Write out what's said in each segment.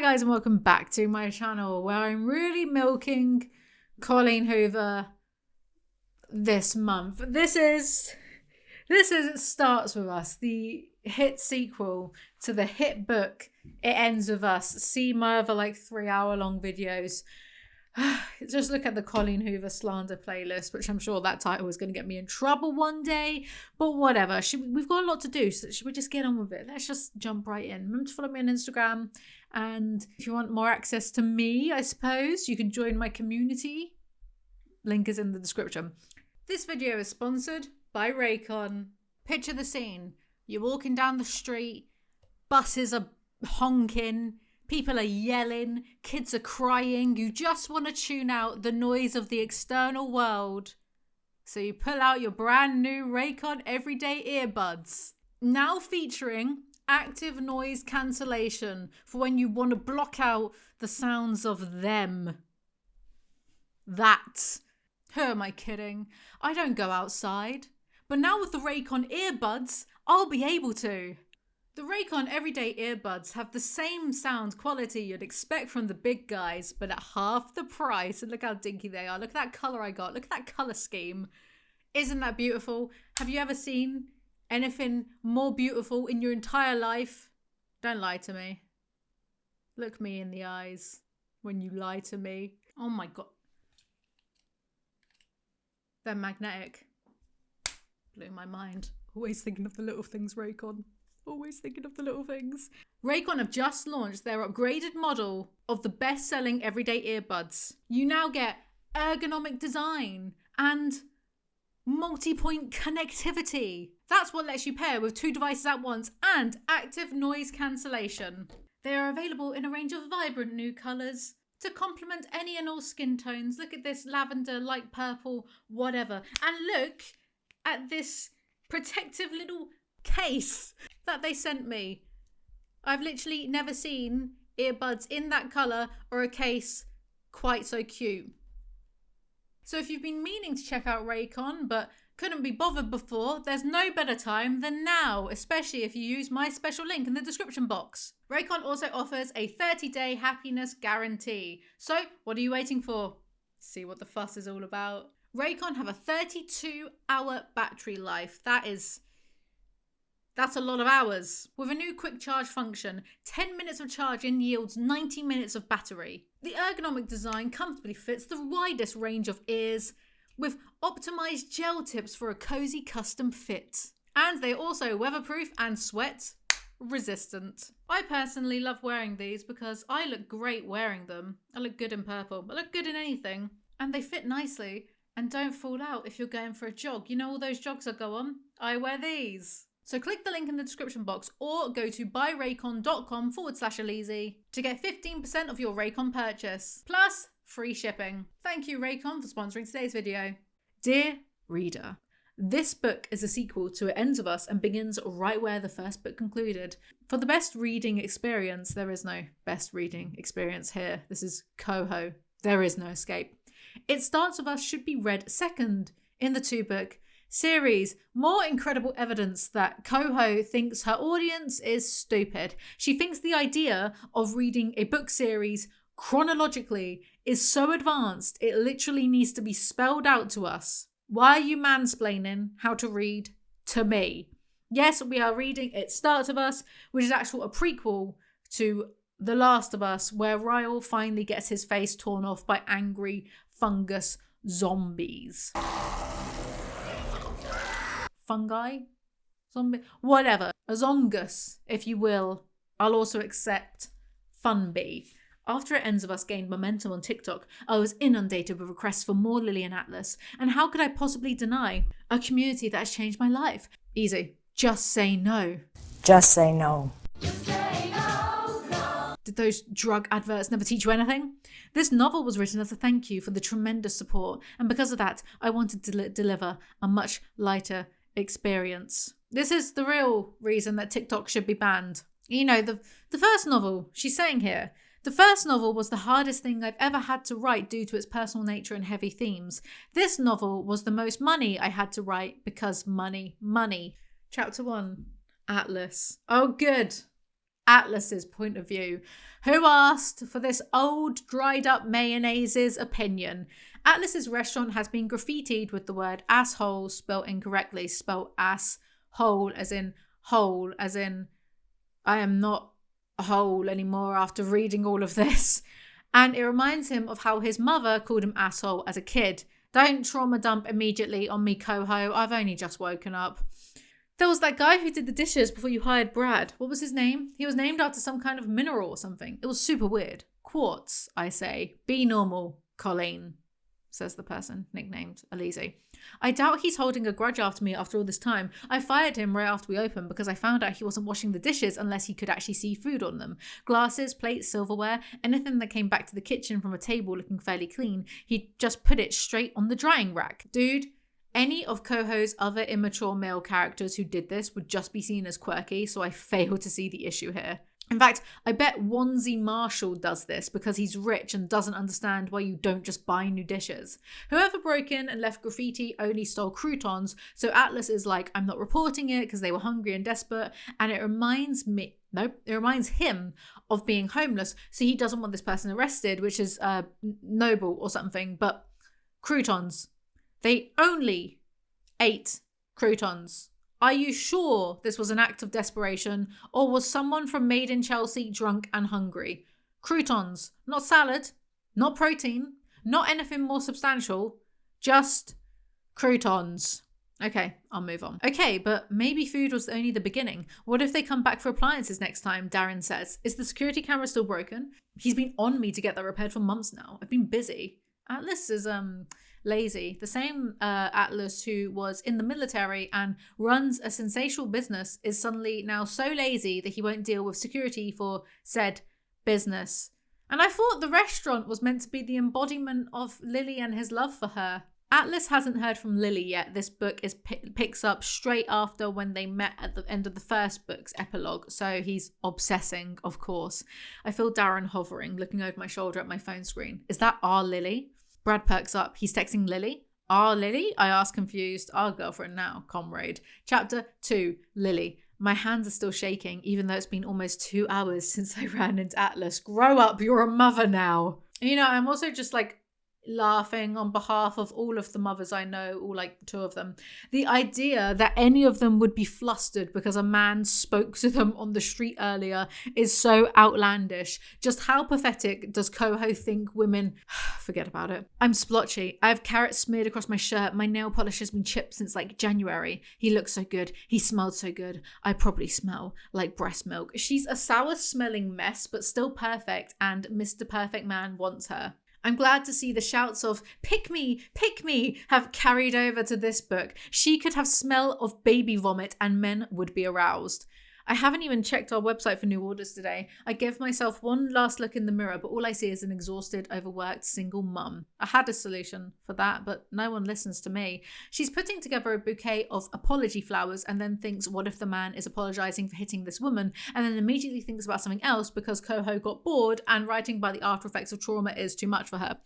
Hi guys, and welcome back to my channel where I'm really milking Colleen Hoover this month. This is It Starts With Us, the hit sequel to the hit book It Ends With Us. See my other 3-hour-long videos. Just look at the Colleen Hoover slander playlist, which I'm sure that title is going to get me in trouble one day, but whatever. We've got a lot to do, so should we just get on with it? Let's just jump right in. Remember to follow me on Instagram, and if you want more access to me, I suppose, you can join my community. Link is in the description. This video is sponsored by Raycon. Picture the scene. You're walking down the street, buses are honking, people are yelling, kids are crying. You just want to tune out the noise of the external world. So you pull out your brand new Raycon everyday earbuds. Now featuring active noise cancellation for when you want to block out the sounds of them. Who am I kidding? I don't go outside. But now with the Raycon earbuds, I'll be able to. The Raycon everyday earbuds have the same sound quality you'd expect from the big guys, but at half the price. And look how dinky they are. Look at that colour I got. Look at that colour scheme. Isn't that beautiful? Have you ever seen anything more beautiful in your entire life? Don't lie to me. Look me in the eyes when you lie to me. Oh my God. They're magnetic. Blew my mind. Always thinking of the little things, Raycon. Always thinking of the little things. Raycon have just launched their upgraded model of the best-selling everyday earbuds. You now get ergonomic design and multi-point connectivity. That's what lets you pair with 2 devices at once and active noise cancellation. They are available in a range of vibrant new colours to complement any and all skin tones. Look at this lavender, light purple, whatever. And look at this protective little case that they sent me. I've literally never seen earbuds in that colour or a case quite so cute. So if you've been meaning to check out Raycon but couldn't be bothered before, there's no better time than now, especially if you use my special link in the description box. Raycon also offers a 30-day happiness guarantee. So what are you waiting for? See what the fuss is all about. Raycon have a 32-hour battery life. That's a lot of hours. With a new quick charge function, 10 minutes of charging yields 90 minutes of battery. The ergonomic design comfortably fits the widest range of ears, with optimized gel tips for a cozy custom fit. And they're also weatherproof and sweat resistant. I personally love wearing these because I look great wearing them. I look good in purple. I look good in anything. And they fit nicely and don't fall out if you're going for a jog. You know all those jogs I go on? I wear these. So click the link in the description box or go to buyraycon.com/Alizee to get 15% of your Raycon purchase, plus free shipping. Thank you, Raycon, for sponsoring today's video. Dear reader, this book is a sequel to It Ends With Us and begins right where the first book concluded. For the best reading experience, there is no best reading experience here. This is Coho. There is no escape. It Starts With Us should be read second in the 2-book series. More incredible evidence that Coho thinks her audience is stupid. She thinks the idea of reading a book series chronologically is so advanced it literally needs to be spelled out to us. Why are you mansplaining how to read to me? Yes, we are reading It Starts With Us, which is actually a prequel to The Last of Us, where Ryle finally gets his face torn off by angry fungus zombies. Fungi? Zombie? Whatever. A zongus, if you will. I'll also accept Funbee. After It Ends With Us gained momentum on TikTok, I was inundated with requests for more Lily and Atlas. And how could I possibly deny a community that has changed my life? Easy. Just say no. Just say no. Just say no, no. Did those drug adverts never teach you anything? This novel was written as a thank you for the tremendous support. And because of that, I wanted to deliver a much lighter experience. This is the real reason that TikTok should be banned. You know, the first novel, she's saying here, the first novel was the hardest thing I've ever had to write due to its personal nature and heavy themes. This novel was the most money I had to write because money. Chapter 1, Atlas. Oh, good. Atlas's point of view. Who asked for this old, dried up mayonnaise's opinion? Atlas's restaurant has been graffitied with the word asshole spelled incorrectly, spelled asshole as in hole, as in I am not a hole anymore after reading all of this. And it reminds him of how his mother called him asshole as a kid. Don't trauma dump immediately on me, Coho. I've only just woken up. There was that guy who did the dishes before you hired Brad. What was his name? He was named after some kind of mineral or something. It was super weird. Quartz, I say. Be normal, Colleen, says the person nicknamed Alizee. I doubt he's holding a grudge after me after all this time. I fired him right after we opened because I found out he wasn't washing the dishes unless he could actually see food on them. Glasses, plates, silverware, anything that came back to the kitchen from a table looking fairly clean, he'd just put it straight on the drying rack. Dude, any of Coho's other immature male characters who did this would just be seen as quirky, so I fail to see the issue here. In fact, I bet Onesie Marshall does this because he's rich and doesn't understand why you don't just buy new dishes. Whoever broke in and left graffiti only stole croutons, so Atlas is like, I'm not reporting it because they were hungry and desperate, and it reminds him of being homeless, so he doesn't want this person arrested, which is noble or something, but croutons. They only ate croutons. Are you sure this was an act of desperation, or was someone from Made in Chelsea drunk and hungry? Croutons, not salad, not protein, not anything more substantial, just croutons. Okay, I'll move on. Okay, but maybe food was only the beginning. What if they come back for appliances next time, Darren says. Is the security camera still broken? He's been on me to get that repaired for months now. I've been busy. Atlas is lazy. The same Atlas who was in the military and runs a sensational business is suddenly now so lazy that he won't deal with security for said business. And I thought the restaurant was meant to be the embodiment of Lily and his love for her. Atlas hasn't heard from Lily yet. This book picks up straight after when they met at the end of the first book's epilogue, so he's obsessing, of course. I feel Darren hovering, looking over my shoulder at my phone screen. Is that our Lily? Brad perks up. He's texting Lily. Our Lily? I ask confused. Our girlfriend now, comrade. Chapter 2, Lily. My hands are still shaking, even though it's been almost 2 hours since I ran into Atlas. Grow up, you're a mother now. You know, I'm also just like laughing on behalf of all of the mothers I know, or like 2 of them. The idea that any of them would be flustered because a man spoke to them on the street earlier is so outlandish. Just how pathetic does Coho think women... Forget about it. I'm splotchy. I have carrots smeared across my shirt. My nail polish has been chipped since like January. He looks so good. He smelled so good. I probably smell like breast milk. She's a sour smelling mess, but still perfect, and Mr. Perfect Man wants her. I'm glad to see the shouts of pick me, have carried over to this book. She could have smell of baby vomit and men would be aroused. I haven't even checked our website for new orders today. I give myself one last look in the mirror, but all I see is an exhausted, overworked single mum. I had a solution for that, but no one listens to me. She's putting together a bouquet of apology flowers and then thinks, what if the man is apologizing for hitting this woman? And then immediately thinks about something else because Coho got bored and writing by the after effects of trauma is too much for her.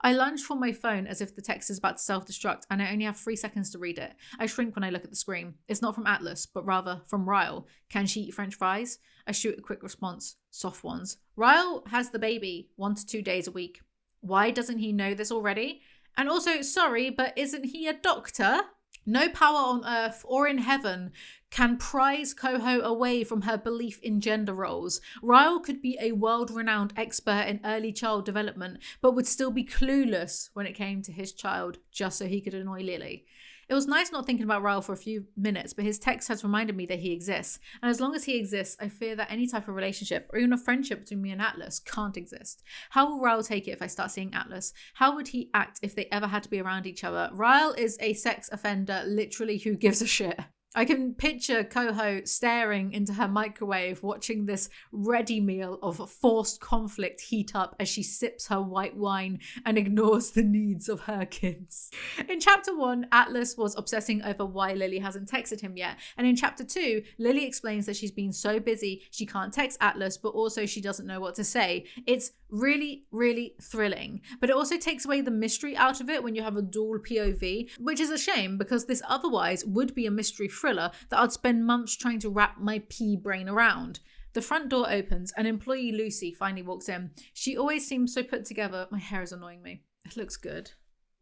I lunge for my phone as if the text is about to self-destruct and I only have 3 seconds to read it. I shrink when I look at the screen. It's not from Atlas, but rather from Ryle. Can she eat French fries? I shoot a quick response. Soft ones. Ryle has the baby 1 to 2 days a week. Why doesn't he know this already? And also, sorry, but isn't he a doctor? No power on earth or in heaven can prize Coho away from her belief in gender roles. Ryle could be a world-renowned expert in early child development, but would still be clueless when it came to his child, just so he could annoy Lily. It was nice not thinking about Ryle for a few minutes, but his text has reminded me that he exists. And as long as he exists, I fear that any type of relationship, or even a friendship between me and Atlas, can't exist. How will Ryle take it if I start seeing Atlas? How would he act if they ever had to be around each other? Ryle is a sex offender, literally who gives a shit. I can picture Coho staring into her microwave, watching this ready meal of forced conflict heat up as she sips her white wine and ignores the needs of her kids. In chapter 1, Atlas was obsessing over why Lily hasn't texted him yet. And in chapter 2, Lily explains that she's been so busy she can't text Atlas, but also she doesn't know what to say. It's really, really thrilling. But it also takes away the mystery out of it when you have a dual POV, which is a shame because this otherwise would be a mystery thriller that I'd spend months trying to wrap my pea brain around. The front door opens and employee Lucy finally walks in. She always seems so put together. My hair is annoying me. It looks good.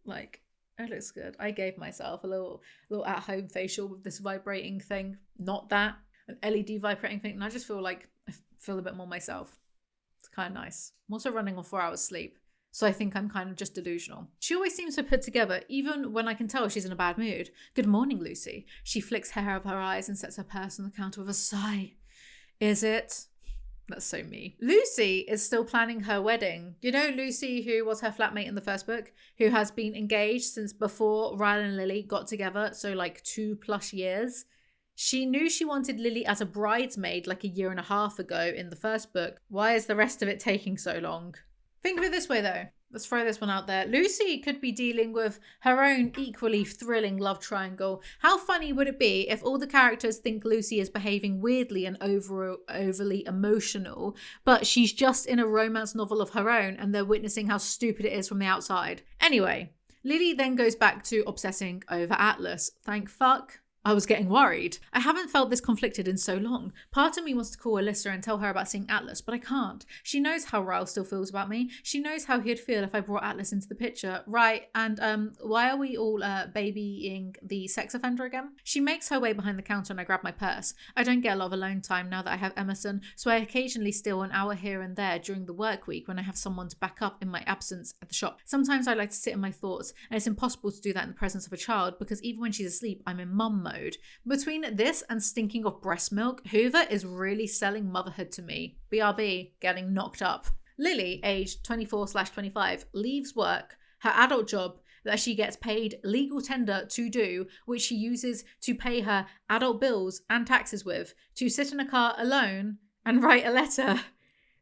Like, it looks good. I gave myself a little at-home facial with this vibrating thing. Not that. An LED vibrating thing. And I just feel like I feel a bit more myself. It's kind of nice. I'm also running on 4 hours sleep. So I think I'm kind of just delusional. She always seems so put together, even when I can tell she's in a bad mood. Good morning, Lucy. She flicks hair over her eyes and sets her purse on the counter with a sigh. Is it? That's so me. Lucy is still planning her wedding. You know Lucy, who was her flatmate in the first book, who has been engaged since before Ryan and Lily got together, so like 2+ years. She knew she wanted Lily as a bridesmaid like a year and a half ago in the first book. Why is the rest of it taking so long? Think of it this way though. Let's throw this one out there. Lucy could be dealing with her own equally thrilling love triangle. How funny would it be if all the characters think Lucy is behaving weirdly and overly emotional, but she's just in a romance novel of her own and they're witnessing how stupid it is from the outside? Anyway, Lily then goes back to obsessing over Atlas. Thank fuck. I was getting worried. I haven't felt this conflicted in so long. Part of me wants to call Alyssa and tell her about seeing Atlas, but I can't. She knows how Ryle still feels about me. She knows how he'd feel if I brought Atlas into the picture. Right, and why are we all babying the sex offender again? She makes her way behind the counter and I grab my purse. I don't get a lot of alone time now that I have Emerson, so I occasionally steal an hour here and there during the work week when I have someone to back up in my absence at the shop. Sometimes I like to sit in my thoughts, and it's impossible to do that in the presence of a child because even when she's asleep, I'm in mum mode. Between this and stinking of breast milk, Hoover is really selling motherhood to me. BRB, getting knocked up. Lily, aged 24/25, leaves work, her adult job that she gets paid legal tender to do, which she uses to pay her adult bills and taxes with, to sit in a car alone and write a letter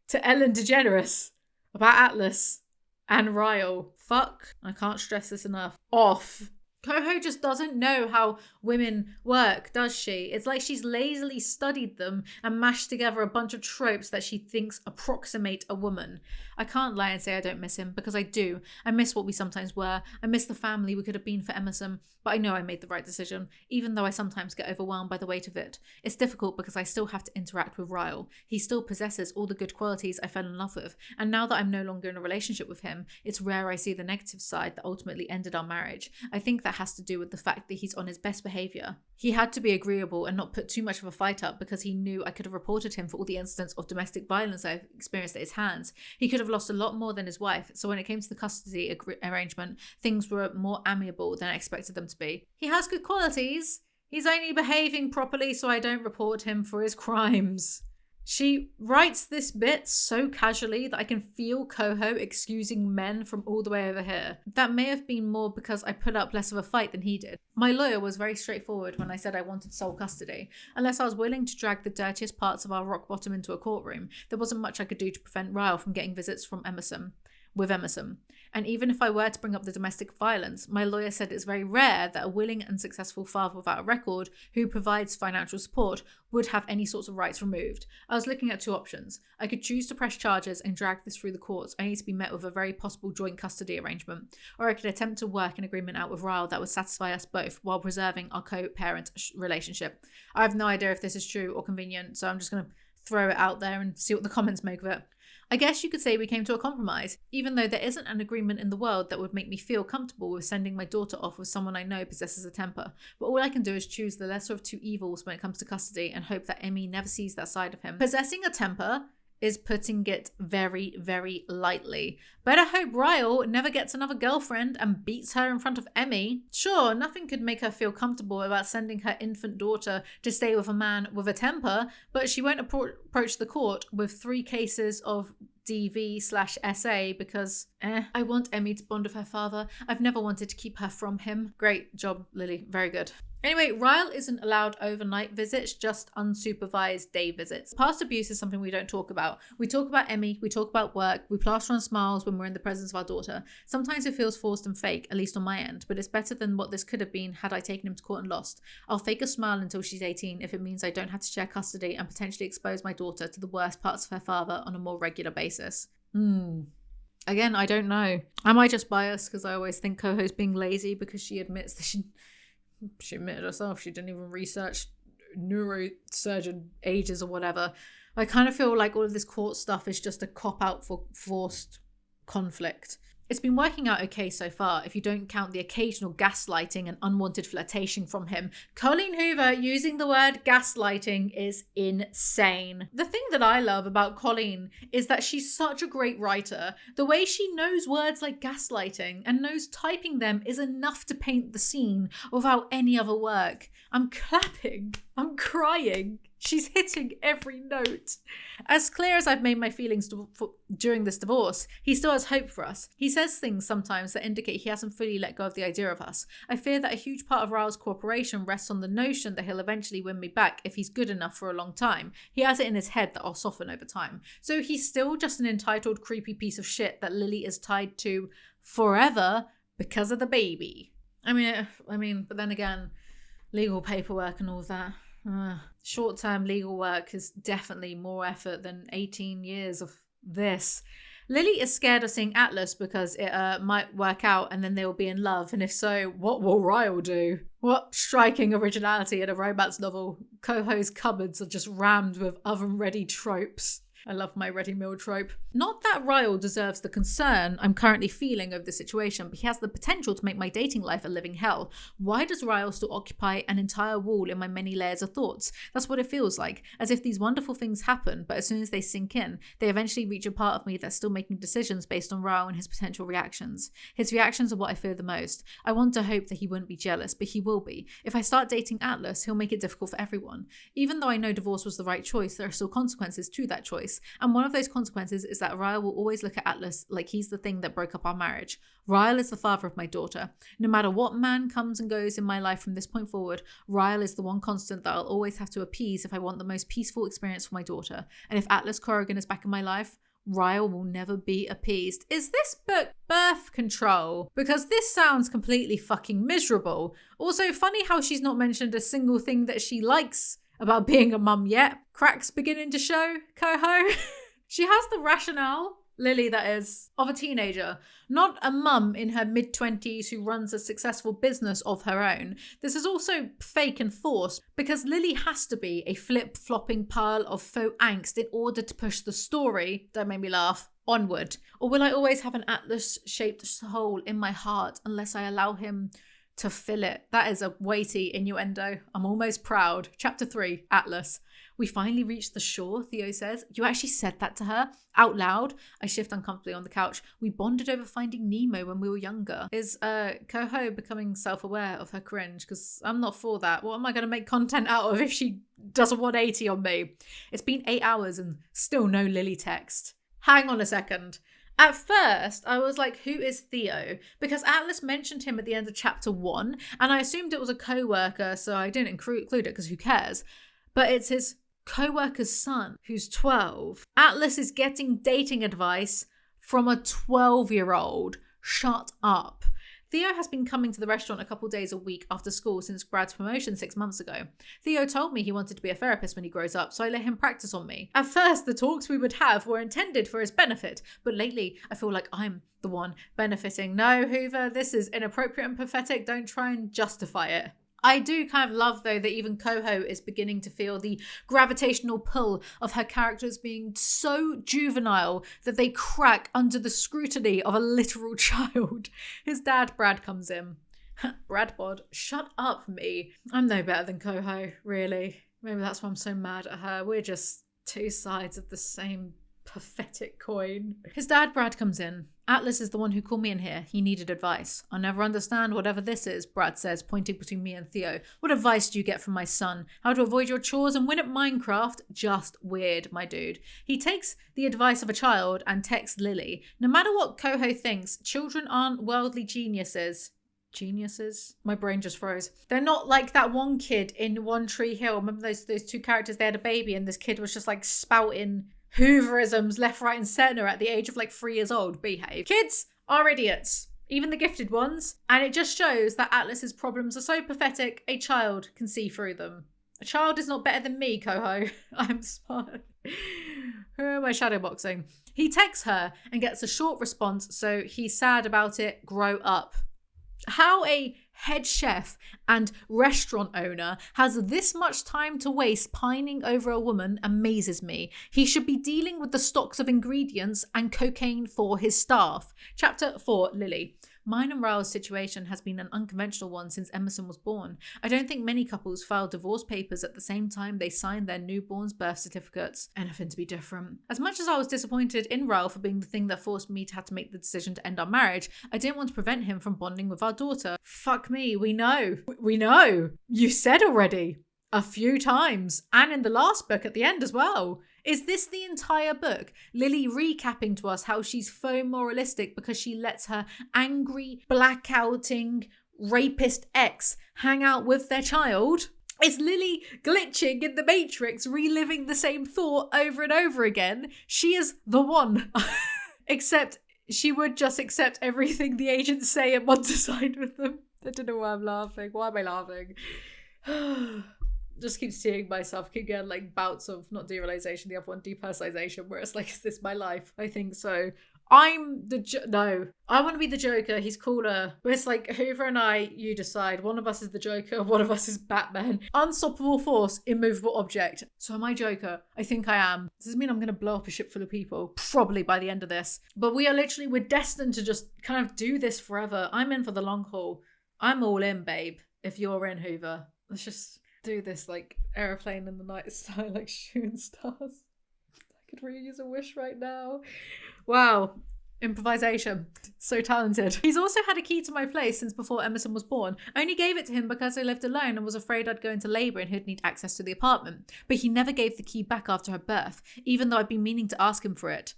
to Ellen DeGeneres about Atlas and Ryle. Fuck, I can't stress this enough. Off. Coho just doesn't know how women work, does she? It's like she's lazily studied them and mashed together a bunch of tropes that she thinks approximate a woman. I can't lie and say I don't miss him, because I do. I miss what we sometimes were. I miss the family we could have been for Emerson, but I know I made the right decision, even though I sometimes get overwhelmed by the weight of it. It's difficult because I still have to interact with Ryle. He still possesses all the good qualities I fell in love with, and now that I'm no longer in a relationship with him, it's rare I see the negative side that ultimately ended our marriage. I think that has to do with the fact that he's on his best behaviour. He had to be agreeable and not put too much of a fight up because he knew I could have reported him for all the incidents of domestic violence I've experienced at his hands. He could have lost a lot more than his wife, so when it came to the custody arrangement, things were more amiable than I expected them to be. He has good qualities. He's only behaving properly so I don't report him for his crimes. She writes this bit so casually that I can feel Coho excusing men from all the way over here. That may have been more because I put up less of a fight than he did. My lawyer was very straightforward when I said I wanted sole custody. Unless I was willing to drag the dirtiest parts of our rock bottom into a courtroom, there wasn't much I could do to prevent Ryle from getting visits from Emerson. And even if I were to bring up the domestic violence, my lawyer said it's very rare that a willing and successful father without a record who provides financial support would have any sorts of rights removed. I was looking at two options. I could choose to press charges and drag this through the courts, only to be met with a very possible joint custody arrangement, or I could attempt to work an agreement out with Ryle that would satisfy us both while preserving our co-parent relationship. I have no idea if this is true or convenient, so I'm just going to throw it out there and see what the comments make of it. I guess you could say we came to a compromise, even though there isn't an agreement in the world that would make me feel comfortable with sending my daughter off with someone I know possesses a temper. But all I can do is choose the lesser of two evils when it comes to custody and hope that Emmy never sees that side of him. Possessing a temper is putting it very, very lightly. Better hope Ryle never gets another girlfriend and beats her in front of Emmy. Sure, nothing could make her feel comfortable about sending her infant daughter to stay with a man with a temper, but she won't approach the court with 3 cases of DV/SA because, I want Emmy to bond with her father. I've never wanted to keep her from him. Great job, Lily. Very good. Anyway, Ryle isn't allowed overnight visits, just unsupervised day visits. Past abuse is something we don't talk about. We talk about Emmy, we talk about work, we plaster on smiles when we're in the presence of our daughter. Sometimes it feels forced and fake, at least on my end, but it's better than what this could have been had I taken him to court and lost. I'll fake a smile until she's 18 if it means I don't have to share custody and potentially expose my daughter to the worst parts of her father on a more regular basis. Again, I don't know. Am I just biased because I always think Coho's being lazy because she admits that she admitted herself she didn't even research neurosurgeon ages or whatever. I kind of feel like all of this court stuff is just a cop-out for forced conflict. It's been working out okay so far, if you don't count the occasional gaslighting and unwanted flirtation from him. Colleen Hoover using the word gaslighting is insane. The thing that I love about Colleen is that she's such a great writer. The way she knows words like gaslighting and knows typing them is enough to paint the scene without any other work. I'm clapping. I'm crying. She's hitting every note. As clear as I've made my feelings during this divorce, he still has hope for us. He says things sometimes that indicate he hasn't fully let go of the idea of us. I fear that a huge part of Ryle's cooperation rests on the notion that he'll eventually win me back if he's good enough for a long time. He has it in his head that I'll soften over time. So he's still just an entitled, creepy piece of shit that Lily is tied to forever because of the baby. I mean, but then again, legal paperwork and all of that. Short-term legal work is definitely more effort than 18 years of this. Lily is scared of seeing Atlas because it might work out and then they will be in love. And if so, what will Ryle do? What striking originality in a romance novel. Coho's cupboards are just rammed with oven-ready tropes. I love my ready meal trope. Not that Ryle deserves the concern I'm currently feeling over the situation, but he has the potential to make my dating life a living hell. Why does Ryle still occupy an entire wall in my many layers of thoughts? That's what it feels like, as if these wonderful things happen, but as soon as they sink in, they eventually reach a part of me that's still making decisions based on Ryle and his potential reactions. His reactions are what I fear the most. I want to hope that he wouldn't be jealous, but he will be. If I start dating Atlas, he'll make it difficult for everyone. Even though I know divorce was the right choice, there are still consequences to that choice. And one of those consequences is that Ryle will always look at Atlas like he's the thing that broke up our marriage. Ryle is the father of my daughter. No matter what man comes and goes in my life from this point forward, Ryle is the one constant that I'll always have to appease if I want the most peaceful experience for my daughter. And if Atlas Corrigan is back in my life, Ryle will never be appeased. Is this book birth control? Because this sounds completely fucking miserable. Also, funny how she's not mentioned a single thing that she likes about being a mum yet. Cracks beginning to show, Coho. She has the rationale, Lily that is, of a teenager, not a mum in her mid-20s who runs a successful business of her own. This is also fake and forced because Lily has to be a flip-flopping pile of faux angst in order to push the story, don't make me laugh, onward. Or will I always have an Atlas-shaped hole in my heart unless I allow him to fill it? That is a weighty innuendo. I'm almost proud. Chapter 3, Atlas. We finally reached the shore, Theo says. You actually said that to her? Out loud? I shift uncomfortably on the couch. We bonded over finding Nemo when we were younger. Is Coho becoming self-aware of her cringe? Because I'm not for that. What am I going to make content out of if she does a 180 on me? It's been 8 hours and still no Lily text. Hang on a second. At first, I was like, who is Theo? Because Atlas mentioned him at the end of chapter 1, and I assumed it was a co-worker, so I didn't include it because who cares? But it's his co-worker's son, who's 12. Atlas is getting dating advice from a 12-year-old. Shut up. Theo has been coming to the restaurant a couple days a week after school since Brad's promotion 6 months ago. Theo told me he wanted to be a therapist when he grows up, so I let him practice on me. At first, the talks we would have were intended for his benefit, but lately I feel like I'm the one benefiting. No, Hoover, this is inappropriate and pathetic. Don't try and justify it. I do kind of love, though, that even Coho is beginning to feel the gravitational pull of her characters being so juvenile that they crack under the scrutiny of a literal child. His dad, Brad, comes in. Brad Bod, shut up, me. I'm no better than Coho, really. Maybe that's why I'm so mad at her. We're just two sides of the same pathetic coin. His dad, Brad, comes in. Atlas is the one who called me in here. He needed advice. I'll never understand whatever this is, Brad says, pointing between me and Theo. What advice do you get from my son? How to avoid your chores and win at Minecraft? Just weird, my dude. He takes the advice of a child and texts Lily. No matter what Coho thinks, children aren't worldly geniuses. Geniuses? My brain just froze. They're not like that one kid in One Tree Hill. Remember those two characters? They had a baby and this kid was just like spouting Hooverisms left, right, and centre at the age of like 3 years old. Behave. Kids are idiots, even the gifted ones. And it just shows that Atlas's problems are so pathetic, a child can see through them. A child is not better than me, Coho. I'm smart. Who am I shadowboxing? He texts her and gets a short response, so he's sad about it. Grow up. How a head chef and restaurant owner has this much time to waste pining over a woman amazes me. He should be dealing with the stocks of ingredients and cocaine for his staff. Chapter 4, Lily. Mine and Raoul's situation has been an unconventional one since Emerson was born. I don't think many couples file divorce papers at the same time they sign their newborn's birth certificates. Anything to be different. As much as I was disappointed in Raoul for being the thing that forced me to have to make the decision to end our marriage, I didn't want to prevent him from bonding with our daughter. Fuck me, we know. We know. You said already. A few times. And in the last book at the end as well. Is this the entire book? Lily recapping to us how she's faux moralistic because she lets her angry, blackouting, rapist ex hang out with their child? Is Lily glitching in the Matrix, reliving the same thought over and over again? She is the one. Except she would just accept everything the agents say and want to side with them. I don't know why I'm laughing. Why am I laughing? Just keep seeing myself, keep getting like bouts of not derealization, the other one depersonalization, where it's like, is this my life? I think so. I'm the no, I want to be the Joker. He's cooler. But it's like Hoover and I, you decide. One of us is the Joker, one of us is Batman. Unstoppable force, immovable object. So am I Joker? I think I am. Does this mean I'm going to blow up a ship full of people? Probably by the end of this. But we're destined to just kind of do this forever. I'm in for the long haul. I'm all in, babe. If you're in, Hoover, let's just do this like airplane in the night style, like shooting stars. I could really use a wish right now. Wow. Improvisation. So talented. He's also had a key to my place since before Emerson was born. I only gave it to him because I lived alone and was afraid I'd go into labour and he'd need access to the apartment. But he never gave the key back after her birth, even though I'd been meaning to ask him for it.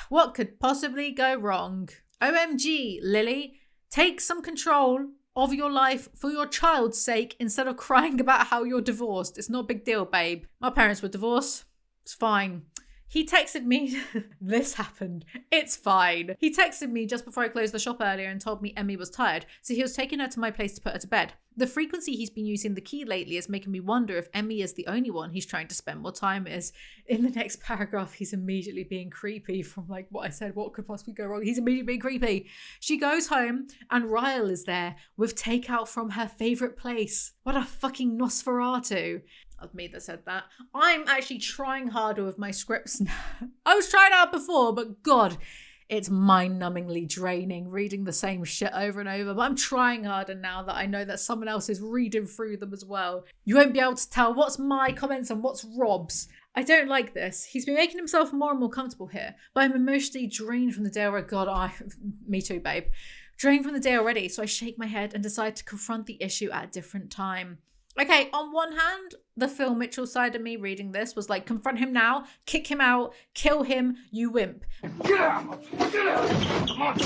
What could possibly go wrong? OMG, Lily. Take some control of your life for your child's sake instead of crying about how you're divorced. It's not a big deal, babe. My parents were divorced. It's fine. He texted me, this happened, it's fine. He texted me just before I closed the shop earlier and told me Emmy was tired, so he was taking her to my place to put her to bed. The frequency he's been using the key lately is making me wonder if Emmy is the only one he's trying to spend more time with. In the next paragraph, he's immediately being creepy from like what I said, what could possibly go wrong? He's immediately being creepy. She goes home and Ryle is there with takeout from her favourite place. What a fucking Nosferatu. Of me that said that. I'm actually trying harder with my scripts now. I was trying out before, but God, it's mind-numbingly draining reading the same shit over and over. But I'm trying harder now that I know that someone else is reading through them as well. You won't be able to tell what's my comments and what's Rob's. I don't like this. He's been making himself more and more comfortable here, but I'm emotionally drained from the day already. God, me too, babe. Drained from the day already, so I shake my head and decide to confront the issue at a different time. Okay, on one hand, the Phil Mitchell side of me reading this was like, confront him now, kick him out, kill him, you wimp. Get out! Get out! Come on!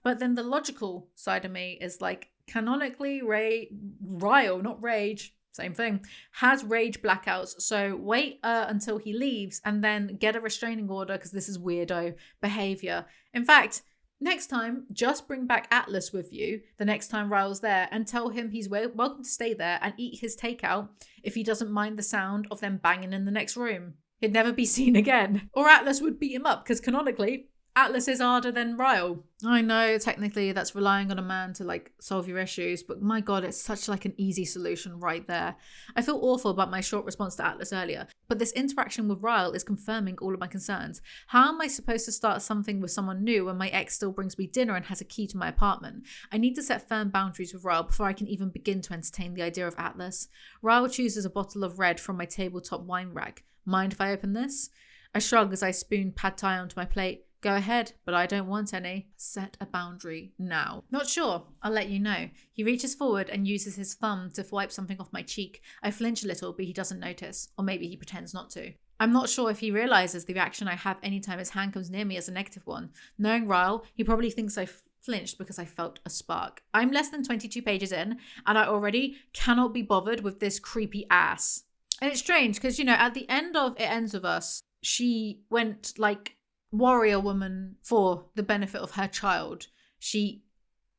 But then the logical side of me is like, canonically, Ryle, not Rage, same thing, has rage blackouts. So wait until he leaves and then get a restraining order because this is weirdo behavior. In fact, next time, just bring back Atlas with you the next time Ryle's there and tell him he's welcome to stay there and eat his takeout if he doesn't mind the sound of them banging in the next room. He'd never be seen again. Or Atlas would beat him up because canonically, Atlas is harder than Ryle. I know technically that's relying on a man to like solve your issues, but my God, it's such like an easy solution right there. I feel awful about my short response to Atlas earlier, but this interaction with Ryle is confirming all of my concerns. How am I supposed to start something with someone new when my ex still brings me dinner and has a key to my apartment? I need to set firm boundaries with Ryle before I can even begin to entertain the idea of Atlas. Ryle chooses a bottle of red from my tabletop wine rack. Mind if I open this? I shrug as I spoon pad thai onto my plate. Go ahead, but I don't want any. Set a boundary now. Not sure. I'll let you know. He reaches forward and uses his thumb to wipe something off my cheek. I flinch a little, but he doesn't notice. Or maybe he pretends not to. I'm not sure if he realizes the reaction I have anytime his hand comes near me is a negative one. Knowing Ryle, he probably thinks I flinched because I felt a spark. I'm less than 22 pages in, and I already cannot be bothered with this creepy ass. And it's strange because, you know, at the end of It Ends With Us, she went like warrior woman for the benefit of her child. She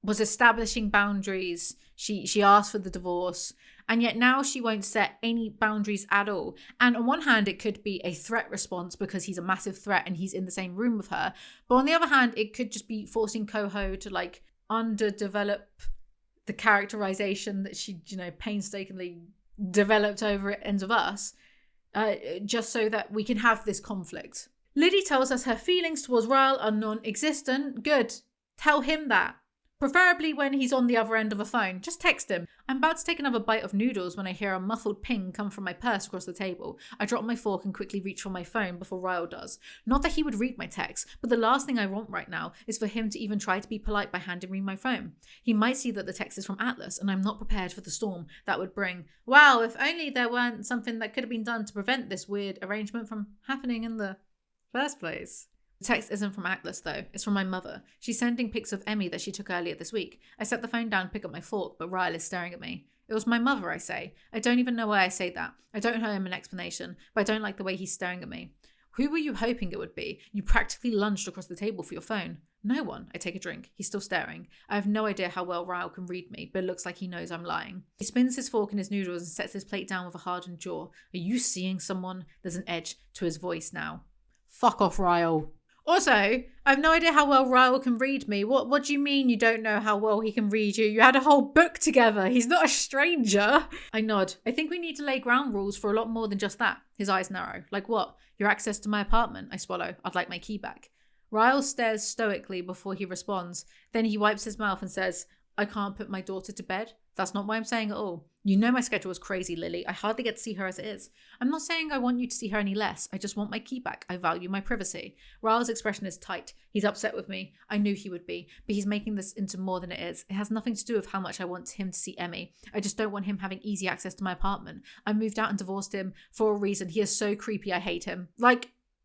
was establishing boundaries. She asked for the divorce, And yet now she won't set any boundaries at all. And on one hand, it could be a threat response because he's a massive threat and he's in the same room with her. But on the other hand, it could just be forcing Coho to like underdevelop the characterization that she, painstakingly developed over Ends of Us, just so that we can have this conflict. Lily tells us her feelings towards Ryle are non-existent. Good. Tell him that. Preferably when he's on the other end of a phone. Just text him. I'm about to take another bite of noodles when I hear a muffled ping come from my purse across the table. I drop my fork and quickly reach for my phone before Ryle does. Not that he would read my text, but the last thing I want right now is for him to even try to be polite by handing me my phone. He might see that the text is from Atlas, and I'm not prepared for the storm that would bring. Wow, if only there weren't something that could have been done to prevent this weird arrangement from happening in the first place. The text isn't from Atlas though, it's from my mother. She's sending pics of Emmy that she took earlier this week. I set the phone down, pick up my fork, but Ryle is staring at me. It was my mother, I say. I don't even know why I say that. I don't owe him an explanation, but I don't like the way he's staring at me. Who were you hoping it would be? You practically lunged across the table for your phone. No one. I take a drink. He's still staring. I have no idea how well Ryle can read me, but it looks like he knows I'm lying. He spins his fork in his noodles and sets his plate down with a hardened jaw. Are you seeing someone? There's an edge to his voice now. Fuck off, Ryle. Also, I have no idea how well Ryle can read me. What do you mean you don't know how well he can read you? You had a whole book together. He's not a stranger. I nod. I think we need to lay ground rules for a lot more than just that. His eyes narrow. Like what? Your access to my apartment. I swallow. I'd like my key back. Ryle stares stoically before he responds. Then he wipes his mouth and says, I can't put my daughter to bed. That's not what I'm saying at all. You know my schedule is crazy, Lily. I hardly get to see her as it is. I'm not saying I want you to see her any less. I just want my key back. I value my privacy. Ryle's expression is tight. He's upset with me. I knew he would be, but he's making this into more than it is. It has nothing to do with how much I want him to see Emmy. I just don't want him having easy access to my apartment. I moved out and divorced him for a reason. He is so creepy. I hate him.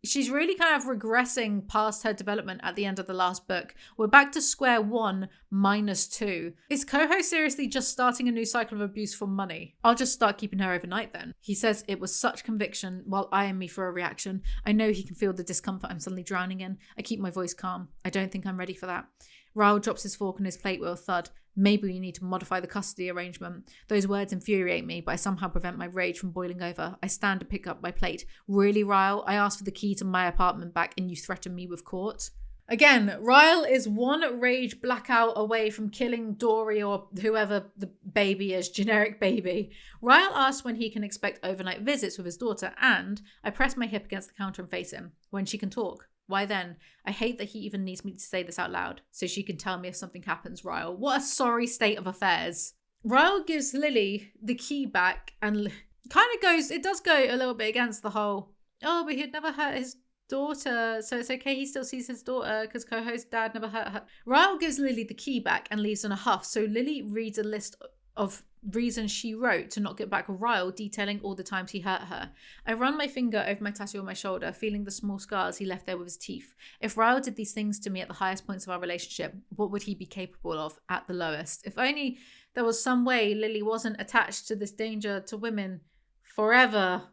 She's really kind of regressing past her development at the end of the last book. We're back to square one -2. Is Coho seriously just starting a new cycle of abuse for money? I'll just start keeping her overnight then. He says it was such conviction while eyeing me for a reaction. I know he can feel the discomfort I'm suddenly drowning in. I keep my voice calm. I don't think I'm ready for that. Ryle drops his fork on his plate with a thud. Maybe we need to modify the custody arrangement. Those words infuriate me, but I somehow prevent my rage from boiling over. I stand to pick up my plate. Really, Ryle? I asked for the key to my apartment back and you threaten me with court? Again, Ryle is one rage blackout away from killing Dory or whoever the baby is, generic baby. Ryle asks when he can expect overnight visits with his daughter, and I press my hip against the counter and face him. When she can talk. Why then? I hate that he even needs me to say this out loud, so she can tell me if something happens, Ryle. What a sorry state of affairs. Ryle gives Lily the key back and it does go a little bit against the whole, but he'd never hurt his daughter, so it's okay, he still sees his daughter because Coho's dad never hurt her. Ryle gives Lily the key back and leaves in a huff, so Lily reads a list of reasons she wrote to not get back with Ryle, detailing all the times he hurt her. I run my finger over my tattoo on my shoulder, feeling the small scars he left there with his teeth. If Ryle did these things to me at the highest points of our relationship, what would he be capable of at the lowest? If only there was some way Lily wasn't attached to this danger to women forever.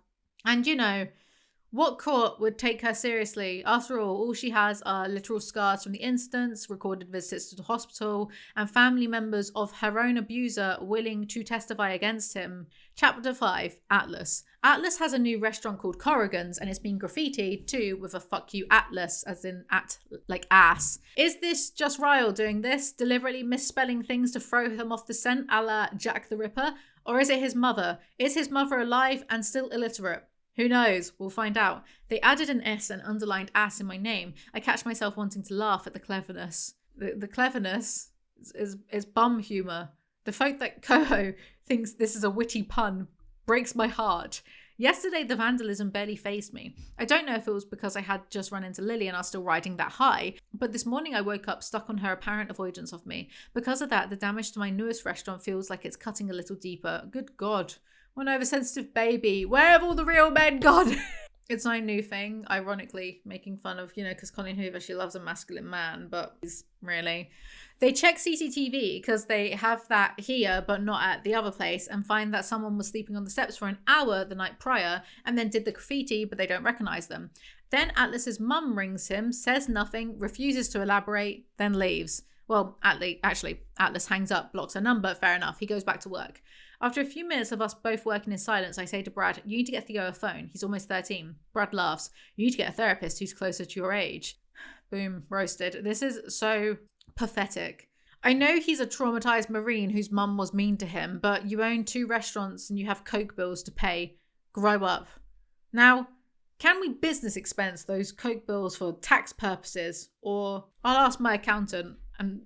And what court would take her seriously? After all she has are literal scars from the incidents, recorded visits to the hospital, and family members of her own abuser willing to testify against him. Chapter 5, Atlas. Atlas has a new restaurant called Corrigan's, and it's been graffitied too with a fuck you Atlas, as in at, like ass. Is this just Ryle doing this, deliberately misspelling things to throw him off the scent a la Jack the Ripper? Or is it his mother? Is his mother alive and still illiterate? Who knows? We'll find out. They added an S and underlined ass in my name. I catch myself wanting to laugh at the cleverness. The cleverness is bum humour. The fact that Coho thinks this is a witty pun breaks my heart. Yesterday, the vandalism barely fazed me. I don't know if it was because I had just run into Lily and I was still riding that high, but this morning I woke up stuck on her apparent avoidance of me. Because of that, the damage to my newest restaurant feels like it's cutting a little deeper. Good God. What an oversensitive baby. Where have all the real men gone? It's my new thing, ironically, making fun of, because Colleen Hoover, she loves a masculine man, but really. They check CCTV because they have that here, but not at the other place, and find that someone was sleeping on the steps for an hour the night prior, and then did the graffiti, but they don't recognize them. Then Atlas's mum rings him, says nothing, refuses to elaborate, then leaves. Well, actually, Atlas hangs up, blocks her number, fair enough. He goes back to work. After a few minutes of us both working in silence, I say to Brad, you need to get Theo a phone. He's almost 13. Brad laughs. You need to get a therapist who's closer to your age. Boom, roasted. This is so pathetic. I know he's a traumatized Marine whose mum was mean to him, but you own 2 restaurants and you have Coke bills to pay. Grow up. Now, can we business expense those Coke bills for tax purposes? Or I'll ask my accountant, and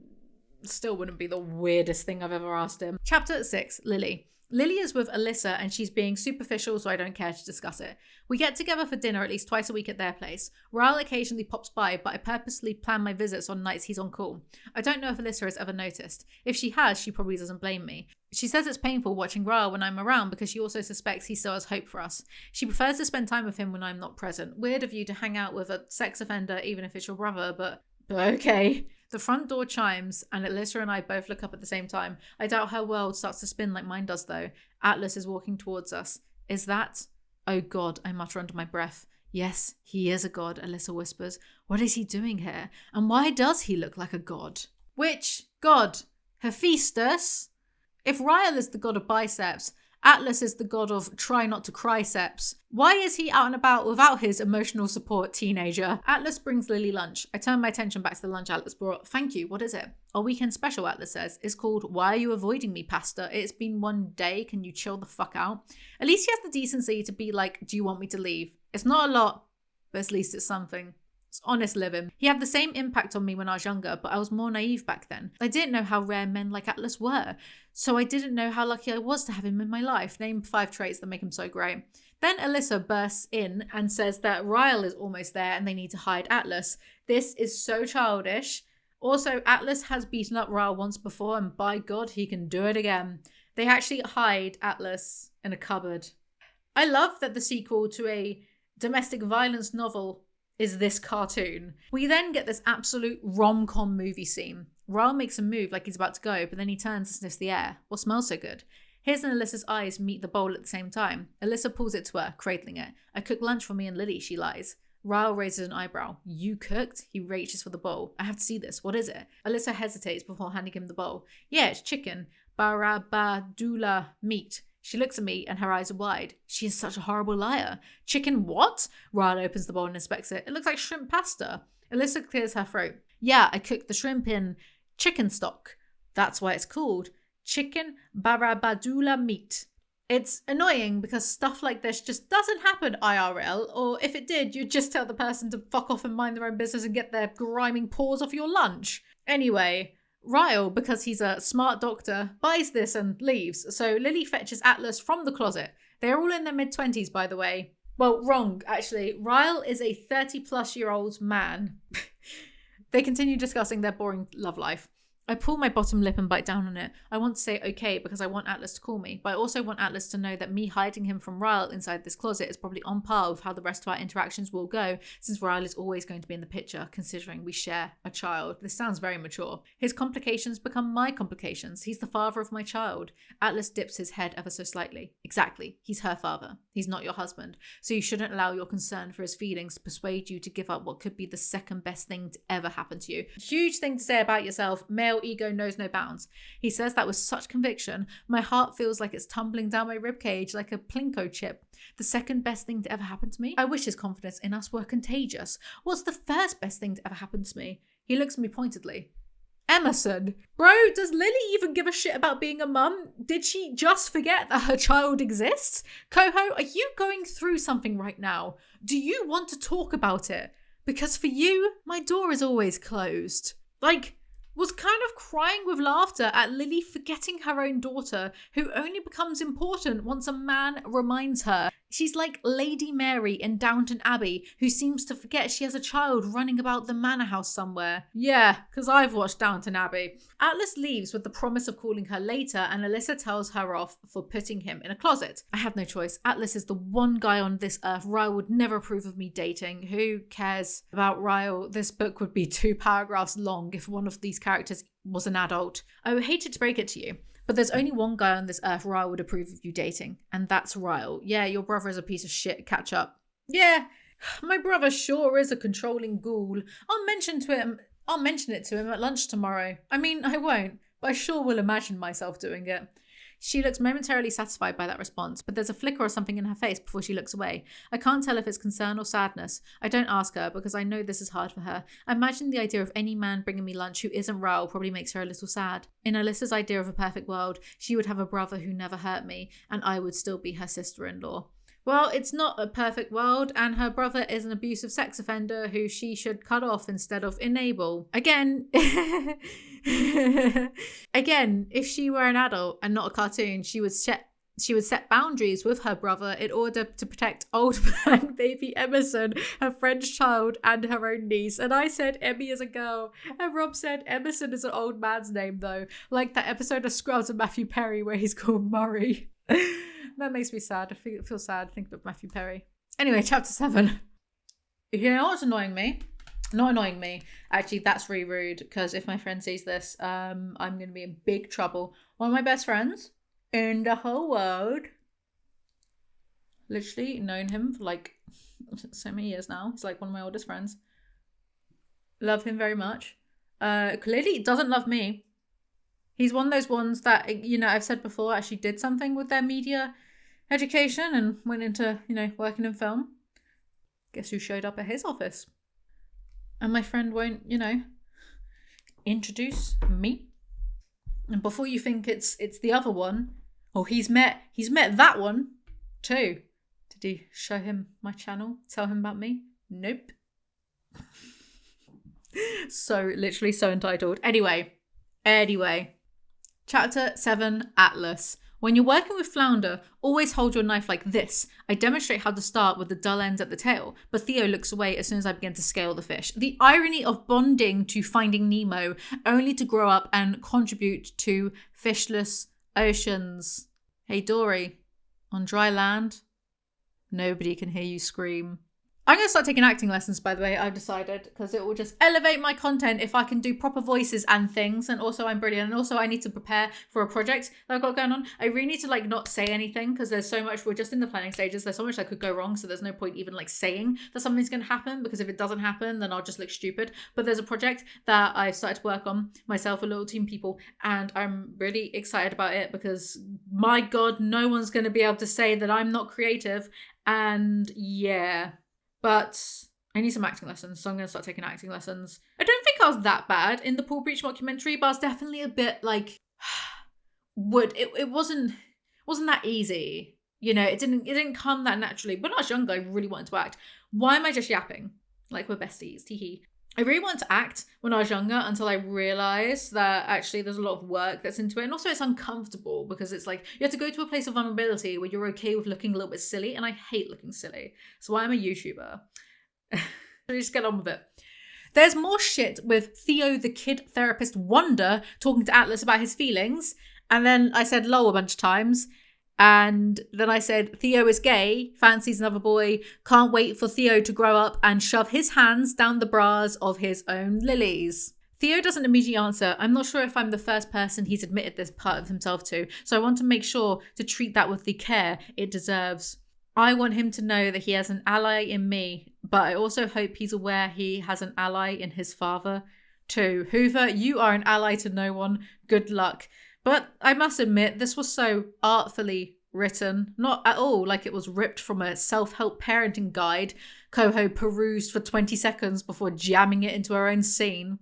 still wouldn't be the weirdest thing I've ever asked him. Chapter 6, Lily. Lily is with Alyssa and she's being superficial, so I don't care to discuss it. We get together for dinner at least twice a week at their place. Raoul occasionally pops by, but I purposely plan my visits on nights he's on call. I don't know if Alyssa has ever noticed. If she has, she probably doesn't blame me. She says it's painful watching Raoul when I'm around because she also suspects he still has hope for us. She prefers to spend time with him when I'm not present. Weird of you to hang out with a sex offender even if it's your brother, but okay. The front door chimes, and Alyssa and I both look up at the same time. I doubt her world starts to spin like mine does, though. Atlas is walking towards us. Is that? Oh God, I mutter under my breath. Yes, he is a god, Alyssa whispers. What is he doing here? And why does he look like a god? Which god? Hephaestus? If Ryle is the god of biceps, Atlas is the god of try not to cryceps. Why is he out and about without his emotional support teenager? Atlas brings Lily lunch. I turn my attention back to the lunch Atlas brought. Thank you, what is it? Our weekend special, Atlas says. It's called Why Are You Avoiding Me, Pastor? It's been one day, can you chill the fuck out? At least he has the decency to be like, do you want me to leave? It's not a lot, but at least it's something. It's honest living. He had the same impact on me when I was younger, but I was more naive back then. I didn't know how rare men like Atlas were, so I didn't know how lucky I was to have him in my life. Name 5 traits that make him so great. Then Alyssa bursts in and says that Ryle is almost there and they need to hide Atlas. This is so childish. Also, Atlas has beaten up Ryle once before, and by God, he can do it again. They actually hide Atlas in a cupboard. I love that the sequel to a domestic violence novel is this cartoon. We then get this absolute rom-com movie scene. Ryle makes a move like he's about to go, but then he turns and sniffs the air. What smells so good? His and Alyssa's eyes meet the bowl at the same time. Alyssa pulls it to her, cradling it. I cooked lunch for me and Lily, she lies. Ryle raises an eyebrow. You cooked? He reaches for the bowl. I have to see this. What is it? Alyssa hesitates before handing him the bowl. Yeah, it's chicken. Barabadula meat. She looks at me and her eyes are wide. She is such a horrible liar. Chicken what? Ryle opens the bowl and inspects it. It looks like shrimp pasta. Alyssa clears her throat. Yeah, I cooked the shrimp in chicken stock. That's why it's called chicken barabadula meat. It's annoying because stuff like this just doesn't happen IRL, or if it did, you'd just tell the person to fuck off and mind their own business and get their griming paws off your lunch. Anyway, Ryle, because he's a smart doctor, buys this and leaves, so Lily fetches Atlas from the closet. They're all in their mid-20s, by the way. Well, wrong, actually. Ryle is a 30-plus-year-old man. They continue discussing their boring love life. I pull my bottom lip and bite down on it. I want to say okay because I want Atlas to call me, but I also want Atlas to know that me hiding him from Ryle inside this closet is probably on par with how the rest of our interactions will go, since Ryle is always going to be in the picture, considering we share a child. This sounds very mature. His complications become my complications. He's the father of my child. Atlas dips his head ever so slightly. Exactly. He's her father. He's not your husband. So you shouldn't allow your concern for his feelings to persuade you to give up what could be the second best thing to ever happen to you. Huge thing to say about yourself. Male ego knows no bounds. He says that with such conviction, my heart feels like it's tumbling down my ribcage like a plinko chip. The second best thing to ever happen to me? I wish his confidence in us were contagious. What's the first best thing to ever happen to me? He looks at me pointedly. Emerson. Bro, does Lily even give a shit about being a mum? Did she just forget that her child exists? Coho, are you going through something right now? Do you want to talk about it? Because for you, my door is always closed. Was kind of crying with laughter at Lily forgetting her own daughter, who only becomes important once a man reminds her. She's like Lady Mary in Downton Abbey, who seems to forget she has a child running about the manor house somewhere. Yeah, because I've watched Downton Abbey. Atlas leaves with the promise of calling her later, and Alyssa tells her off for putting him in a closet. I had no choice. Atlas is the one guy on this earth Ryle would never approve of me dating. Who cares about Ryle? This book would be 2 paragraphs long if one of these characters was an adult. I hated to break it to you, but there's only one guy on this earth Ryle would approve of you dating, and that's Ryle. Yeah, your brother is a piece of shit. Catch up. Yeah, my brother sure is a controlling ghoul. I'll mention it to him at lunch tomorrow. I mean, I won't, but I sure will imagine myself doing it. She looks momentarily satisfied by that response, but there's a flicker or something in her face before she looks away. I can't tell if it's concern or sadness. I don't ask her because I know this is hard for her. I imagine the idea of any man bringing me lunch who isn't Raoul probably makes her a little sad. In Alyssa's idea of a perfect world, she would have a brother who never hurt me, and I would still be her sister-in-law. Well, it's not a perfect world, and her brother is an abusive sex offender who she should cut off instead of enable. Again, if she were an adult and not a cartoon, she would set boundaries with her brother in order to protect old man baby Emerson, her French child, and her own niece. And I said Emmy is a girl, and Rob said Emerson is an old man's name, though. Like that episode of Scrubs of Matthew Perry where he's called Murray. That makes me sad. I feel sad thinking of Matthew Perry. Anyway, chapter 7. You know what's annoying me? Not annoying me. Actually, that's really rude, because if my friend sees this, I'm going to be in big trouble. One of my best friends in the whole world. Literally known him for like so many years now. He's like one of my oldest friends. Love him very much. Clearly doesn't love me. He's one of those ones that, you know, I've said before, actually did something with their media education and went into, you know, working in film. Guess who showed up at his office? And my friend won't, you know, introduce me. And before you think it's the other one, or he's met that one too. Did he show him my channel? Tell him about me? Nope. So literally so entitled. Anyway. Chapter 7, Atlas. When you're working with flounder, always hold your knife like this. I demonstrate how to start with the dull end at the tail, but Theo looks away as soon as I begin to scale the fish. The irony of bonding to Finding Nemo, only to grow up and contribute to fishless oceans. Hey Dory, on dry land, nobody can hear you scream. I'm going to start taking acting lessons, by the way, I've decided, because it will just elevate my content if I can do proper voices and things. And also I'm brilliant. And also I need to prepare for a project that I've got going on. I really need to like not say anything because there's so much, we're just in the planning stages. There's so much that could go wrong. So there's no point even like saying that something's going to happen, because if it doesn't happen, then I'll just look stupid. But there's a project that I've started to work on myself, a little team of people. And I'm really excited about it because my God, no one's going to be able to say that I'm not creative. And yeah. But I need some acting lessons, so I'm going to start taking acting lessons. I don't think I was that bad in the Pool Breach mockumentary, but I was definitely a bit like, it wasn't that easy. You know, it didn't come that naturally. When I was younger, I really wanted to act. Why am I just yapping? Like we're besties, teehee. I really wanted to act when I was younger until I realised that actually there's a lot of work that's into it. And also it's uncomfortable because it's like you have to go to a place of vulnerability where you're okay with looking a little bit silly. And I hate looking silly. So I'm a YouTuber. Just get on with it. There's more shit with Theo the kid therapist Wonder talking to Atlas about his feelings. And then I said lol a bunch of times. And then I said, Theo is gay, fancies another boy, can't wait for Theo to grow up and shove his hands down the bras of his own lilies. Theo doesn't immediately answer. I'm not sure if I'm the first person he's admitted this part of himself to, so I want to make sure to treat that with the care it deserves. I want him to know that he has an ally in me, but I also hope he's aware he has an ally in his father too. Hoover, you are an ally to no one. Good luck. But I must admit, this was so artfully written, not at all like it was ripped from a self-help parenting guide Coho perused for 20 seconds before jamming it into her own scene.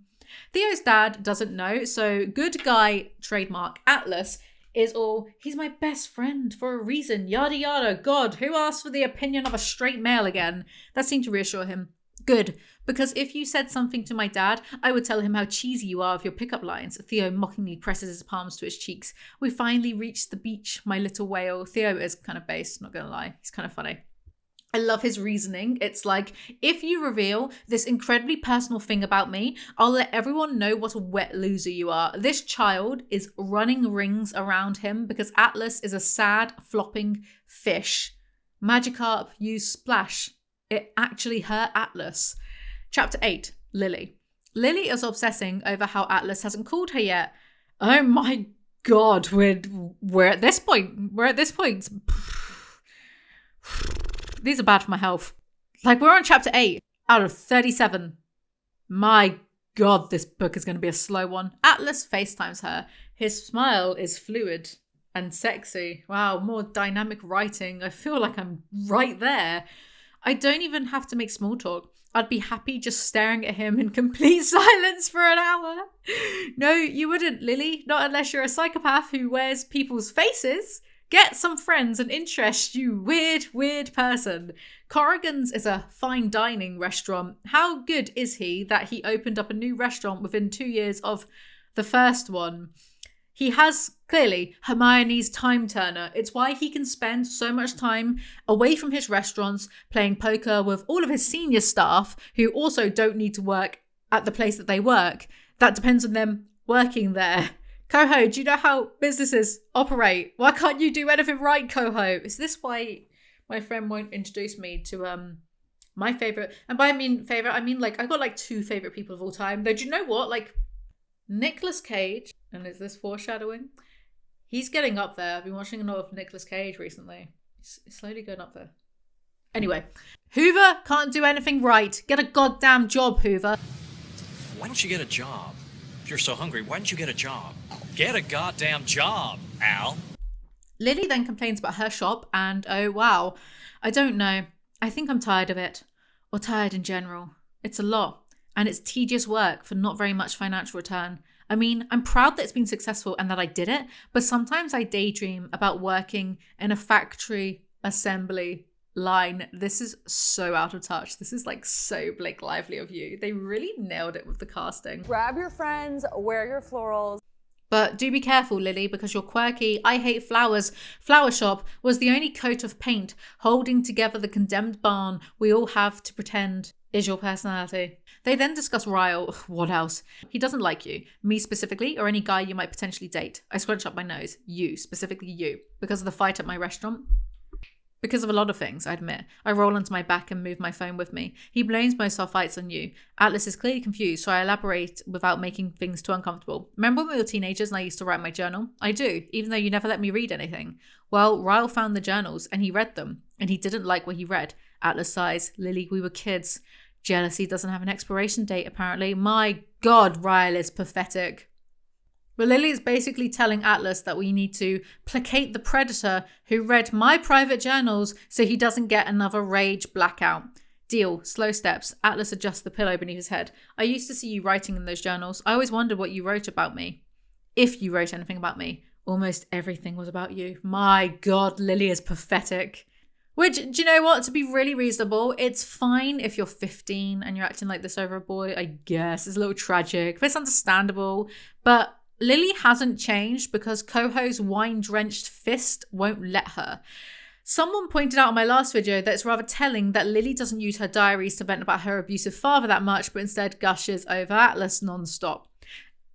Theo's dad doesn't know, so good guy, trademark Atlas, is all, he's my best friend for a reason, yada yada. God, who asked for the opinion of a straight male again? That seemed to reassure him. Good, because if you said something to my dad, I would tell him how cheesy you are with your pickup lines. Theo mockingly presses his palms to his cheeks. We finally reached the beach, my little whale. Theo is kind of based, not gonna lie. He's kind of funny. I love his reasoning. It's like, if you reveal this incredibly personal thing about me, I'll let everyone know what a wet loser you are. This child is running rings around him because Atlas is a sad, flopping fish. Magikarp used Splash. It actually hurt Atlas. Chapter 8, Lily. Lily is obsessing over how Atlas hasn't called her yet. Oh my God, we're at this point. We're at this point. These are bad for my health. Like, we're on chapter 8 out of 37. My God, this book is going to be a slow one. Atlas FaceTimes her. His smile is fluid and sexy. Wow, more dynamic writing. I feel like I'm right there. I don't even have to make small talk. I'd be happy just staring at him in complete silence for an hour. No, you wouldn't, Lily. Not unless you're a psychopath who wears people's faces. Get some friends and interest, you weird person. Corrigan's is a fine dining restaurant. How good is he that he opened up a new restaurant within 2 years of the first one? He has, clearly, Hermione's time turner. It's why he can spend so much time away from his restaurants playing poker with all of his senior staff who also don't need to work at the place that they work. That depends on them working there. Coho, do you know how businesses operate? Why can't you do anything right, Coho? Is this why my friend won't introduce me to my favorite? And by favorite, I mean like I've got like 2 favorite people of all time. Though, do you know what? Like Nicolas Cage, and is this foreshadowing? He's getting up there. I've been watching a lot of Nicolas Cage recently. He's slowly going up there. Anyway, Hoover can't do anything right. Get a goddamn job, Hoover. Why don't you get a job? If you're so hungry, why don't you get a job? Get a goddamn job, Al. Lily then complains about her shop and, oh wow, I don't know. I think I'm tired of it. Or tired in general. It's a lot. And it's tedious work for not very much financial return. I mean, I'm proud that it's been successful and that I did it, but sometimes I daydream about working in a factory assembly line. This is so out of touch. This is like so Blake Lively of you. They really nailed it with the casting. Grab your friends, wear your florals. But do be careful, Lily, because you're quirky. I hate flowers. Flower shop was the only coat of paint holding together the condemned barn we all have to pretend is your personality. They then discuss Ryle. What else? He doesn't like you. Me specifically, or any guy you might potentially date. I scrunch up my nose. You, specifically you. Because of the fight at my restaurant. Because of a lot of things, I admit. I roll onto my back and move my phone with me. He blames most of our fights on you. Atlas is clearly confused, so I elaborate without making things too uncomfortable. Remember when we were teenagers and I used to write my journal? I do, even though you never let me read anything. Well, Ryle found the journals and he read them. And he didn't like what he read. Atlas sighs. Lily, we were kids. Jealousy doesn't have an expiration date, apparently. My God, Ryle is pathetic. But Lily is basically telling Atlas that we need to placate the predator who read my private journals so he doesn't get another rage blackout. Deal. Slow steps. Atlas adjusts the pillow beneath his head. I used to see you writing in those journals. I always wondered what you wrote about me. If you wrote anything about me. Almost everything was about you. My God, Lily is pathetic. Which, do you know what? To be really reasonable, it's fine if you're 15 and you're acting like this over a boy, I guess. It's a little tragic, but it's understandable. But Lily hasn't changed because Coho's wine-drenched fist won't let her. Someone pointed out in my last video that it's rather telling that Lily doesn't use her diaries to vent about her abusive father that much, but instead gushes over Atlas non-stop.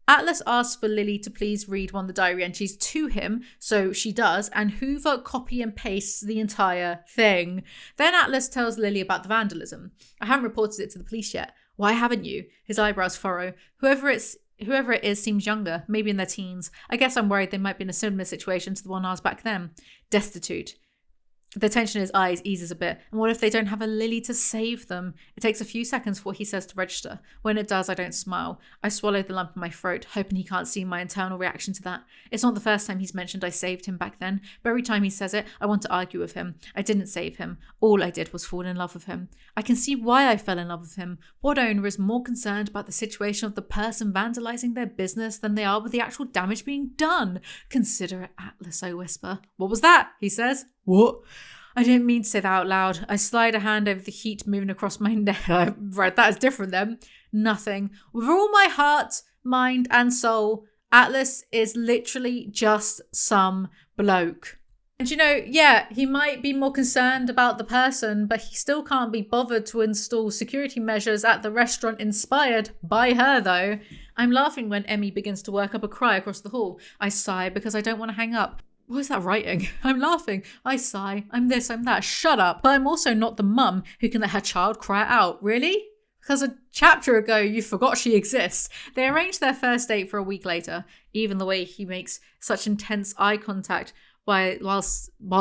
Atlas asks for Lily to please read one of the diary entries to him, so she does, and Hoover copy and pastes the entire thing. Then Atlas tells Lily about the vandalism. I haven't reported it to the police yet. Why haven't you? His eyebrows furrow. Whoever it is seems younger, maybe in their teens. I guess I'm worried they might be in a similar situation to the one I was back then. Destitute. The tension in his eyes eases a bit. And what if they don't have a Lily to save them? It takes a few seconds before he says to register. When it does, I don't smile. I swallow the lump in my throat, hoping he can't see my internal reaction to that. It's not the first time he's mentioned I saved him back then, but every time he says it, I want to argue with him. I didn't save him. All I did was fall in love with him. I can see why I fell in love with him. What owner is more concerned about the situation of the person vandalizing their business than they are with the actual damage being done? Consider it, Atlas, I whisper. What was that? He says. What? I didn't mean to say that out loud. I slide a hand over the heat moving across my neck. Right, that is different then. Nothing. With all my heart, mind, and soul, Atlas is literally just some bloke. And you know, yeah, he might be more concerned about the person, but he still can't be bothered to install security measures at the restaurant inspired by her, though. I'm laughing when Emmy begins to work up a cry across the hall. I sigh because I don't want to hang up. What is that writing? I'm laughing. I sigh. I'm this, I'm that. Shut up. But I'm also not the mum who can let her child cry out. Really? Because a chapter ago you forgot she exists. They arranged their first date for a week later. Even the way he makes such intense eye contact while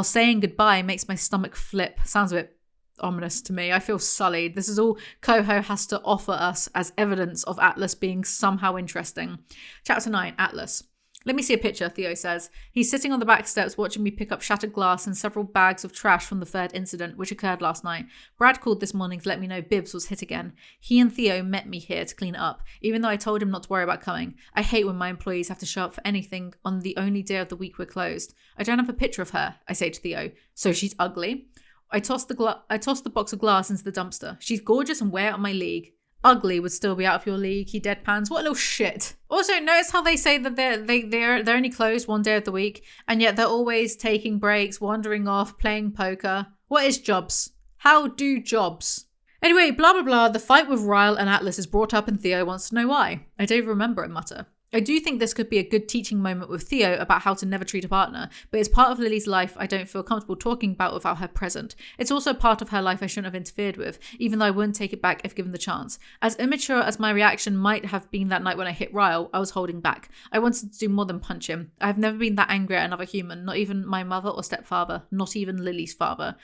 saying goodbye makes my stomach flip. Sounds a bit ominous to me. I feel sullied. This is all Coho has to offer us as evidence of Atlas being somehow interesting. Chapter 9, Atlas. Let me see a picture, Theo says. He's sitting on the back steps watching me pick up shattered glass and several bags of trash from the third incident, which occurred last night. Brad called this morning to let me know Bibbs was hit again. He and Theo met me here to clean it up, even though I told him not to worry about coming. I hate when my employees have to show up for anything on the only day of the week we're closed. I don't have a picture of her, I say to Theo. So she's ugly? I toss the box of glass into the dumpster. She's gorgeous and way out of my league. Ugly would still be out of your league, he deadpans. What a little shit. Also, notice how they say that they're only closed one day of the week, and yet they're always taking breaks, wandering off, playing poker. What is jobs? How do jobs? Anyway, blah blah blah, the fight with Ryle and Atlas is brought up and Theo wants to know why. I don't even remember it, mutter. I do think this could be a good teaching moment with Theo about how to never treat a partner, but it's part of Lily's life I don't feel comfortable talking about without her present. It's also part of her life I shouldn't have interfered with, even though I wouldn't take it back if given the chance. As immature as my reaction might have been that night when I hit Ryle, I was holding back. I wanted to do more than punch him. I have never been that angry at another human, not even my mother or stepfather, not even Lily's father.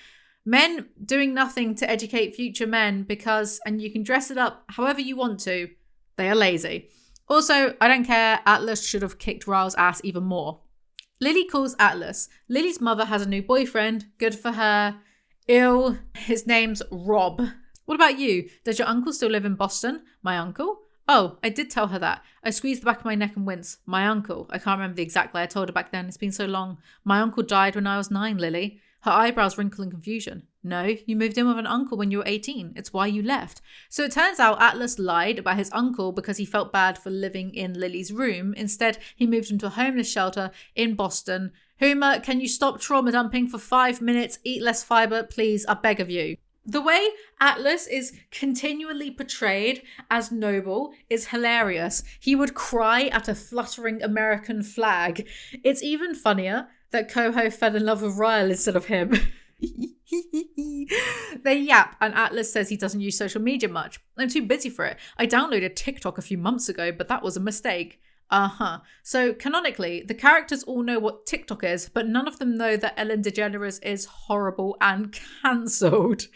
Men doing nothing to educate future men because, and you can dress it up however you want to, they are lazy. Also, I don't care, Atlas should have kicked Ryle's ass even more. Lily calls Atlas. Lily's mother has a new boyfriend. Good for her. Ew. His name's Rob. What about you? Does your uncle still live in Boston? My uncle? Oh, I did tell her that. I squeezed the back of my neck and wince. My uncle. I can't remember the exact lie I told her back then. It's been so long. My uncle died when I was 9, Lily. Her eyebrows wrinkle in confusion. No, you moved in with an uncle when you were 18. It's why you left. So it turns out Atlas lied about his uncle because he felt bad for living in Lily's room. Instead, he moved into a homeless shelter in Boston. Hoomer, can you stop trauma dumping for 5 minutes? Eat less fiber, please. I beg of you. The way Atlas is continually portrayed as noble is hilarious. He would cry at a fluttering American flag. It's even funnier that Coho fell in love with Ryle instead of him. They yap, and Atlas says he doesn't use social media much. I'm too busy for it. I downloaded TikTok a few months ago, but that was a mistake. So canonically, the characters all know what TikTok is, but none of them know that Ellen DeGeneres is horrible and cancelled.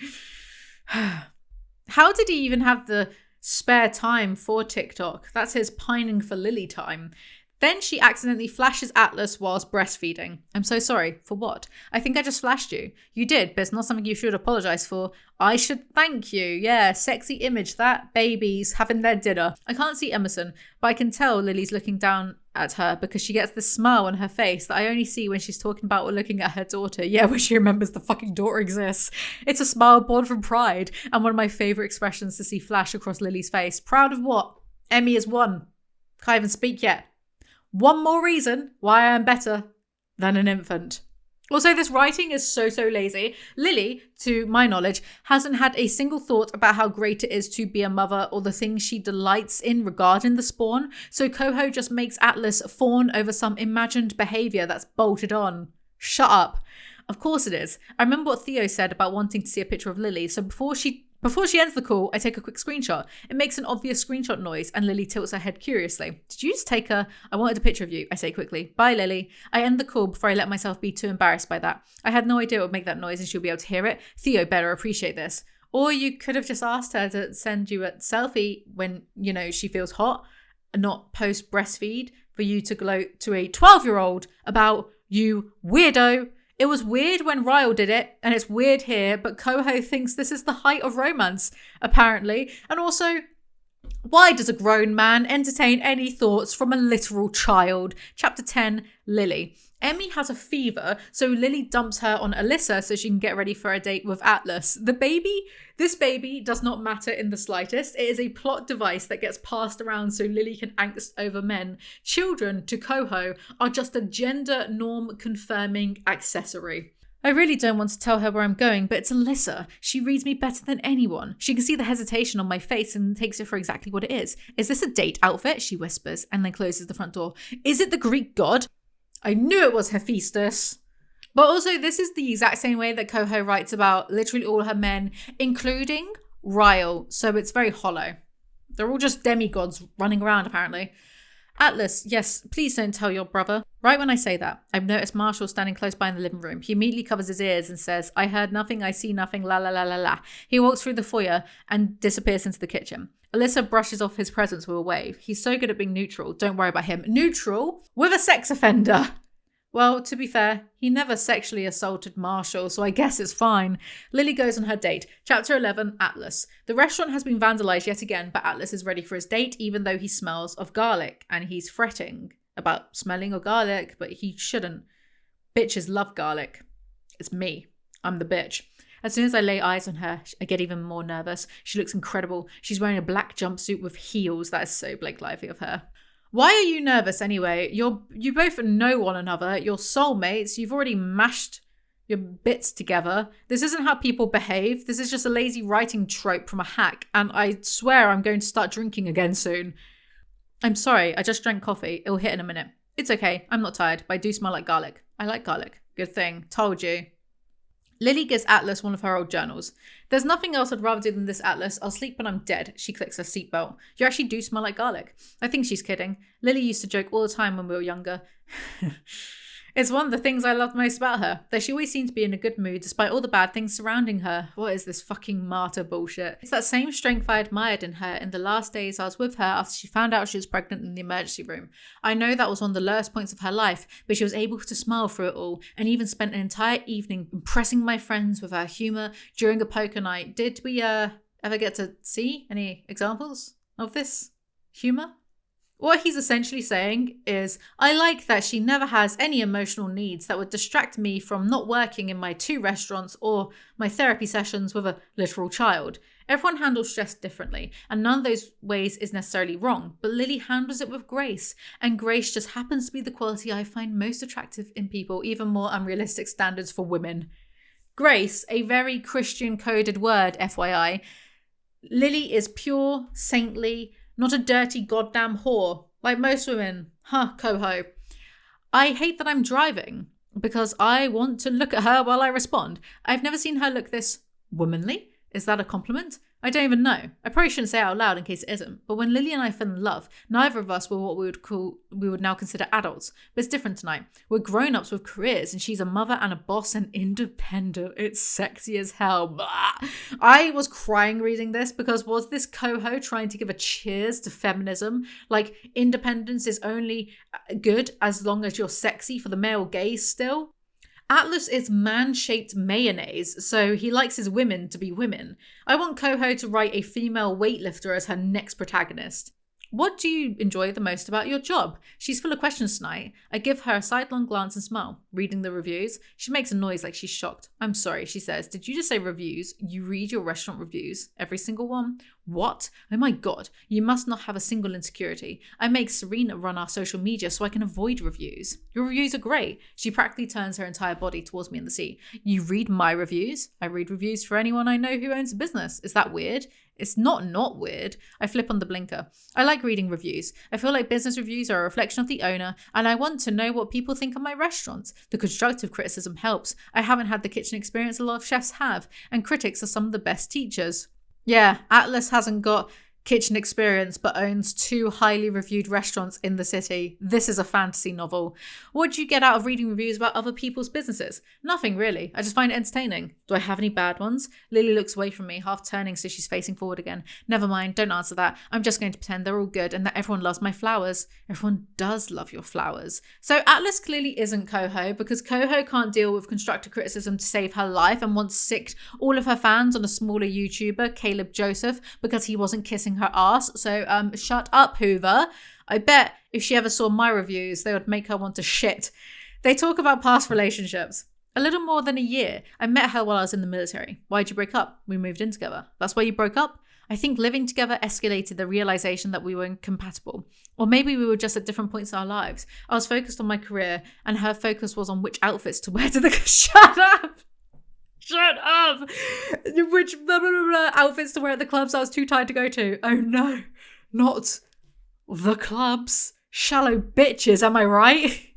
How did he even have the spare time for TikTok? That's his pining for Lily time. Then she accidentally flashes Atlas whilst breastfeeding. I'm so sorry. For what? I think I just flashed you. You did, but it's not something you should apologise for. I should thank you. Yeah, sexy image that. Babies having their dinner. I can't see Emerson, but I can tell Lily's looking down at her because she gets this smile on her face that I only see when she's talking about or looking at her daughter. Yeah, when she remembers the fucking daughter exists. It's a smile born from pride and one of my favourite expressions to see flash across Lily's face. Proud of what? Emmy has won. Can't even speak yet. One more reason why I am better than an infant. Also, this writing is so lazy. Lily, to my knowledge, hasn't had a single thought about how great it is to be a mother or the things she delights in regarding the spawn. So Coho just makes Atlas fawn over some imagined behaviour that's bolted on. Shut up. Of course it is. I remember what Theo said about wanting to see a picture of Lily, so before she ends the call, I take a quick screenshot. It makes an obvious screenshot noise, and Lily tilts her head curiously. Did you just take her? I wanted a picture of you, I say quickly. Bye, Lily. I end the call before I let myself be too embarrassed by that. I had no idea it would make that noise and she'll be able to hear it. Theo better appreciate this. Or you could have just asked her to send you a selfie when, she feels hot, and not post breastfeed for you to gloat to a 12-year-old about you weirdo. It was weird when Ryle did it, and it's weird here, but Coho thinks this is the height of romance, apparently. And also, why does a grown man entertain any thoughts from a literal child? Chapter 10, Lily. Emmy has a fever, so Lily dumps her on Alyssa so she can get ready for a date with Atlas. This baby does not matter in the slightest. It is a plot device that gets passed around so Lily can angst over men. Children, to Coho, are just a gender norm confirming accessory. I really don't want to tell her where I'm going, but it's Alyssa. She reads me better than anyone. She can see the hesitation on my face and takes it for exactly what it is. Is this a date outfit? She whispers and then closes the front door. Is it the Greek god? I knew it was Hephaestus. But also, this is the exact same way that Coho writes about literally all her men, including Ryle. So it's very hollow. They're all just demigods running around, apparently. Atlas, yes, please don't tell your brother. Right when I say that, I've noticed Marshall standing close by in the living room. He immediately covers his ears and says, I heard nothing, I see nothing, la la la la la. He walks through the foyer and disappears into the kitchen. Alyssa brushes off his presence with a wave. He's so good at being neutral. Don't worry about him. Neutral with a sex offender. Well, to be fair, he never sexually assaulted Marshall, so I guess it's fine. Lily goes on her date. Chapter 11, Atlas. The restaurant has been vandalized yet again, but Atlas is ready for his date, even though he smells of garlic, and he's fretting about smelling of garlic, but he shouldn't. Bitches love garlic. It's me. I'm the bitch. As soon as I lay eyes on her, I get even more nervous. She looks incredible. She's wearing a black jumpsuit with heels. That is so Blake Lively of her. Why are you nervous anyway? You both know one another. You're soulmates. You've already mashed your bits together. This isn't how people behave. This is just a lazy writing trope from a hack. And I swear I'm going to start drinking again soon. I'm sorry. I just drank coffee. It'll hit in a minute. It's okay. I'm not tired, but I do smell like garlic. I like garlic. Good thing. Told you. Lily gives Atlas one of her old journals. There's nothing else I'd rather do than this, Atlas. I'll sleep when I'm dead. She clicks her seatbelt. You actually do smell like garlic. I think she's kidding. Lily used to joke all the time when we were younger. It's one of the things I loved most about her, that she always seemed to be in a good mood despite all the bad things surrounding her. What is this fucking martyr bullshit? It's that same strength I admired in her in the last days I was with her after she found out she was pregnant in the emergency room. I know that was one of the lowest points of her life, but she was able to smile through it all and even spent an entire evening impressing my friends with her humour during a poker night. Did we ever get to see any examples of this humour? What he's essentially saying is, I like that she never has any emotional needs that would distract me from not working in my 2 restaurants or my therapy sessions with a literal child. Everyone handles stress differently, and none of those ways is necessarily wrong, but Lily handles it with grace, and grace just happens to be the quality I find most attractive in people, even more unrealistic standards for women. Grace, a very Christian-coded word, FYI. Lily is pure, saintly, not a dirty goddamn whore, like most women. Coho. I hate that I'm driving, because I want to look at her while I respond. I've never seen her look this womanly. Is that a compliment? I don't even know. I probably shouldn't say it out loud in case it isn't. But when Lily and I fell in love, neither of us were what we would now consider adults. But it's different tonight. We're grown-ups with careers, and she's a mother and a boss and independent. It's sexy as hell. Blah. I was crying reading this because was this Coho trying to give a cheers to feminism? Like, independence is only good as long as you're sexy for the male gaze still? Atlas is man-shaped mayonnaise, so he likes his women to be women. I want Coho to write a female weightlifter as her next protagonist. What do you enjoy the most about your job? She's full of questions tonight. I give her a sidelong glance and smile. Reading the reviews, she makes a noise like she's shocked. I'm sorry, she says. Did you just say reviews? You read your restaurant reviews? Every single one? What? Oh my god, you must not have a single insecurity. I make Serena run our social media so I can avoid reviews. Your reviews are great. She practically turns her entire body towards me in the seat. You read my reviews? I read reviews for anyone I know who owns a business. Is that weird? It's not weird. I flip on the blinker. I like reading reviews. I feel like business reviews are a reflection of the owner, and I want to know what people think of my restaurants. The constructive criticism helps. I haven't had the kitchen experience a lot of chefs have, and critics are some of the best teachers. Yeah, Atlas hasn't got kitchen experience but owns 2 highly reviewed restaurants in the city. This is a fantasy novel. What do you get out of reading reviews about other people's businesses? Nothing really. I just find it entertaining. Do I have any bad ones? Lily looks away from me, half turning so she's facing forward again. Never mind, don't answer that. I'm just going to pretend they're all good and that everyone loves my flowers. Everyone does love your flowers. So Atlas clearly isn't Coho because Coho can't deal with constructive criticism to save her life and once sicked all of her fans on a smaller YouTuber, Caleb Joseph, because he wasn't kissing her ass. So shut up, Hoover. I bet if she ever saw my reviews, they would make her want to shit. They talk about past relationships. A little more than a year. I met her while I was in the military. Why'd you break up? We moved in together. That's why you broke up? I think living together escalated the realization that we were incompatible. Or maybe we were just at different points in our lives. I was focused on my career and her focus was on which outfits to wear to the... Shut up! Shut up! Which blah, blah, blah, blah, outfits to wear at the clubs I was too tired to go to. Oh no, not the clubs. Shallow bitches, am I right?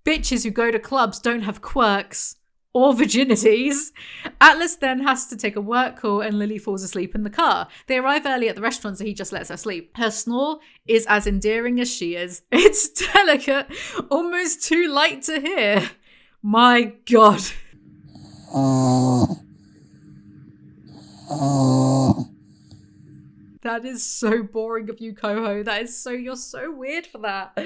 Bitches who go to clubs don't have quirks or virginities. Atlas then has to take a work call and Lily falls asleep in the car. They arrive early at the restaurant so he just lets her sleep. Her snore is as endearing as she is. It's delicate, almost too light to hear. My God. That is so boring of you, Coho. You're so weird for that.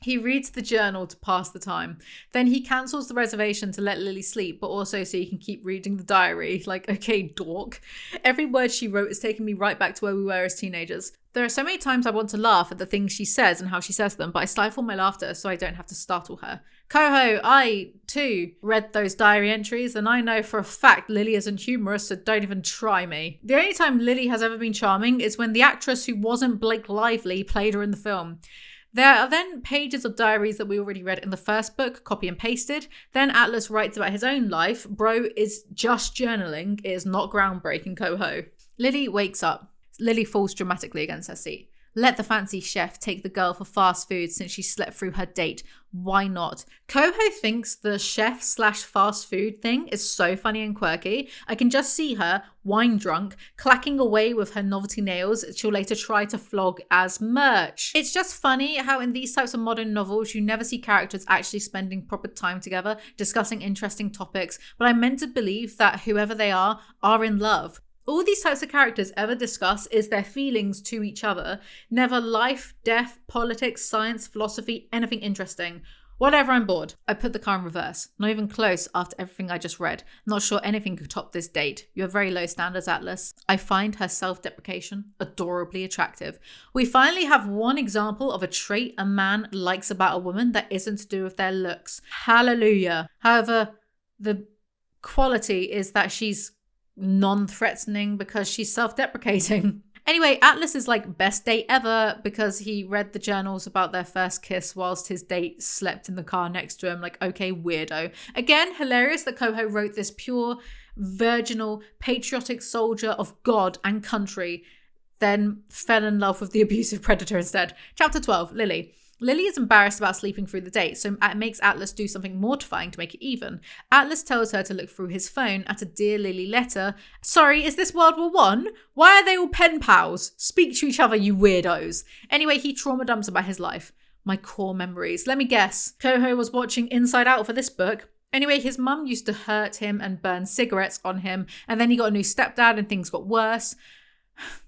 He reads the journal to pass the time. Then he cancels the reservation to let Lily sleep, but also so he can keep reading the diary. Like, okay, dork. Every word she wrote is taking me right back to where we were as teenagers. There are so many times I want to laugh at the things she says and how she says them, but I stifle my laughter so I don't have to startle her. Coho, I, too, read those diary entries, and I know for a fact Lily isn't humorous, so don't even try me. The only time Lily has ever been charming is when the actress who wasn't Blake Lively played her in the film. There are then pages of diaries that we already read in the first book, copy and pasted. Then Atlas writes about his own life. Bro is just journaling. It is not groundbreaking, Coho. Lily wakes up. Lily falls dramatically against her seat. Let the fancy chef take the girl for fast food since she slept through her date. Why not? Coho thinks the chef/fast food thing is so funny and quirky. I can just see her, wine drunk, clacking away with her novelty nails she'll later try to flog as merch. It's just funny how in these types of modern novels you never see characters actually spending proper time together, discussing interesting topics, but I'm meant to believe that whoever they are in love. All these types of characters ever discuss is their feelings to each other. Never life, death, politics, science, philosophy, anything interesting. Whatever, I'm bored. I put the car in reverse. Not even close after everything I just read. Not sure anything could top this date. You have very low standards, Atlas. I find her self-deprecation adorably attractive. We finally have one example of a trait a man likes about a woman that isn't to do with their looks. Hallelujah. However, the quality is that she's non-threatening because she's self-deprecating. Anyway, Atlas is like best date ever because he read the journals about their first kiss whilst his date slept in the car next to him. Like, okay, weirdo. Again, hilarious that Coho wrote this pure, virginal, patriotic soldier of God and country, then fell in love with the abusive predator instead. Chapter 12, Lily. Lily is embarrassed about sleeping through the date, so it makes Atlas do something mortifying to make it even. Atlas tells her to look through his phone at a Dear Lily letter. Sorry, is this World War I? Why are they all pen pals? Speak to each other, you weirdos. Anyway, he trauma dumps about his life. My core memories. Let me guess. Coho was watching Inside Out for this book. Anyway, his mum used to hurt him and burn cigarettes on him, and then he got a new stepdad and things got worse.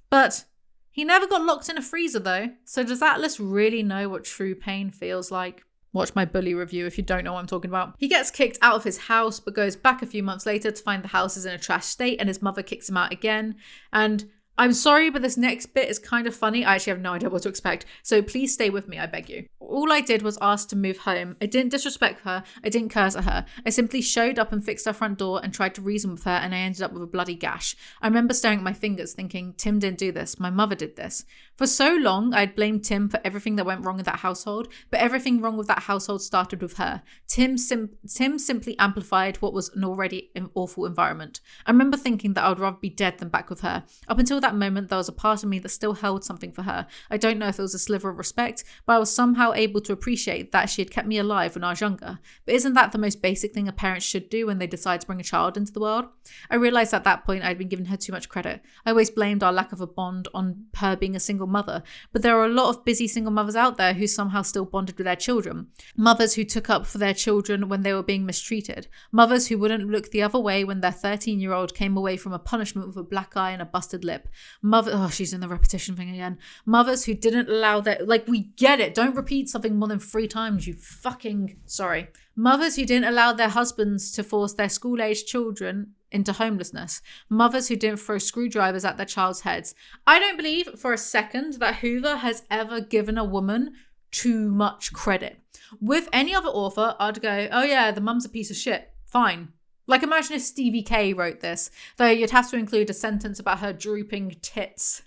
But he never got locked in a freezer though, so does Atlas really know what true pain feels like? Watch my bully review if you don't know what I'm talking about. He gets kicked out of his house, but goes back a few months later to find the house is in a trash state and his mother kicks him out again. And I'm sorry, but this next bit is kind of funny. I actually have no idea what to expect, so please stay with me, I beg you. All I did was ask to move home. I didn't disrespect her. I didn't curse at her. I simply showed up and fixed her front door and tried to reason with her, and I ended up with a bloody gash. I remember staring at my fingers thinking, Tim didn't do this. My mother did this. For so long, I'd blamed Tim for everything that went wrong in that household, but everything wrong with that household started with her. Tim simply amplified what was an already awful environment. I remember thinking that I would rather be dead than back with her. Up until that moment, there was a part of me that still held something for her. I don't know if it was a sliver of respect, but I was somehow able to appreciate that she had kept me alive when I was younger. But isn't that the most basic thing a parent should do when they decide to bring a child into the world? I realised at that point I'd been giving her too much credit. I always blamed our lack of a bond on her being a single mother, but there are a lot of busy single mothers out there who somehow still bonded with their children. Mothers who took up for their children when they were being mistreated. Mothers who wouldn't look the other way when their 13-year-old came away from a punishment with a black eye and a busted lip. She's in the repetition thing again. Mothers who didn't allow their, we get it. Don't repeat something more than 3 times, you fucking, sorry. Mothers who didn't allow their husbands to force their school-aged children into homelessness. Mothers who didn't throw screwdrivers at their child's heads. I don't believe for a second that Hoover has ever given a woman too much credit. With any other author, I'd go, oh yeah, the mum's a piece of shit. Fine. Imagine if Stevie K wrote this, though you'd have to include a sentence about her drooping tits.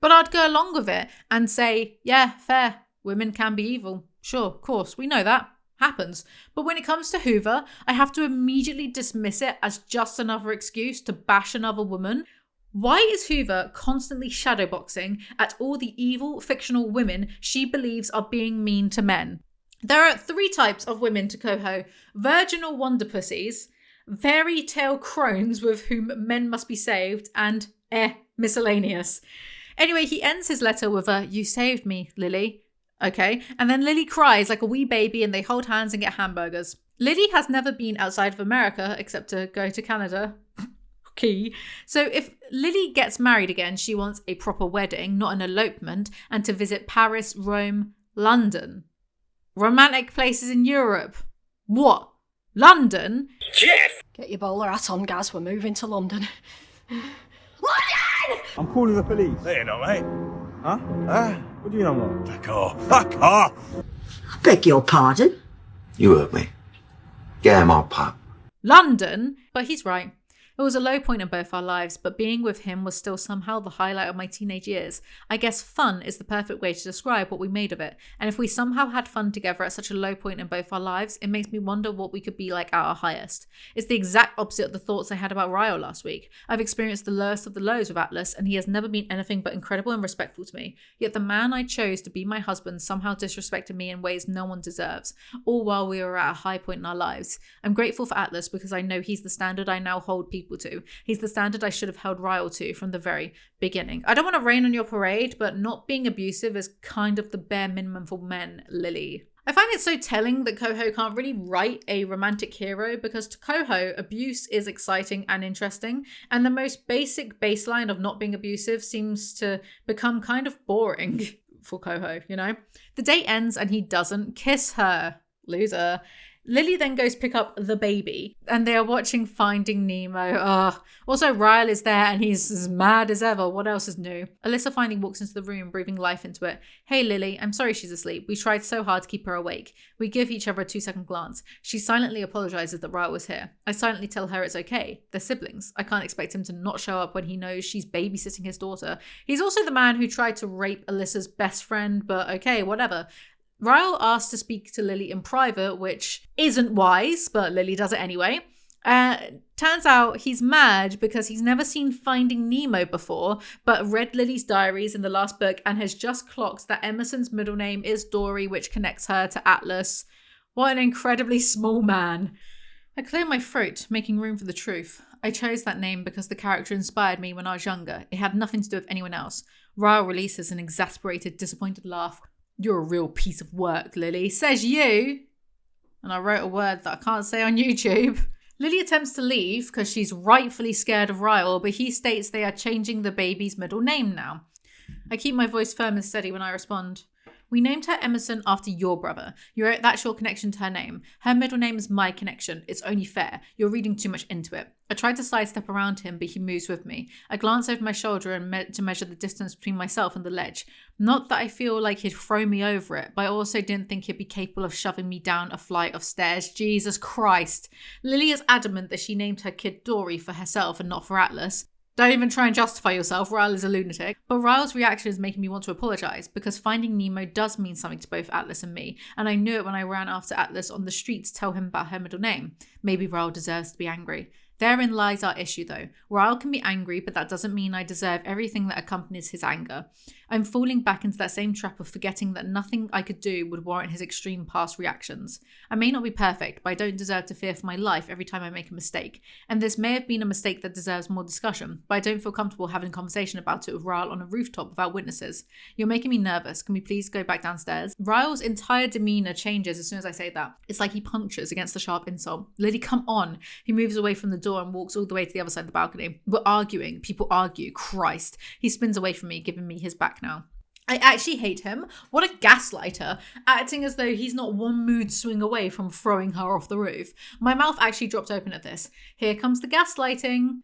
But I'd go along with it and say, yeah, fair. Women can be evil. Sure, of course, we know that. Happens. But when it comes to Hoover, I have to immediately dismiss it as just another excuse to bash another woman. Why is Hoover constantly shadowboxing at all the evil fictional women she believes are being mean to men? There are 3 types of women to Coho: virginal wonder pussies, fairy tale crones with whom men must be saved, and miscellaneous. Anyway, he ends his letter with a, you saved me, Lily. Okay, and then Lily cries like a wee baby and they hold hands and get hamburgers. Lily has never been outside of America except to go to Canada. Key. So if Lily gets married again, she wants a proper wedding, not an elopement, and to visit Paris, Rome, London. Romantic places in Europe. What? London? Jeff! Get your bowler hat on, Gaz. We're moving to London. I'm calling the police. There you know, mate. Huh? What do you know, what? Fuck off. Fuck off! Beg your pardon? You heard me. Get him our pub. London? But he's right. It was a low point in both our lives, but being with him was still somehow the highlight of my teenage years. I guess fun is the perfect way to describe what we made of it. And if we somehow had fun together at such a low point in both our lives, it makes me wonder what we could be like at our highest. It's the exact opposite of the thoughts I had about Ryle last week. I've experienced the lowest of the lows with Atlas, and he has never been anything but incredible and respectful to me. Yet the man I chose to be my husband somehow disrespected me in ways no one deserves, all while we were at a high point in our lives. I'm grateful for Atlas because I know he's the standard I now hold people to. He's the standard I should have held Ryle to from the very beginning. I don't want to rain on your parade, but not being abusive is kind of the bare minimum for men, Lily. I find it so telling that Coho can't really write a romantic hero because to Coho, abuse is exciting and interesting, and the most basic baseline of not being abusive seems to become kind of boring for Coho, you know? The date ends and he doesn't kiss her. Loser. Lily then goes pick up the baby and they are watching Finding Nemo. Also, Ryle is there and he's as mad as ever. What else is new? Alyssa finally walks into the room, breathing life into it. Hey, Lily, I'm sorry she's asleep. We tried so hard to keep her awake. We give each other a 2-second glance. She silently apologizes that Ryle was here. I silently tell her it's okay. They're siblings. I can't expect him to not show up when he knows she's babysitting his daughter. He's also the man who tried to rape Alyssa's best friend, but okay, whatever. Ryle asks to speak to Lily in private, which isn't wise, but Lily does it anyway. Turns out he's mad because he's never seen Finding Nemo before, but read Lily's diaries in the last book and has just clocked that Emerson's middle name is Dory, which connects her to Atlas. What an incredibly small man. I clear my throat, making room for the truth. I chose that name because the character inspired me when I was younger. It had nothing to do with anyone else. Ryle releases an exasperated, disappointed laugh. You're a real piece of work, Lily. Says you. And I wrote a word that I can't say on YouTube. Lily attempts to leave because she's rightfully scared of Ryle, but he states they are changing the baby's middle name now. I keep my voice firm and steady when I respond. We named her Emerson after your brother. That's your connection to her name. Her middle name is my connection. It's only fair. You're reading too much into it. I try to sidestep around him, but he moves with me. I glance over my shoulder and to measure the distance between myself and the ledge. Not that I feel like he'd throw me over it, but I also didn't think he'd be capable of shoving me down a flight of stairs. Jesus Christ. Lily is adamant that she named her kid Dory for herself and not for Atlas. Don't even try and justify yourself, Ryle is a lunatic. But Ryle's reaction is making me want to apologise, because Finding Nemo does mean something to both Atlas and me, and I knew it when I ran after Atlas on the street to tell him about her middle name. Maybe Ryle deserves to be angry. Therein lies our issue though. Ryle can be angry, but that doesn't mean I deserve everything that accompanies his anger. I'm falling back into that same trap of forgetting that nothing I could do would warrant his extreme past reactions. I may not be perfect, but I don't deserve to fear for my life every time I make a mistake. And this may have been a mistake that deserves more discussion, but I don't feel comfortable having a conversation about it with Ryle on a rooftop without witnesses. You're making me nervous. Can we please go back downstairs? Ryle's entire demeanour changes as soon as I say that. It's like he punctures against the sharp insult. Lily, come on. He moves away from the door and walks all the way to the other side of the balcony. We're arguing. People argue. Christ. He spins away from me, giving me his back now. I actually hate him. What a gaslighter, acting as though he's not one mood swing away from throwing her off the roof. My mouth actually dropped open at this. Here comes the gaslighting.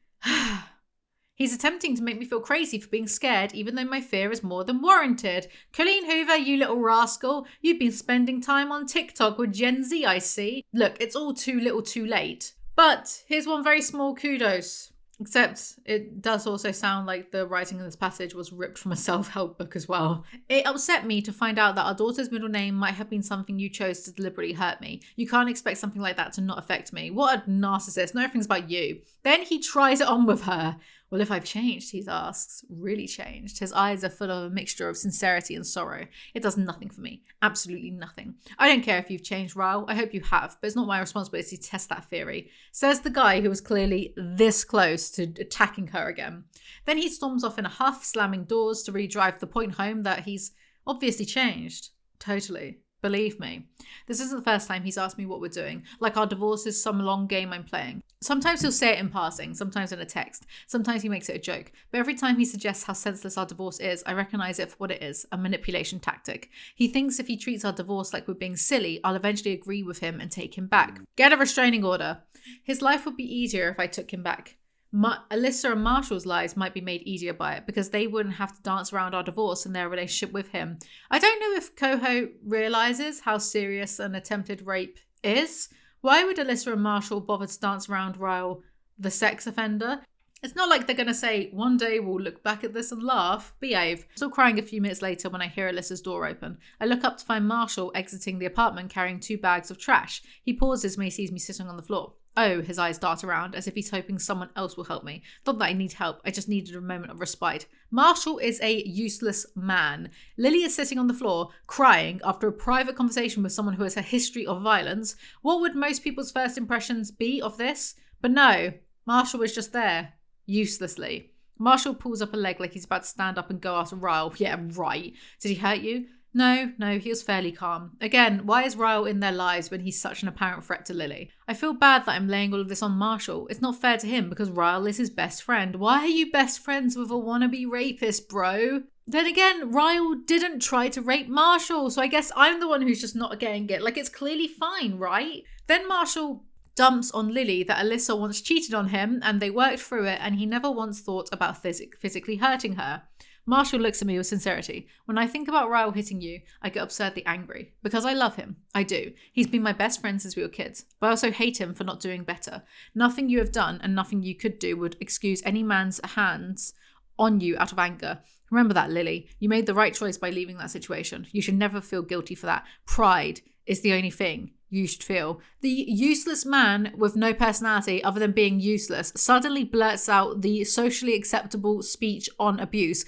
He's attempting to make me feel crazy for being scared, even though my fear is more than warranted. Colleen Hoover, you little rascal. You've been spending time on TikTok with Gen Z, I see. Look, it's all too little too late. But here's one very small kudos. Except it does also sound like the writing in this passage was ripped from a self-help book as well. It upset me to find out that our daughter's middle name might have been something you chose to deliberately hurt me. You can't expect something like that to not affect me. What a narcissist. No, everything's about you. Then he tries it on with her. Well, if I've changed, he asks. Really changed. His eyes are full of a mixture of sincerity and sorrow. It does nothing for me. Absolutely nothing. I don't care if you've changed, Ryle. I hope you have, but it's not my responsibility to test that theory. Says the guy who was clearly this close to attacking her again. Then he storms off in a huff, slamming doors to really drive the point home that he's obviously changed. Totally. Believe me, this isn't the first time he's asked me what we're doing, like our divorce is some long game I'm playing. Sometimes he'll say it in passing, sometimes in a text, sometimes he makes it a joke, but every time he suggests how senseless our divorce is, I recognise it for what it is, a manipulation tactic. He thinks if he treats our divorce like we're being silly, I'll eventually agree with him and take him back. Get a restraining order. His life would be easier if I took him back. Alyssa and Marshall's lives might be made easier by it because they wouldn't have to dance around our divorce and their relationship with him. I don't know if Coho realises how serious an attempted rape is. Why would Alyssa and Marshall bother to dance around Ryle, the sex offender? It's not like they're going to say, one day we'll look back at this and laugh. Behave. Still crying a few minutes later when I hear Alyssa's door open. I look up to find Marshall exiting the apartment carrying 2 bags of trash. He pauses when he sees me sitting on the floor. Oh, his eyes dart around as if he's hoping someone else will help me. Not that I need help, I just needed a moment of respite. Marshall is a useless man. Lily is sitting on the floor, crying after a private conversation with someone who has a history of violence. What would most people's first impressions be of this? But no, Marshall was just there, uselessly. Marshall pulls up a leg like he's about to stand up and go after Ryle. Yeah, right. Did he hurt you? No, he was fairly calm. Again, why is Ryle in their lives when he's such an apparent threat to Lily? I feel bad that I'm laying all of this on Marshall. It's not fair to him because Ryle is his best friend. Why are you best friends with a wannabe rapist, bro? Then again, Ryle didn't try to rape Marshall, so I guess I'm the one who's just not getting it. Like, it's clearly fine, right? Then Marshall dumps on Lily that Alyssa once cheated on him and they worked through it and he never once thought about physically hurting her. Marshall looks at me with sincerity. When I think about Ryle hitting you, I get absurdly angry. Because I love him. I do. He's been my best friend since we were kids. But I also hate him for not doing better. Nothing you have done and nothing you could do would excuse any man's hands on you out of anger. Remember that, Lily. You made the right choice by leaving that situation. You should never feel guilty for that. Pride is the only thing you should feel. The useless man with no personality other than being useless suddenly blurts out the socially acceptable speech on abuse.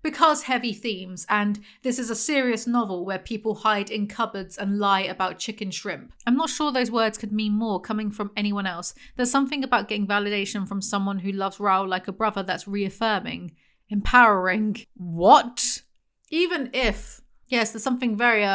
Because heavy themes, and this is a serious novel where people hide in cupboards and lie about chicken shrimp. I'm not sure those words could mean more coming from anyone else. There's something about getting validation from someone who loves Ryle like a brother that's reaffirming, empowering. What? Even if, yes, there's something very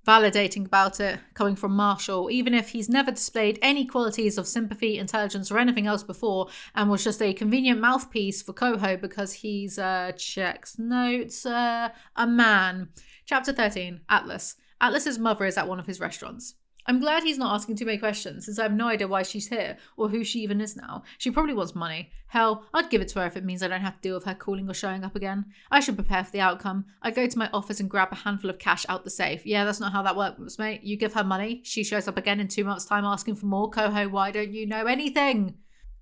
validating about it coming from Marshall, even if he's never displayed any qualities of sympathy, intelligence, or anything else before, and was just a convenient mouthpiece for Coho because he's checks notes, a man. Chapter 13, Atlas. Atlas's mother is at one of his restaurants. I'm glad he's not asking too many questions, since I have no idea why she's here, or who she even is now. She probably wants money. Hell, I'd give it to her if it means I don't have to deal with her calling or showing up again. I should prepare for the outcome. I go to my office and grab a handful of cash out the safe. Yeah, that's not how that works, mate. You give her money, she shows up again in 2 months' time asking for more. Coho, why don't you know anything?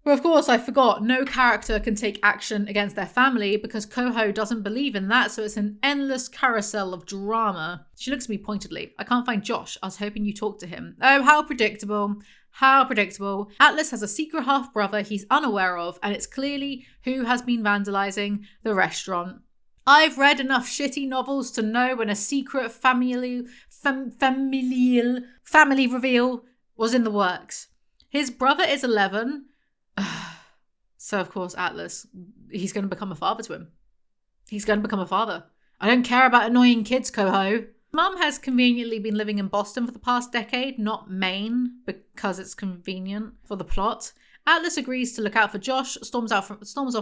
But of course, I forgot, no character can take action against their family because Coho doesn't believe in that, so it's an endless carousel of drama. She looks at me pointedly. I can't find Josh. I was hoping you talked to him. Oh, how predictable. How predictable. Atlas has a secret half-brother he's unaware of, and it's clearly who has been vandalizing the restaurant. I've read enough shitty novels to know when a secret family reveal was in the works. His brother is 11... So, of course, Atlas, he's going to become a father to him. He's going to become a father. I don't care about annoying kids, Coho. Mum has conveniently been living in Boston for the past decade, not Maine, because it's convenient for the plot. Atlas agrees to look out for Josh, storms off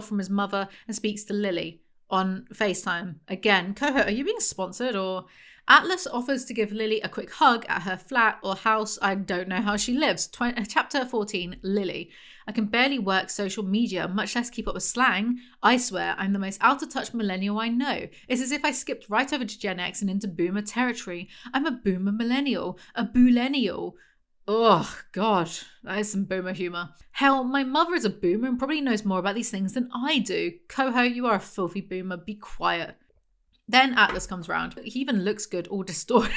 from his mother, and speaks to Lily on FaceTime. Again, Coho, are you being sponsored or... Atlas offers to give Lily a quick hug at her flat or house. I don't know how she lives. Chapter 14, Lily. I can barely work social media, much less keep up with slang. I swear I'm the most out-of-touch millennial I know. It's as if I skipped right over to Gen X and into boomer territory. I'm a boomer millennial. A boolenial. Oh, God. That is some boomer humour. Hell, my mother is a boomer and probably knows more about these things than I do. Coho, you are a filthy boomer. Be quiet. Then Atlas comes round. He even looks good, all distorted.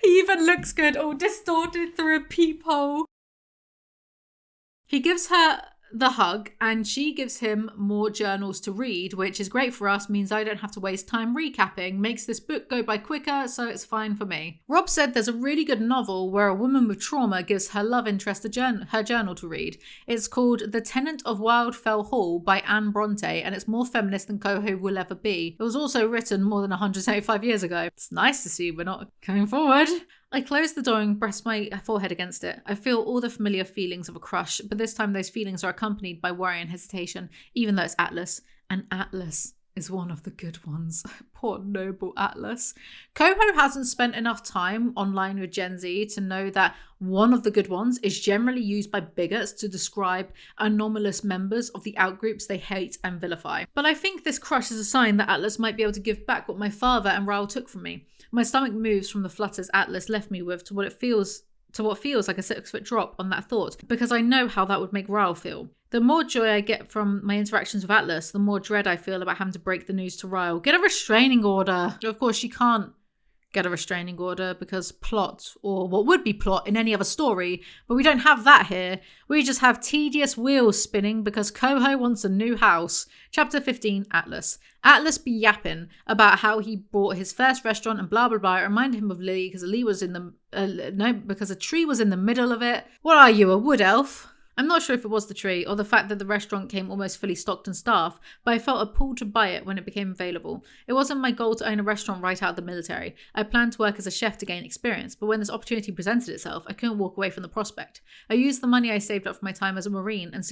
He even looks good, all distorted through a peephole. He gives her the hug, and she gives him more journals to read, which is great for us, means I don't have to waste time recapping, makes this book go by quicker, so it's fine for me. Rob said there's a really good novel where a woman with trauma gives her love interest her journal to read. It's called The Tenant of Wildfell Hall by Anne Bronte, and it's more feminist than Coho will ever be. It was also written more than 175 years ago. It's nice to see we're not going forward. I close the door and press my forehead against it. I feel all the familiar feelings of a crush, but this time those feelings are accompanied by worry and hesitation, even though it's Atlas. And Atlas is one of the good ones. Poor noble Atlas. Coho hasn't spent enough time online with Gen Z to know that one of the good ones is generally used by bigots to describe anomalous members of the outgroups they hate and vilify. But I think this crush is a sign that Atlas might be able to give back what my father and Raoul took from me. My stomach moves from the flutters Atlas left me with to what feels like a 6-foot drop on that thought, because I know how that would make Raoul feel. The more joy I get from my interactions with Atlas, the more dread I feel about having to break the news to Raoul. Get a restraining order. Of course, she can't get a restraining order because plot, or what would be plot in any other story, but we don't have that here. We just have tedious wheels spinning because Coho wants a new house. Chapter 15, Atlas. Atlas be yapping about how he bought his first restaurant and blah blah blah. It reminded him of Lily because because a tree was in the middle of it. What are you, a wood elf? I'm not sure if it was the tree or the fact that the restaurant came almost fully stocked and staffed, but I felt a pull to buy it when it became available. It wasn't my goal to own a restaurant right out of the military. I planned to work as a chef to gain experience, but when this opportunity presented itself, I couldn't walk away from the prospect. I used the money I saved up for my time as a Marine and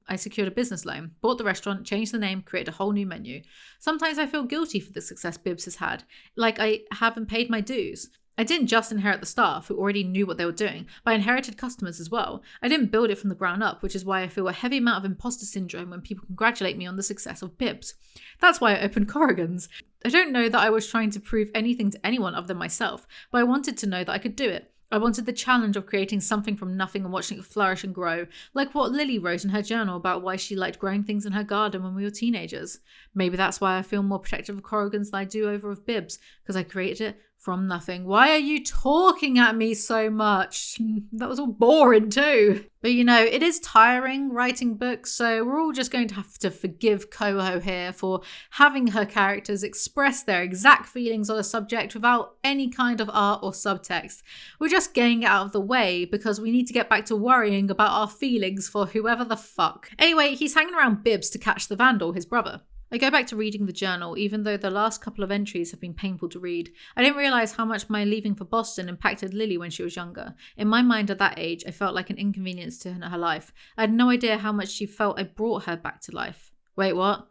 I secured a business loan, bought the restaurant, changed the name, created a whole new menu. Sometimes I feel guilty for the success Bibbs has had, like I haven't paid my dues. I didn't just inherit the staff who already knew what they were doing, but I inherited customers as well. I didn't build it from the ground up, which is why I feel a heavy amount of imposter syndrome when people congratulate me on the success of Bibbs. That's why I opened Corrigan's. I don't know that I was trying to prove anything to anyone other than myself, but I wanted to know that I could do it. I wanted the challenge of creating something from nothing and watching it flourish and grow, like what Lily wrote in her journal about why she liked growing things in her garden when we were teenagers. Maybe that's why I feel more protective of Corrigan's than I do over of Bibbs, because I created it from nothing. Why are you talking at me so much? That was all boring too. But it is tiring writing books, so we're all just going to have to forgive Coho here for having her characters express their exact feelings on a subject without any kind of art or subtext. We're just getting it out of the way because we need to get back to worrying about our feelings for whoever the fuck. Anyway, he's hanging around Bibbs to catch the vandal, his brother. I go back to reading the journal, even though the last couple of entries have been painful to read. I didn't realise how much my leaving for Boston impacted Lily when she was younger. In my mind at that age, I felt like an inconvenience to her life. I had no idea how much she felt I brought her back to life. Wait, what?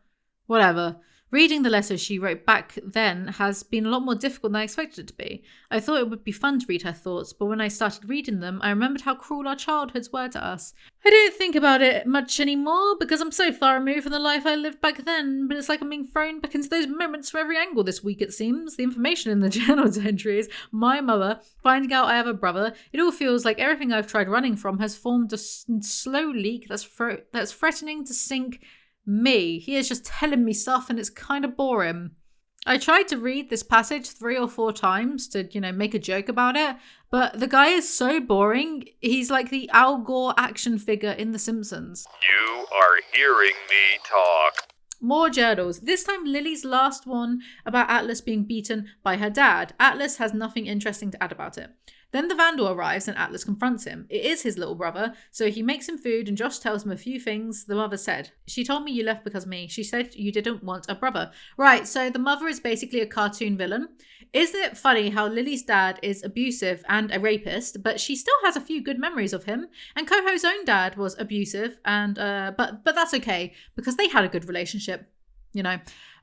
Whatever. Reading the letters she wrote back then has been a lot more difficult than I expected it to be. I thought it would be fun to read her thoughts, but when I started reading them, I remembered how cruel our childhoods were to us. I don't think about it much anymore because I'm so far removed from the life I lived back then, but it's like I'm being thrown back into those moments from every angle this week, it seems. The information in the journal's entries, my mother, finding out I have a brother, it all feels like everything I've tried running from has formed a slow leak that's threatening to sink me. He is just telling me stuff and it's kind of boring. I tried to read this passage 3 or 4 times to, make a joke about it, but the guy is so boring. He's like the Al Gore action figure in The Simpsons. You are hearing me talk. More journals. This time Lily's last one about Atlas being beaten by her dad. Atlas has nothing interesting to add about it. Then the vandal arrives and Atlas confronts him. It is his little brother, so he makes him food and Josh tells him a few things the mother said. She told me you left because of me. She said you didn't want a brother. Right, so the mother is basically a cartoon villain. Isn't it funny how Lily's dad is abusive and a rapist, but she still has a few good memories of him? And Coho's own dad was abusive, and but that's okay because they had a good relationship,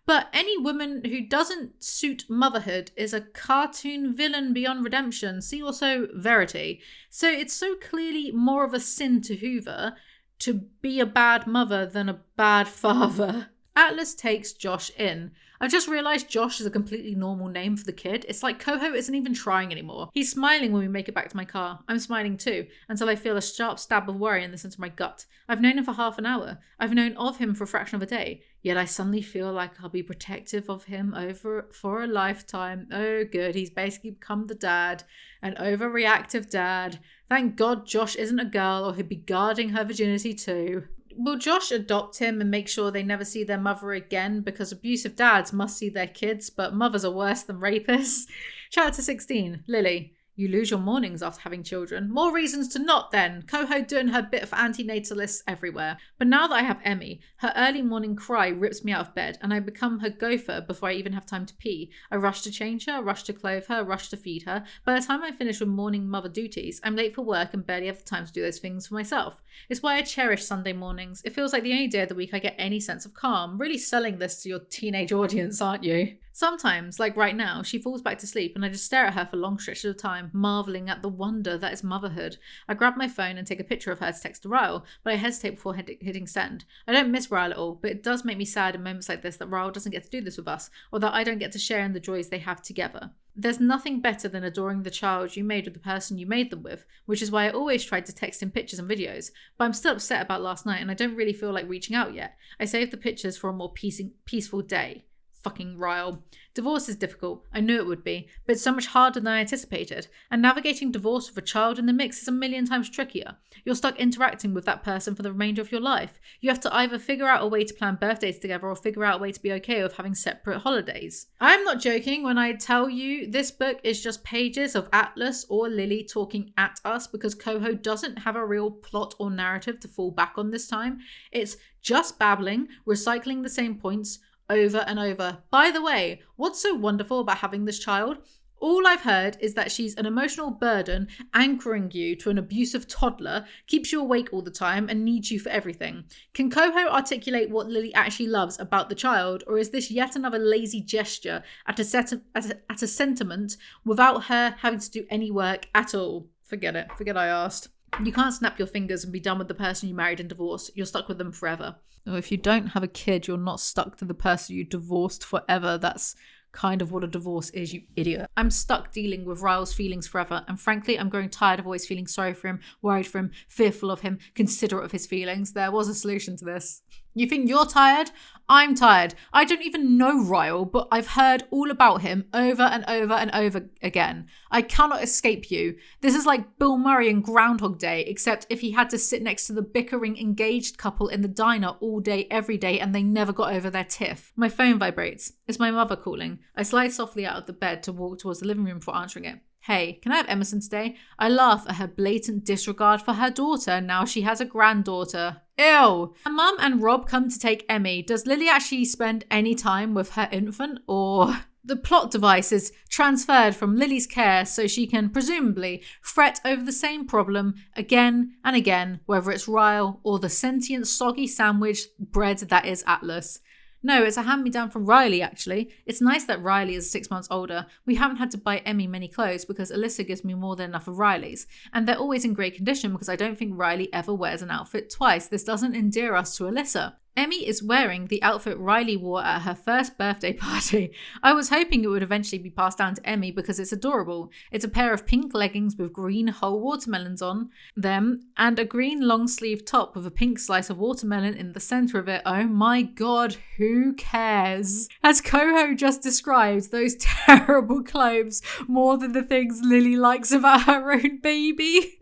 But any woman who doesn't suit motherhood is a cartoon villain beyond redemption. See also Verity. So it's so clearly more of a sin to Hoover to be a bad mother than a bad father. Atlas takes Josh in. I've just realised Josh is a completely normal name for the kid. It's like Coho isn't even trying anymore. He's smiling when we make it back to my car. I'm smiling too, until I feel a sharp stab of worry in the centre of my gut. I've known him for half an hour. I've known of him for a fraction of a day. Yet I suddenly feel like I'll be protective of him for a lifetime. Oh good, he's basically become the dad. An overreactive dad. Thank God Josh isn't a girl or he'd be guarding her virginity too. will Josh adopt him and make sure they never see their mother again? Because abusive dads must see their kids, but mothers are worse than rapists. Chapter 16, Lily. You lose your mornings after having children. More reasons to not then. Coho doing her bit of antinatalists everywhere. But now that I have Emmy, her early morning cry rips me out of bed and I become her gopher before I even have time to pee. I rush to change her, rush to clothe her, rush to feed her. By the time I finish with morning mother duties, I'm late for work and barely have the time to do those things for myself. It's why I cherish Sunday mornings. It feels like the only day of the week I get any sense of calm. Really selling this to your teenage audience, aren't you? Sometimes, like right now, she falls back to sleep and I just stare at her for long stretches of time, marvelling at the wonder that is motherhood. I grab my phone and take a picture of her to text to Ryle, but I hesitate before hitting send. I don't miss Ryle at all, but it does make me sad in moments like this that Ryle doesn't get to do this with us, or that I don't get to share in the joys they have together. There's nothing better than adoring the child you made with the person you made them with, which is why I always tried to text him pictures and videos, but I'm still upset about last night and I don't really feel like reaching out yet. I saved the pictures for a more peaceful day. Fucking Ryle. Divorce is difficult. I knew it would be, but it's so much harder than I anticipated. And navigating divorce with a child in the mix is a million times trickier. You're stuck interacting with that person for the remainder of your life. You have to either figure out a way to plan birthdays together or figure out a way to be okay with having separate holidays. I'm not joking when I tell you this book is just pages of Atlas or Lily talking at us because Coho doesn't have a real plot or narrative to fall back on this time. It's just babbling, recycling the same points, over and over. By the way, what's so wonderful about having this child? All I've heard is that she's an emotional burden, anchoring you to an abusive toddler, keeps you awake all the time, and needs you for everything. Can Coho articulate what Lily actually loves about the child, or is this yet another lazy gesture at a sentiment without her having to do any work at all? Forget it. Forget I asked. You can't snap your fingers and be done with the person you married and divorced. You're stuck with them forever. Or if you don't have a kid, you're not stuck to the person you divorced forever. That's kind of what a divorce is, you idiot. I'm stuck dealing with Ryle's feelings forever, and frankly, I'm growing tired of always feeling sorry for him, worried for him, fearful of him, considerate of his feelings. There was a solution to this. You think you're tired? I'm tired. I don't even know Ryle, but I've heard all about him over and over and over again. I cannot escape you. This is like Bill Murray in Groundhog Day, except if he had to sit next to the bickering engaged couple in the diner all day, every day, and they never got over their tiff. My phone vibrates. It's my mother calling. I slide softly out of the bed to walk towards the living room before answering it. Hey, can I have Emerson today? I laugh at her blatant disregard for her daughter. Now she has a granddaughter. Ew. Her mum and Rob come to take Emmy. Does Lily actually spend any time with her infant, or the plot device is transferred from Lily's care so she can presumably fret over the same problem again and again, whether it's Ryle or the sentient soggy sandwich bread that is Atlas? No, it's a hand-me-down from Riley, actually. It's nice that Riley is 6 months older. We haven't had to buy Emmy many clothes because Alyssa gives me more than enough of Riley's. And they're always in great condition because I don't think Riley ever wears an outfit twice. This doesn't endear us to Alyssa. Emmy is wearing the outfit Riley wore at her first birthday party. I was hoping it would eventually be passed down to Emmy because it's adorable. It's a pair of pink leggings with green whole watermelons on them and a green long sleeve top with a pink slice of watermelon in the centre of it. Oh my god, who cares? As Coho just described, those terrible clothes more than the things Lily likes about her own baby.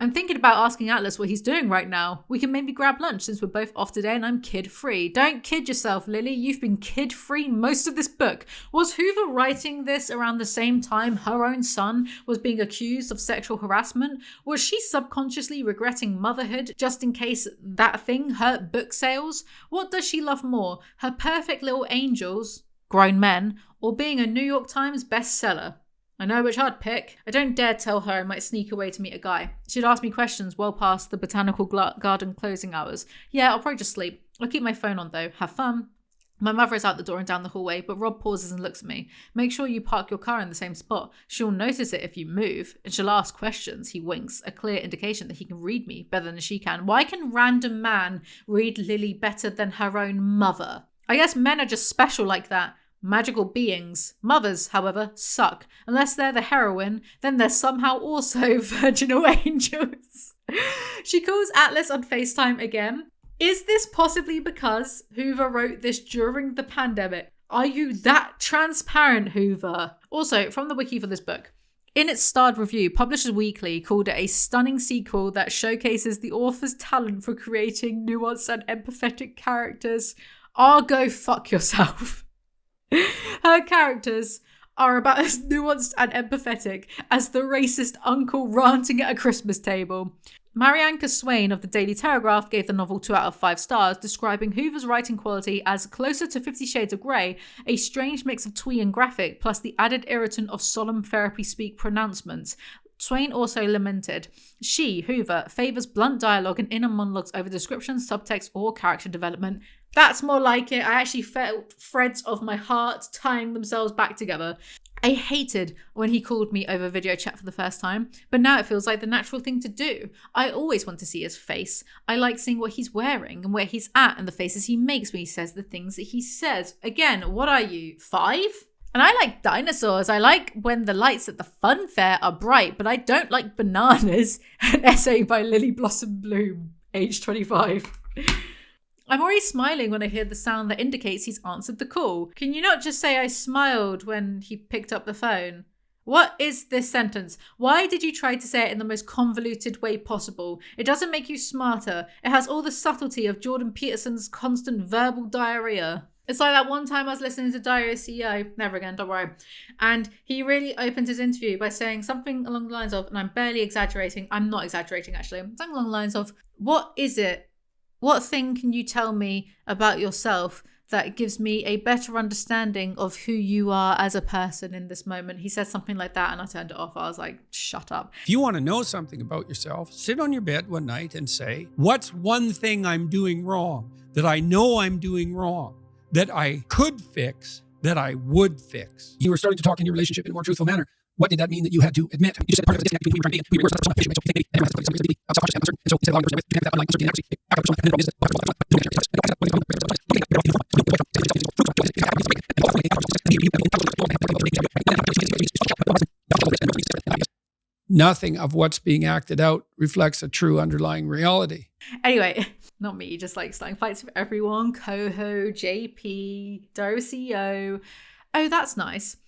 I'm thinking about asking Atlas what he's doing right now. We can maybe grab lunch since we're both off today and I'm kid-free. Don't kid yourself, Lily. You've been kid-free most of this book. Was Hoover writing this around the same time her own son was being accused of sexual harassment? Was she subconsciously regretting motherhood just in case that thing hurt book sales? What does she love more? Her perfect little angels, grown men, or being a New York Times bestseller? I know which I'd pick. I don't dare tell her I might sneak away to meet a guy. She'd ask me questions well past the botanical garden closing hours. Yeah, I'll probably just sleep. I'll keep my phone on though. Have fun. My mother is out the door and down the hallway, but Rob pauses and looks at me. Make sure you park your car in the same spot. She'll notice it if you move, and she'll ask questions. He winks, a clear indication that he can read me better than she can. Why can random man read Lily better than her own mother? I guess men are just special like that. Magical beings. Mothers, however, suck. Unless they're the heroine, then they're somehow also virginal angels. She calls Atlas on FaceTime again. Is this possibly because Hoover wrote this during the pandemic? Are you that transparent, Hoover? Also, from the wiki for this book, In its starred review, Publishers Weekly called it a stunning sequel that showcases the author's talent for creating nuanced and empathetic characters. Go fuck yourself. Her characters are about as nuanced and empathetic as the racist uncle ranting at a Christmas table. Marianne Swain of the Daily Telegraph gave the novel 2 out of 5 stars, describing Hoover's writing quality as closer to 50 Shades of Grey, a strange mix of twee and graphic, plus the added irritant of solemn therapy speak pronouncements. Swain also lamented, she, Hoover, favours blunt dialogue and inner monologues over descriptions, subtext, or character development. That's more like it. I actually felt threads of my heart tying themselves back together. I hated when he called me over video chat for the first time, but now it feels like the natural thing to do. I always want to see his face. I like seeing what he's wearing and where he's at and the faces he makes when he says the things that he says. Again, what are you, 5? And I like dinosaurs. I like when the lights at the fun fair are bright, but I don't like bananas. An essay by Lily Blossom Bloom, age 25. I'm already smiling when I hear the sound that indicates he's answered the call. Can you not just say I smiled when he picked up the phone? What is this sentence? Why did you try to say it in the most convoluted way possible? It doesn't make you smarter. It has all the subtlety of Jordan Peterson's constant verbal diarrhea. It's like that one time I was listening to Diary of a CEO, never again, don't worry. And he really opened his interview by saying something along the lines of, and I'm barely exaggerating, I'm not exaggerating actually, something along the lines of, what is it? What thing can you tell me about yourself that gives me a better understanding of who you are as a person in this moment? He said something like that and I turned it off. I was like, shut up. If you want to know something about yourself, sit on your bed one night and say, what's one thing I'm doing wrong that I know I'm doing wrong, that I could fix, that I would fix? You were starting to talk in your relationship in a more truthful manner. What did that mean that you had to admit? You said part of the disconnect between you and we were self-conscious and so instead of allowing person with that online uncertainty and nothing of what's being acted out reflects a true underlying reality. Anyway, not me, just like starting fights with everyone. Coho, JP, Diary CEO. Oh, that's nice.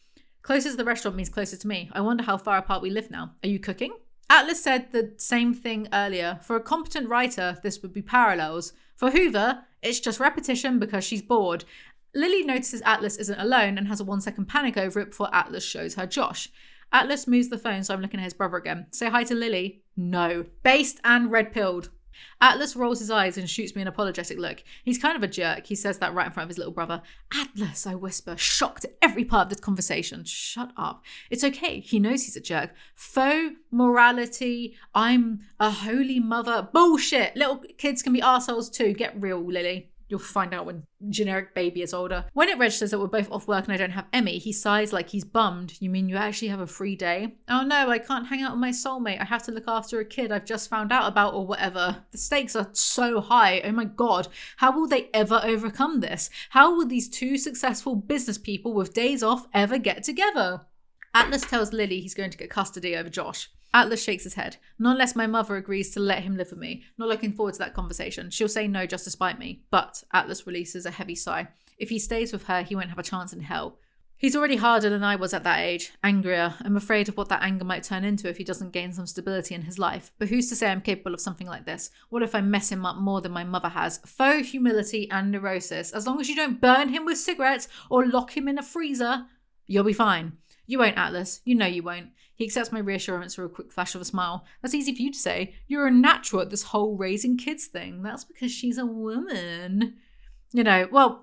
Closer to the restaurant means closer to me. I wonder how far apart we live now. Are you cooking? Atlas said the same thing earlier. For a competent writer, this would be parallels. For Hoover, it's just repetition because she's bored. Lily notices Atlas isn't alone and has a 1-second panic over it before Atlas shows her Josh. Atlas moves the phone, so I'm looking at his brother again. Say hi to Lily. No. Based and red-pilled. Atlas rolls his eyes and shoots me an apologetic look. He's kind of a jerk. He says that right in front of his little brother. Atlas, I whisper, shocked at every part of this conversation. Shut up. It's okay. He knows he's a jerk. Faux morality. I'm a holy mother. Bullshit. Little kids can be arseholes too. Get real, Lily. You'll find out when generic baby is older. When it registers that we're both off work and I don't have Emmy, he sighs like he's bummed. You mean you actually have a free day? Oh no, I can't hang out with my soulmate. I have to look after a kid I've just found out about or whatever. The stakes are so high. Oh my God. How will they ever overcome this? How will these two successful business people with days off ever get together? Atlas tells Lily he's going to get custody over Josh. Atlas shakes his head. Not unless my mother agrees to let him live with me. Not looking forward to that conversation. She'll say no just to spite me. But Atlas releases a heavy sigh. If he stays with her, he won't have a chance in hell. He's already harder than I was at that age. Angrier. I'm afraid of what that anger might turn into if he doesn't gain some stability in his life. But who's to say I'm capable of something like this? What if I mess him up more than my mother has? Faux humility and neurosis. As long as you don't burn him with cigarettes or lock him in a freezer, you'll be fine. You won't, Atlas. You know you won't. He accepts my reassurance with a quick flash of a smile. That's easy for you to say. You're a natural at this whole raising kids thing. That's because she's a woman. You know, well,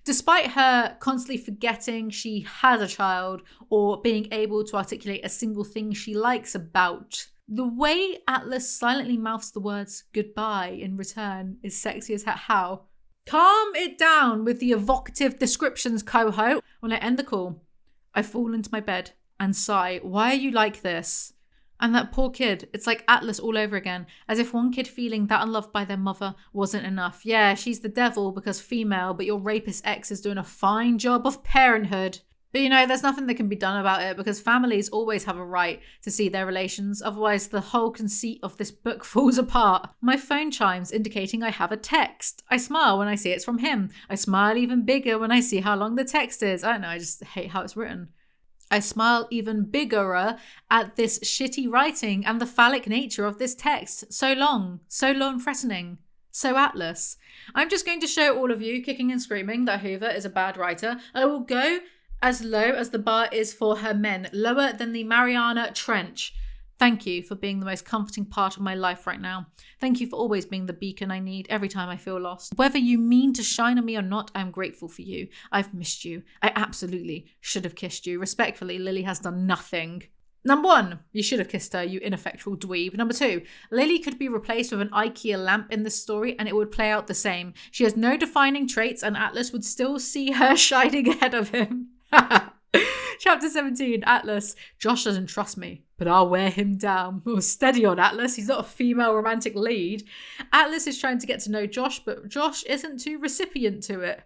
despite her constantly forgetting she has a child or being able to articulate a single thing she likes about, the way Atlas silently mouths the words goodbye in return is sexy as how. Calm it down with the evocative descriptions, Coho. When I end the call, I fall into my bed and sigh. Why are you like this? And that poor kid, it's like Atlas all over again, as if one kid feeling that unloved by their mother wasn't enough. Yeah, she's the devil because female, but your rapist ex is doing a fine job of parenthood. But you know, there's nothing that can be done about it because families always have a right to see their relations. Otherwise, the whole conceit of this book falls apart. My phone chimes, indicating I have a text. I smile when I see it's from him. I smile even bigger when I see how long the text is. I don't know, I just hate how it's written. I smile even bigger at this shitty writing and the phallic nature of this text. So long threatening. So Atlas. I'm just going to show all of you kicking and screaming that Hoover is a bad writer. I will go as low as the bar is for her men, lower than the Mariana Trench. Thank you for being the most comforting part of my life right now. Thank you for always being the beacon I need every time I feel lost. Whether you mean to shine on me or not, I'm grateful for you. I've missed you. I absolutely should have kissed you. Respectfully, Lily has done nothing. Number 1, you should have kissed her, you ineffectual dweeb. Number 2, Lily could be replaced with an IKEA lamp in this story and it would play out the same. She has no defining traits and Atlas would still see her shining ahead of him. Chapter 17, Atlas. Josh doesn't trust me, but I'll wear him down. Oh, steady on, Atlas. He's not a female romantic lead. Atlas is trying to get to know Josh, but Josh isn't too recipient to it.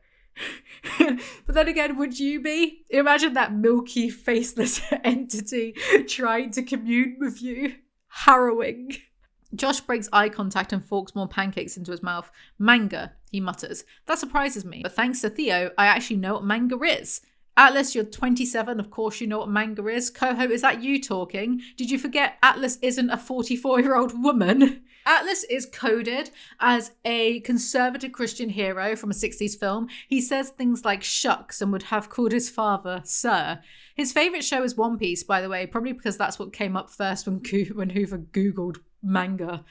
But then again, would you be? Imagine that milky, faceless entity trying to commune with you. Harrowing. Josh breaks eye contact and forks more pancakes into his mouth. Manga, he mutters. That surprises me, but thanks to Theo, I actually know what manga is. Atlas, you're 27. Of course you know what manga is. Coho, is that you talking? Did you forget Atlas isn't a 44-year-old woman? Atlas is coded as a conservative Christian hero from a 60s film. He says things like shucks and would have called his father Sir. His favourite show is One Piece, by the way, probably because that's what came up first when Hoover Googled manga.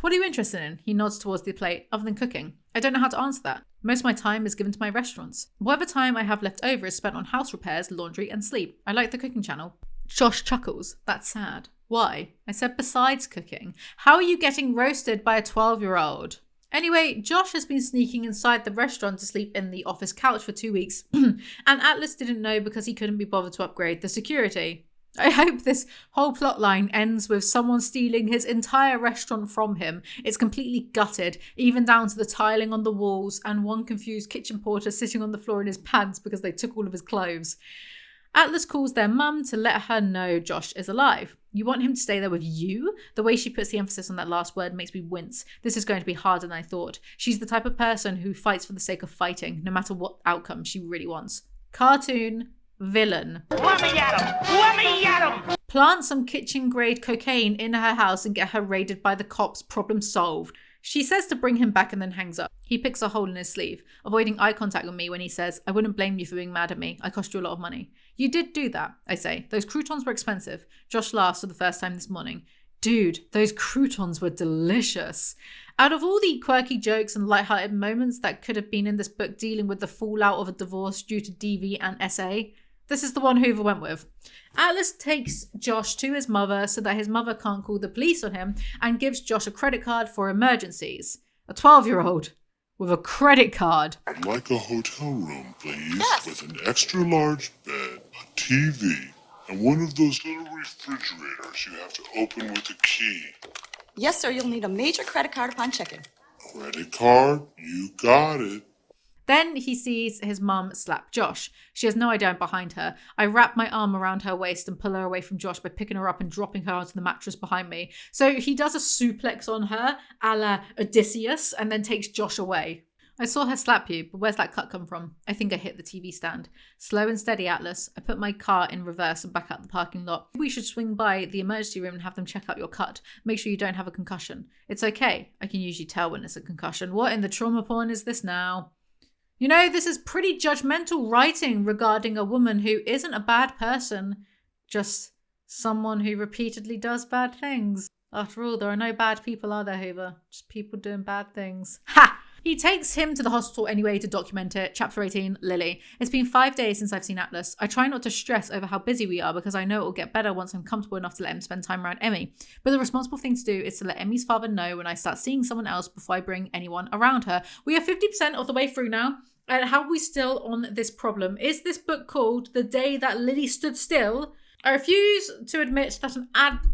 What are you interested in? He nods towards the plate, other than cooking. I don't know how to answer that. Most of my time is given to my restaurants. Whatever time I have left over is spent on house repairs, laundry, and sleep. I like the cooking channel. Josh chuckles. That's sad. Why? I said besides cooking. How are you getting roasted by a 12-year-old? Anyway, Josh has been sneaking inside the restaurant to sleep in the office couch for 2 weeks, and Atlas didn't know because he couldn't be bothered to upgrade the security. I hope this whole plot line ends with someone stealing his entire restaurant from him. It's completely gutted, even down to the tiling on the walls and one confused kitchen porter sitting on the floor in his pants because they took all of his clothes. Atlas calls their mum to let her know Josh is alive. You want him to stay there with you? The way she puts the emphasis on that last word makes me wince. This is going to be harder than I thought. She's the type of person who fights for the sake of fighting, no matter what outcome she really wants. Cartoon villain. Let me at him! Let me at him! Plant some kitchen-grade cocaine in her house and get her raided by the cops. Problem solved. She says to bring him back and then hangs up. He picks a hole in his sleeve, avoiding eye contact with me when he says, I wouldn't blame you for being mad at me. I cost you a lot of money. You did do that, I say. Those croutons were expensive. Josh laughs for the first time this morning. Dude, those croutons were delicious. Out of all the quirky jokes and lighthearted moments that could have been in this book dealing with the fallout of a divorce due to DV and SA, this is the one Hoover went with. Atlas takes Josh to his mother so that his mother can't call the police on him and gives Josh a credit card for emergencies. A 12-year-old with a credit card. I'd like a hotel room, please, with an extra large bed, a TV, and one of those little refrigerators you have to open with a key. Yes, sir, you'll need a major credit card upon check-in. Credit card? You got it. Then he sees his mum slap Josh. She has no idea I'm behind her. I wrap my arm around her waist and pull her away from Josh by picking her up and dropping her onto the mattress behind me. So he does a suplex on her, a la Odysseus, and then takes Josh away. I saw her slap you, but where's that cut come from? I think I hit the TV stand. Slow and steady, Atlas. I put my car in reverse and back out the parking lot. We should swing by the emergency room and have them check out your cut. Make sure you don't have a concussion. It's okay. I can usually tell when it's a concussion. What in the trauma porn is this now? You know, this is pretty judgmental writing regarding a woman who isn't a bad person, just someone who repeatedly does bad things. After all, there are no bad people, are there, Hoover? Just people doing bad things. Ha! He takes him to the hospital anyway to document it. Chapter 18, Lily. It's been 5 days since I've seen Atlas. I try not to stress over how busy we are because I know it will get better once I'm comfortable enough to let him spend time around Emmy. But the responsible thing to do is to let Emmy's father know when I start seeing someone else before I bring anyone around her. We are 50% of the way through now. And how are we still on this problem? Is this book called The Day That Lily Stood Still? I refuse to admit that an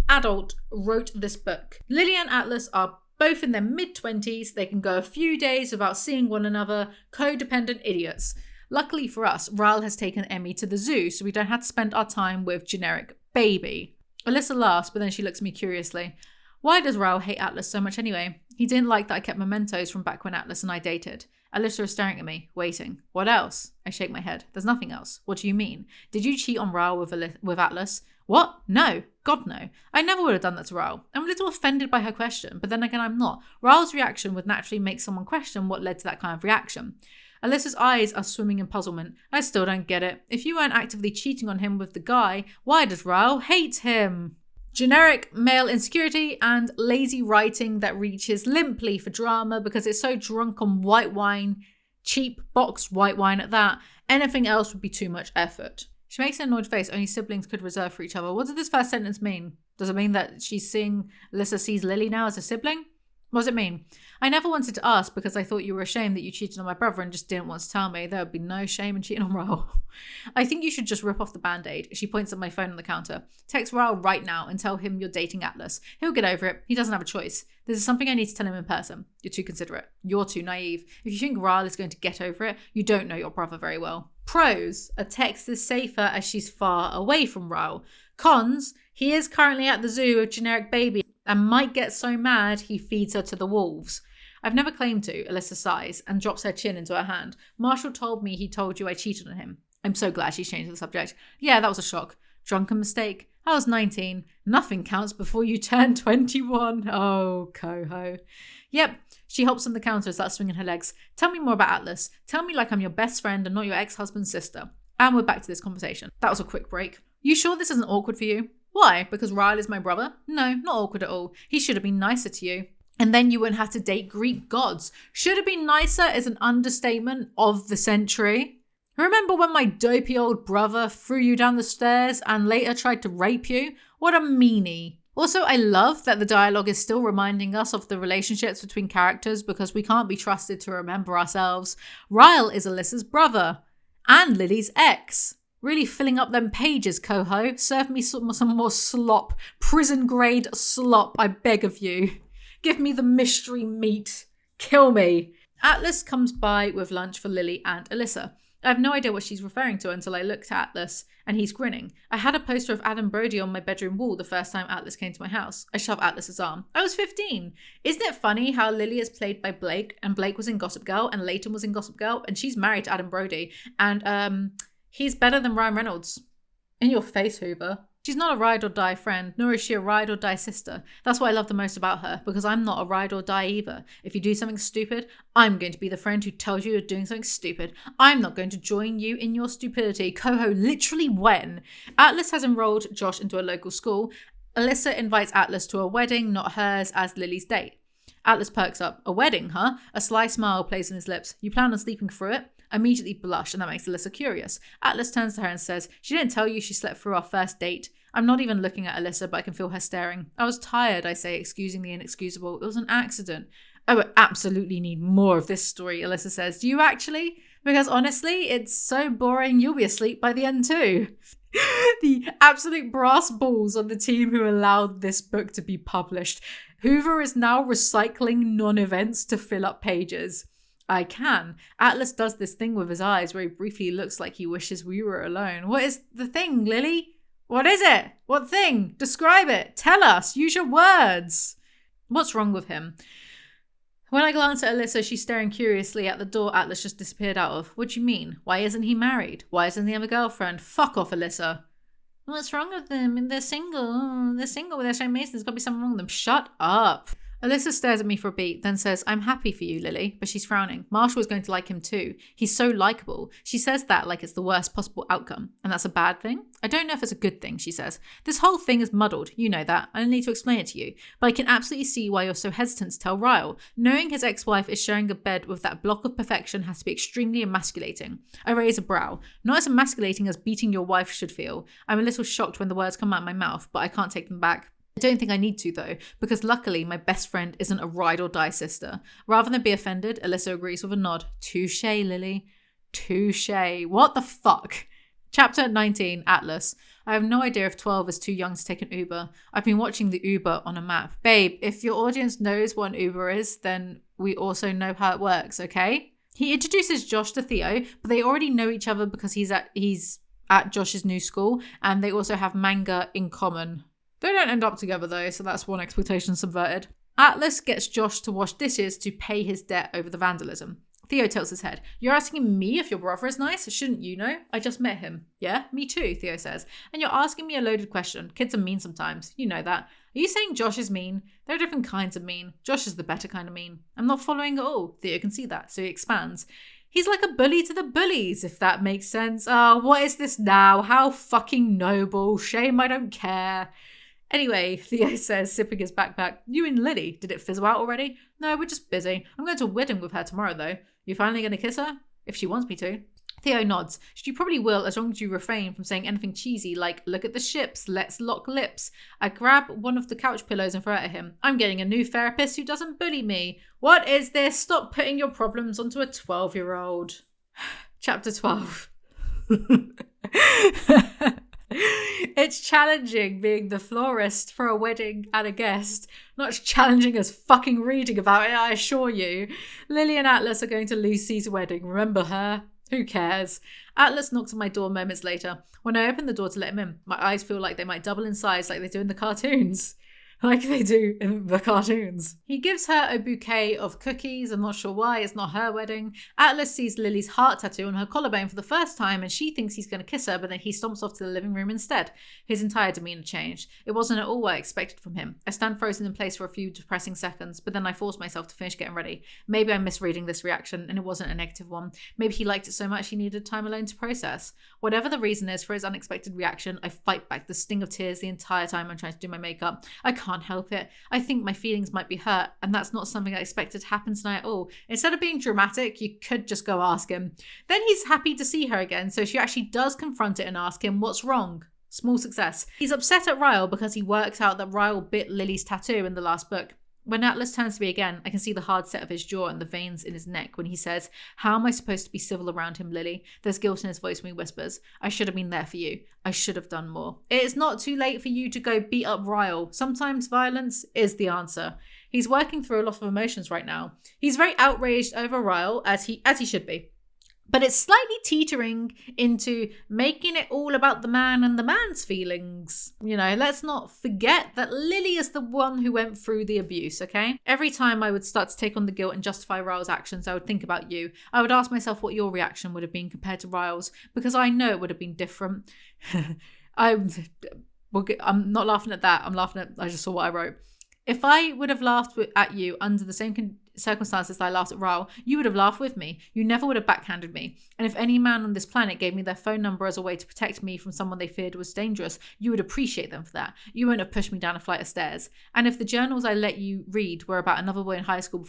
adult wrote this book. Lily and Atlas are both in their mid-20s. They can go a few days without seeing one another. Codependent idiots. Luckily for us, Ral has taken Emmy to the zoo, so we don't have to spend our time with generic baby. Alyssa laughs, but then she looks at me curiously. Why does Ral hate Atlas so much anyway? He didn't like that I kept mementos from back when Atlas and I dated. Alyssa is staring at me, waiting. What else? I shake my head. There's nothing else. What do you mean? Did you cheat on Raoul with Atlas? What? No. God, no. I never would have done that to Raoul. I'm a little offended by her question, but then again, I'm not. Raoul's reaction would naturally make someone question what led to that kind of reaction. Alyssa's eyes are swimming in puzzlement. I still don't get it. If you weren't actively cheating on him with the guy, why does Raoul hate him? Generic male insecurity and lazy writing that reaches limply for drama because it's so drunk on white wine, cheap boxed white wine at that. Anything else would be too much effort. She makes an annoyed face only siblings could reserve for each other. What does this first sentence mean? Does it mean that Alyssa sees Lily now as a sibling? What does it mean? I never wanted to ask because I thought you were ashamed that you cheated on my brother and just didn't want to tell me. There would be no shame in cheating on Raoul. I think you should just rip off the band-aid. She points at my phone on the counter. Text Raoul right now and tell him you're dating Atlas. He'll get over it. He doesn't have a choice. This is something I need to tell him in person. You're too considerate. You're too naive. If you think Raoul is going to get over it, you don't know your brother very well. Pros, a text is safer as she's far away from Raoul. Cons, he is currently at the zoo with generic baby and might get so mad he feeds her to the wolves. I've never claimed to, Alyssa sighs and drops her chin into her hand. Marshall told me he told you I cheated on him. I'm so glad she's changed the subject. Yeah, that was a shock. Drunken mistake. I was 19. Nothing counts before you turn 21. Oh, Coho. Yep. She hops on the counter and starts swinging her legs. Tell me more about Atlas. Tell me like I'm your best friend and not your ex-husband's sister. And we're back to this conversation. That was a quick break. You sure this isn't awkward for you? Why? Because Raoul is my brother? No, not awkward at all. He should have been nicer to you. And then you wouldn't have to date Greek gods. Should have been nicer is an understatement of the century. Remember when my dopey old brother threw you down the stairs and later tried to rape you? What a meanie. Also, I love that the dialogue is still reminding us of the relationships between characters because we can't be trusted to remember ourselves. Raoul is Alyssa's brother and Lily's ex. Really filling up them pages, Coho. Serve me some more slop. Prison grade slop, I beg of you. Give me the mystery meat. Kill me. Atlas comes by with lunch for Lily and Alyssa. I have no idea what she's referring to until I looked at Atlas and he's grinning. I had a poster of Adam Brody on my bedroom wall the first time Atlas came to my house. I shoved Atlas's arm. I was 15. Isn't it funny how Lily is played by Blake and Blake was in Gossip Girl and Leighton was in Gossip Girl and she's married to Adam Brody and he's better than Ryan Reynolds. In your face, Hoover. She's not a ride or die friend, nor is she a ride or die sister. That's what I love the most about her, because I'm not a ride or die either. If you do something stupid, I'm going to be the friend who tells you you're doing something stupid. I'm not going to join you in your stupidity. Coho, literally when? Atlas has enrolled Josh into a local school. Alyssa invites Atlas to a wedding, not hers, as Lily's date. Atlas perks up. A wedding, huh? A sly smile plays on his lips. You plan on sleeping through it? I immediately blush, and that makes Alyssa curious. Atlas turns to her and says, she didn't tell you she slept through our first date. I'm not even looking at Alyssa, but I can feel her staring. I was tired, I say, excusing the inexcusable. It was an accident. I would absolutely need more of this story, Alyssa says. Do you actually? Because honestly, it's so boring you'll be asleep by the end too. The absolute brass balls on the team who allowed this book to be published. Hoover is now recycling non-events to fill up pages. I can. Atlas does this thing with his eyes where he briefly looks like he wishes we were alone. What is the thing, Lily? What is it? What thing? Describe it. Tell us. Use your words. What's wrong with him? When I glance at Alyssa, she's staring curiously at the door Atlas just disappeared out of. What do you mean? Why isn't he married? Why isn't he have a girlfriend? Fuck off, Alyssa. What's wrong with them? They're single. They're single with their Shane Mason. There's got to be something wrong with them. Shut up. Alyssa stares at me for a beat, then says, I'm happy for you, Lily, but she's frowning. Marshall is going to like him too. He's so likable. She says that like it's the worst possible outcome. And that's a bad thing? I don't know if it's a good thing, she says. This whole thing is muddled. You know that. I don't need to explain it to you. But I can absolutely see why you're so hesitant to tell Raoul. Knowing his ex-wife is sharing a bed with that block of perfection has to be extremely emasculating. I raise a brow. Not as emasculating as beating your wife should feel. I'm a little shocked when the words come out of my mouth, but I can't take them back. I don't think I need to though, because luckily my best friend isn't a ride or die sister. Rather than be offended, Alyssa agrees with a nod. Touche, Lily. Touche. What the fuck? Chapter 19, Atlas. I have no idea if 12 is too young to take an Uber. I've been watching the Uber on a map. Babe, if your audience knows what an Uber is, then we also know how it works, okay? He introduces Josh to Theo, but they already know each other because he's at Josh's new school, and they also have manga in common. They don't end up together though, so that's one expectation subverted. Atlas gets Josh to wash dishes to pay his debt over the vandalism. Theo tilts his head. You're asking me if your brother is nice? Shouldn't you know? I just met him. Yeah, me too, Theo says. And you're asking me a loaded question. Kids are mean sometimes. You know that. Are you saying Josh is mean? There are different kinds of mean. Josh is the better kind of mean. I'm not following at all. Theo can see that, so he expands. He's like a bully to the bullies, if that makes sense. What is this now? How fucking noble. Shame I don't care. Anyway, Theo says, sipping his backpack, you and Lily, did it fizzle out already? No, we're just busy. I'm going to a wedding with her tomorrow, though. You finally going to kiss her? If she wants me to. Theo nods. You probably will, as long as you refrain from saying anything cheesy like, look at the ships, let's lock lips. I grab one of the couch pillows and throw it at him. I'm getting a new therapist who doesn't bully me. What is this? Stop putting your problems onto a 12-year-old. Chapter 12. It's challenging being the florist for a wedding and a guest. Not as challenging as fucking reading about it, I assure you. Lily and Atlas are going to Lucy's wedding. Remember her? Who cares? Atlas knocks on my door moments later. When I open the door to let him in, my eyes feel like they might double in size like they do in the cartoons. Like they do in the cartoons. He gives her a bouquet of cookies. I'm not sure why, it's not her wedding. Atlas sees Lily's heart tattoo on her collarbone for the first time and she thinks he's going to kiss her, but then he stomps off to the living room instead. His entire demeanour changed. It wasn't at all what I expected from him. I stand frozen in place for a few depressing seconds, but then I force myself to finish getting ready. Maybe I'm misreading this reaction and it wasn't a negative one. Maybe he liked it so much he needed time alone to process. Whatever the reason is for his unexpected reaction, I fight back the sting of tears the entire time I'm trying to do my makeup. I can't help it. I think my feelings might be hurt, and that's not something I expected to happen tonight at all. Instead of being dramatic, you could just go ask him. Then he's happy to see her again, so she actually does confront it and ask him what's wrong. Small success. He's upset at Ryle because he worked out that Ryle bit Lily's tattoo in the last book. When Atlas turns to me again, I can see the hard set of his jaw and the veins in his neck when he says, how am I supposed to be civil around him, Lily? There's guilt in his voice when he whispers, I should have been there for you. I should have done more. It is not too late for you to go beat up Ryle. Sometimes violence is the answer. He's working through a lot of emotions right now. He's very outraged over Ryle, as he should be. But it's slightly teetering into making it all about the man and the man's feelings. You know, let's not forget that Lily is the one who went through the abuse, okay? Every time I would start to take on the guilt and justify Ryle's actions, I would think about you. I would ask myself what your reaction would have been compared to Ryle's, because I know it would have been different. I'm not laughing at that. I'm laughing at, I just saw what I wrote. If I would have laughed at you under the same circumstances that I laughed at Ryle, you would have laughed with me. You never would have backhanded me. And if any man on this planet gave me their phone number as a way to protect me from someone they feared was dangerous, you would appreciate them for that. You wouldn't have pushed me down a flight of stairs. And if the journals I let you read were about another boy in high school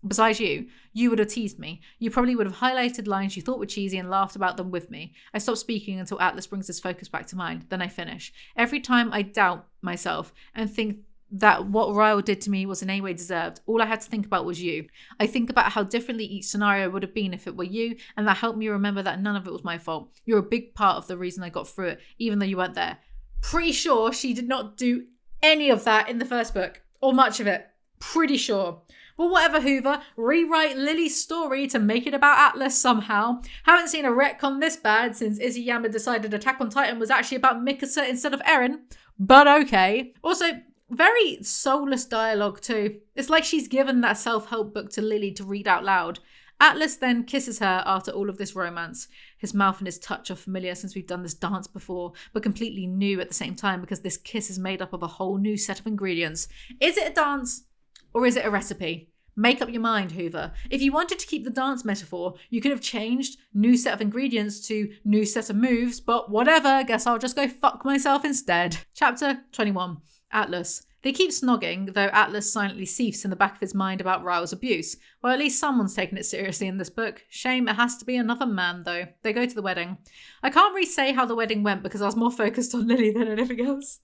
besides you, you would have teased me. You probably would have highlighted lines you thought were cheesy and laughed about them with me. I stop speaking until Atlas brings his focus back to mine. Then I finish. Every time I doubt myself and think that what Ryle did to me was in any way deserved, all I had to think about was you. I think about how differently each scenario would have been if it were you, and that helped me remember that none of it was my fault. You're a big part of the reason I got through it, even though you weren't there. Pretty sure she did not do any of that in the first book, or much of it. Pretty sure. Well, whatever, Hoover. Rewrite Lily's story to make it about Atlas somehow. Haven't seen a retcon this bad since Izzy-Yama decided Attack on Titan was actually about Mikasa instead of Eren. But okay. Also, very soulless dialogue too. It's like she's given that self-help book to Lily to read out loud. Atlas then kisses her after all of this romance. His mouth and his touch are familiar since we've done this dance before, but completely new at the same time because this kiss is made up of a whole new set of ingredients. Is it a dance or is it a recipe? Make up your mind, Hoover. If you wanted to keep the dance metaphor, you could have changed new set of ingredients to new set of moves, but whatever, guess I'll just go fuck myself instead. Chapter 21. Atlas. They keep snogging, though Atlas silently seethes in the back of his mind about Ryle's abuse. Well, at least someone's taken it seriously in this book. Shame it has to be another man, though. They go to the wedding. I can't really say how the wedding went because I was more focused on Lily than anything else.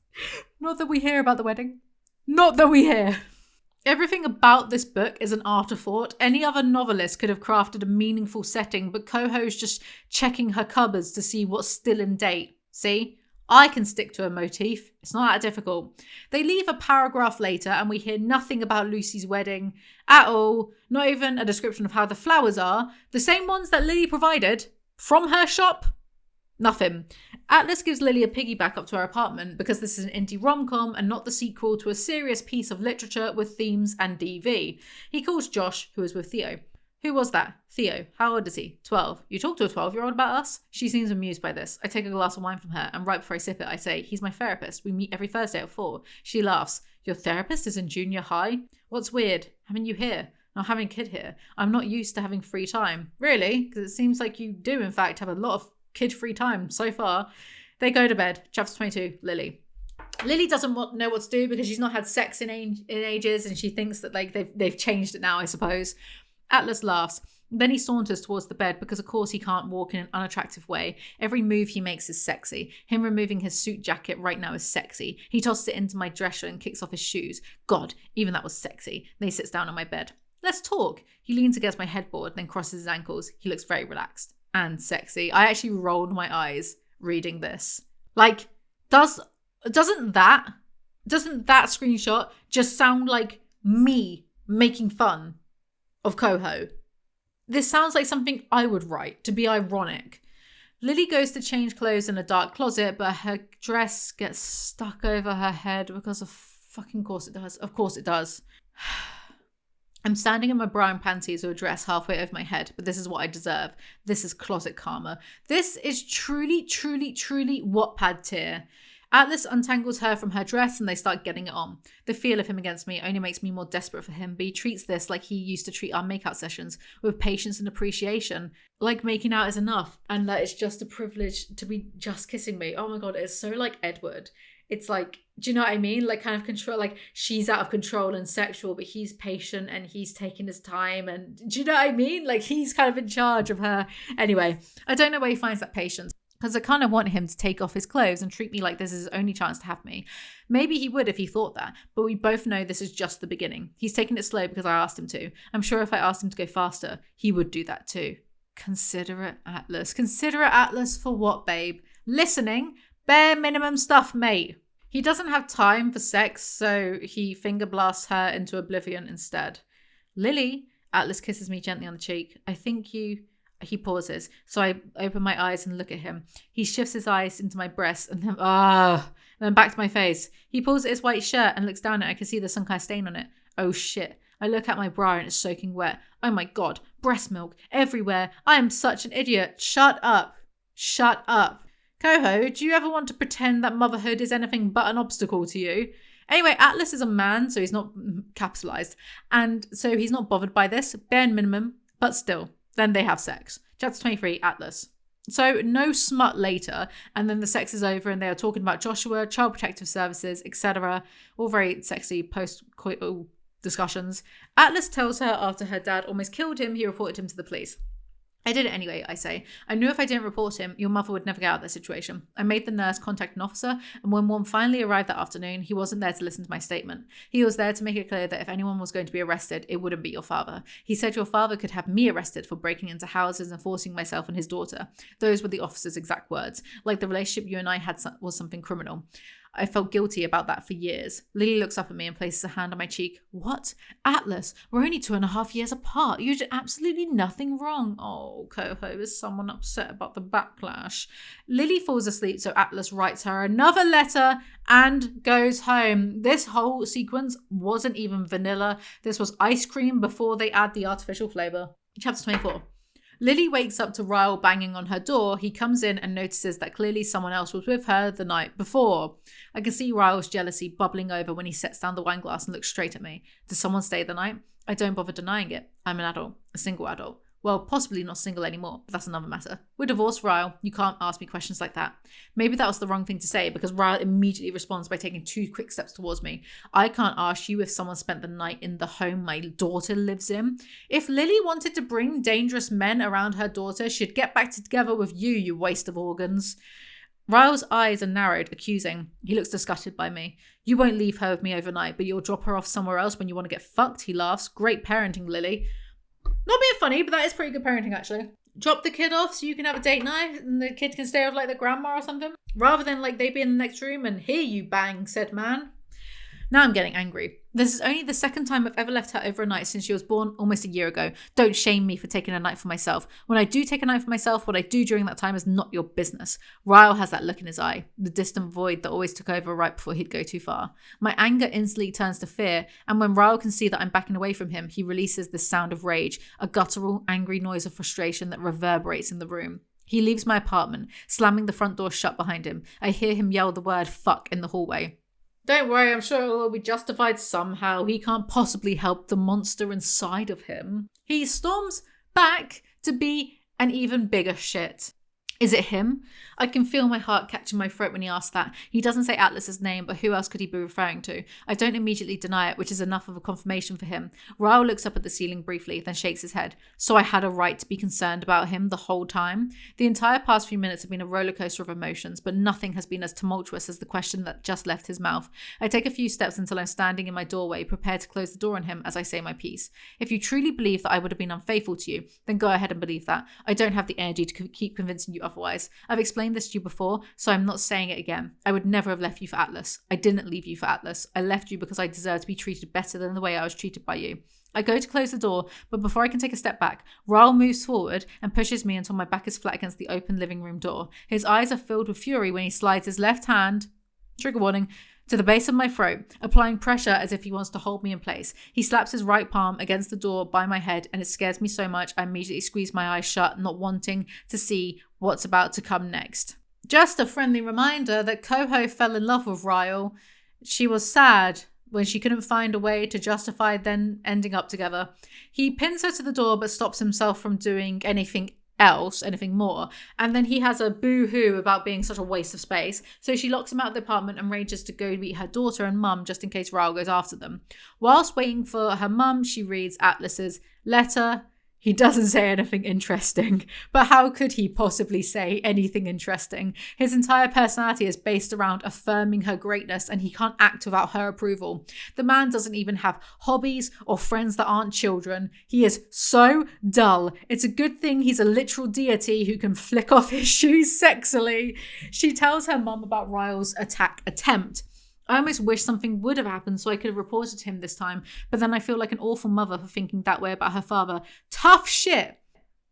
Not that we hear about the wedding. Not that we hear. Everything about this book is an afterthought. Any other novelist could have crafted a meaningful setting, but Coho's just checking her cupboards to see what's still in date. See? I can stick to a motif. It's not that difficult. They leave a paragraph later and we hear nothing about Lucy's wedding at all. Not even a description of how the flowers are. The same ones that Lily provided from her shop. Nothing. Atlas gives Lily a piggyback up to her apartment because this is an indie rom-com and not the sequel to a serious piece of literature with themes and DV. He calls Josh, who is with Theo. Who was that? Theo. How old is he? 12. You talk to a 12-year-old about us? She seems amused by this. I take a glass of wine from her, and right before I sip it, I say, he's my therapist. We meet every Thursday at 4. She laughs. Your therapist is in junior high? What's weird? Having you here? Not having a kid here. I'm not used to having free time. Really? Because it seems like you do, in fact, have a lot of kid-free time so far. They go to bed. Chapter 22, Lily. Lily doesn't know what to do because she's not had sex in ages, and she thinks that like they've changed it now, I suppose. Atlas laughs. Then he saunters towards the bed because, of course, he can't walk in an unattractive way. Every move he makes is sexy. Him removing his suit jacket right now is sexy. He tosses it into my dresser and kicks off his shoes. God, even that was sexy. Then he sits down on my bed. Let's talk. He leans against my headboard, then crosses his ankles. He looks very relaxed and sexy. I actually rolled my eyes reading this. Like, doesn't that screenshot just sound like me making fun of Coho? This sounds like something I would write, to be ironic. Lily goes to change clothes in a dark closet, but her dress gets stuck over her head because of fucking course it does. Of course it does. I'm standing in my bra and panties or a dress halfway over my head, but this is what I deserve. This is closet karma. This is truly, truly, truly Wattpad tier. Atlas untangles her from her dress and they start getting it on. The feel of him against me only makes me more desperate for him, but he treats this like he used to treat our makeout sessions, with patience and appreciation. Like making out is enough and that it's just a privilege to be just kissing me. Oh my god, it's so like Edward. It's like, do you know what I mean? Like kind of control, like she's out of control and sexual, but he's patient and he's taking his time. And do you know what I mean? Like he's kind of in charge of her. Anyway, I don't know where he finds that patience, because I kind of want him to take off his clothes and treat me like this is his only chance to have me. Maybe he would if he thought that, but we both know this is just the beginning. He's taking it slow because I asked him to. I'm sure if I asked him to go faster, he would do that too. Considerate Atlas. Considerate Atlas for what, babe? Listening? Bare minimum stuff, mate. He doesn't have time for sex, so he finger blasts her into oblivion instead. Lily, Atlas kisses me gently on the cheek. I think you... He pauses, so I open my eyes and look at him. He shifts his eyes into my breast and then back to my face. He pulls at his white shirt and looks down at it. I can see the sun kind of stain on it. Oh shit. I look at my bra and it's soaking wet. Oh my god. Breast milk everywhere. I am such an idiot. Shut up. Shut up. Coho, do you ever want to pretend that motherhood is anything but an obstacle to you? Anyway, Atlas is a man, so he's not capitalized. And so he's not bothered by this. Bare minimum, but still. Then they have sex. Chapter 23, Atlas. So no smut later, and then the sex is over and they are talking about Joshua, Child Protective Services, etc. All very sexy post-coital discussions. Atlas tells her after her dad almost killed him, he reported him to the police. I did it anyway, I say. I knew if I didn't report him, your mother would never get out of that situation. I made the nurse contact an officer, and when one finally arrived that afternoon, he wasn't there to listen to my statement. He was there to make it clear that if anyone was going to be arrested, it wouldn't be your father. He said your father could have me arrested for breaking into houses and forcing myself and his daughter. Those were the officer's exact words. Like the relationship you and I had was something criminal. I felt guilty about that for years. Lily looks up at me and places a hand on my cheek. What? Atlas, we're only 2.5 years apart. You did absolutely nothing wrong. Oh, Coho, is someone upset about the backlash? Lily falls asleep, so Atlas writes her another letter and goes home. This whole sequence wasn't even vanilla. This was ice cream before they add the artificial flavor. Chapter 24. Lily wakes up to Ryle banging on her door. He comes in and notices that clearly someone else was with her the night before. I can see Ryle's jealousy bubbling over when he sets down the wine glass and looks straight at me. Does someone stay the night? I don't bother denying it. I'm an adult, a single adult. Well, possibly not single anymore, but that's another matter. We're divorced, Ryle. You can't ask me questions like that. Maybe that was the wrong thing to say because Ryle immediately responds by taking 2 quick steps towards me. I can't ask you if someone spent the night in the home my daughter lives in. If Lily wanted to bring dangerous men around her daughter, she'd get back together with you, you waste of organs. Ryle's eyes are narrowed, accusing. He looks disgusted by me. You won't leave her with me overnight, but you'll drop her off somewhere else when you want to get fucked, he laughs. Great parenting, Lily. Not being funny, but that is pretty good parenting, actually. Drop the kid off so you can have a date night and the kid can stay with, like, the grandma or something. Rather than, like, they be in the next room and, here you bang, said man. Now I'm getting angry. This is only the second time I've ever left her over a night since she was born almost a year ago. Don't shame me for taking a night for myself. When I do take a night for myself, what I do during that time is not your business. Ryle has that look in his eye, the distant void that always took over right before he'd go too far. My anger instantly turns to fear, and when Ryle can see that I'm backing away from him, he releases this sound of rage, a guttural, angry noise of frustration that reverberates in the room. He leaves my apartment, slamming the front door shut behind him. I hear him yell the word fuck in the hallway. Don't worry, I'm sure it will be justified somehow. He can't possibly help the monster inside of him. He storms back to be an even bigger shit. Is it him? I can feel my heart catching my throat when he asks that. He doesn't say Atlas's name, but who else could he be referring to? I don't immediately deny it, which is enough of a confirmation for him. Ryle looks up at the ceiling briefly, then shakes his head. So I had a right to be concerned about him the whole time? The entire past few minutes have been a rollercoaster of emotions, but nothing has been as tumultuous as the question that just left his mouth. I take a few steps until I'm standing in my doorway, prepared to close the door on him as I say my piece. If you truly believe that I would have been unfaithful to you, then go ahead and believe that. I don't have the energy to keep convincing you otherwise. I've explained this to you before, so I'm not saying it again. I would never have left you for Atlas. I didn't leave you for Atlas. I left you because I deserved to be treated better than the way I was treated by you. I go to close the door, but before I can take a step back, Ryle moves forward and pushes me until my back is flat against the open living room door. His eyes are filled with fury when he slides his left hand, trigger warning, to the base of my throat, applying pressure as if he wants to hold me in place. He slaps his right palm against the door by my head, and it scares me so much I immediately squeeze my eyes shut, not wanting to see what's about to come next. Just a friendly reminder that Coho fell in love with Ryle. She was sad when she couldn't find a way to justify then ending up together. He pins her to the door but stops himself from doing anything more, and then he has a boo-hoo about being such a waste of space, so she locks him out of the apartment and rages to go meet her daughter and mum just in case Ryle goes after them. Whilst waiting for her mum, she reads Atlas's letter. He doesn't say anything interesting, but how could he possibly say anything interesting? His entire personality is based around affirming her greatness, and he can't act without her approval. The man doesn't even have hobbies or friends that aren't children. He is so dull. It's a good thing he's a literal deity who can flick off his shoes sexily. She tells her mum about Ryle's attack attempt. I almost wish something would have happened so I could have reported him this time, but then I feel like an awful mother for thinking that way about her father. Tough shit!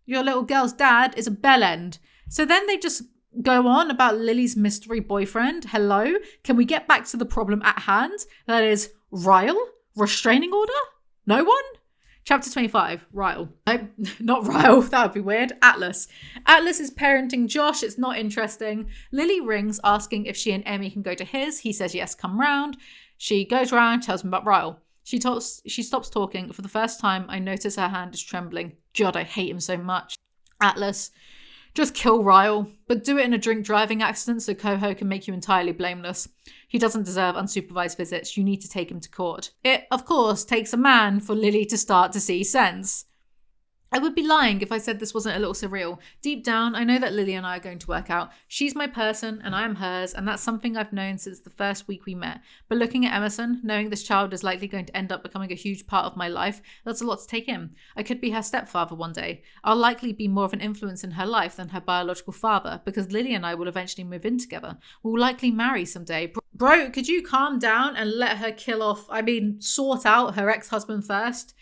Your little girl's dad is a bellend. So then they just go on about Lily's mystery boyfriend. Hello? Can we get back to the problem at hand? That is, Ryle? Restraining order? No one? Chapter 25, Ryle. Nope, not Ryle, that would be weird. Atlas. Atlas is parenting Josh, it's not interesting. Lily rings asking if she and Emmy can go to his. He says yes, come round. She goes round, tells him about Ryle. She stops talking. For the first time, I notice her hand is trembling. God, I hate him so much. Atlas. Just kill Ryle, but do it in a drink driving accident so Coho can make you entirely blameless. He doesn't deserve unsupervised visits. You need to take him to court. It, of course, takes a man for Lily to start to see sense. I would be lying if I said this wasn't a little surreal. Deep down, I know that Lily and I are going to work out. She's my person and I am hers, and that's something I've known since the first week we met. But looking at Emerson, knowing this child is likely going to end up becoming a huge part of my life, that's a lot to take in. I could be her stepfather one day. I'll likely be more of an influence in her life than her biological father, because Lily and I will eventually move in together. We'll likely marry someday. Bro, could you calm down and let her sort out her ex-husband first?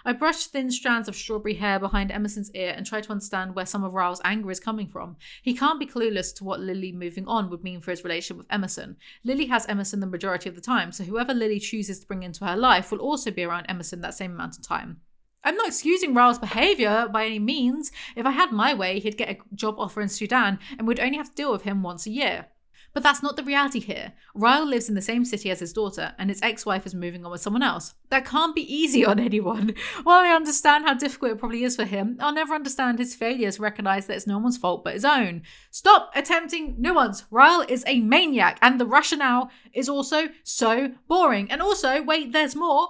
I brush thin strands of strawberry hair behind Emerson's ear and try to understand where some of Ryle's anger is coming from. He can't be clueless to what Lily moving on would mean for his relationship with Emerson. Lily has Emerson the majority of the time, so whoever Lily chooses to bring into her life will also be around Emerson that same amount of time. I'm not excusing Ryle's behaviour by any means. If I had my way, he'd get a job offer in Sudan and we'd only have to deal with him once a year. But that's not the reality here. Ryle lives in the same city as his daughter, and his ex-wife is moving on with someone else. That can't be easy on anyone. While I understand how difficult it probably is for him, I'll never understand his failure to recognise that it's no one's fault but his own. Stop attempting nuance. Ryle is a maniac, and the rationale is also so boring. And also, wait, there's more.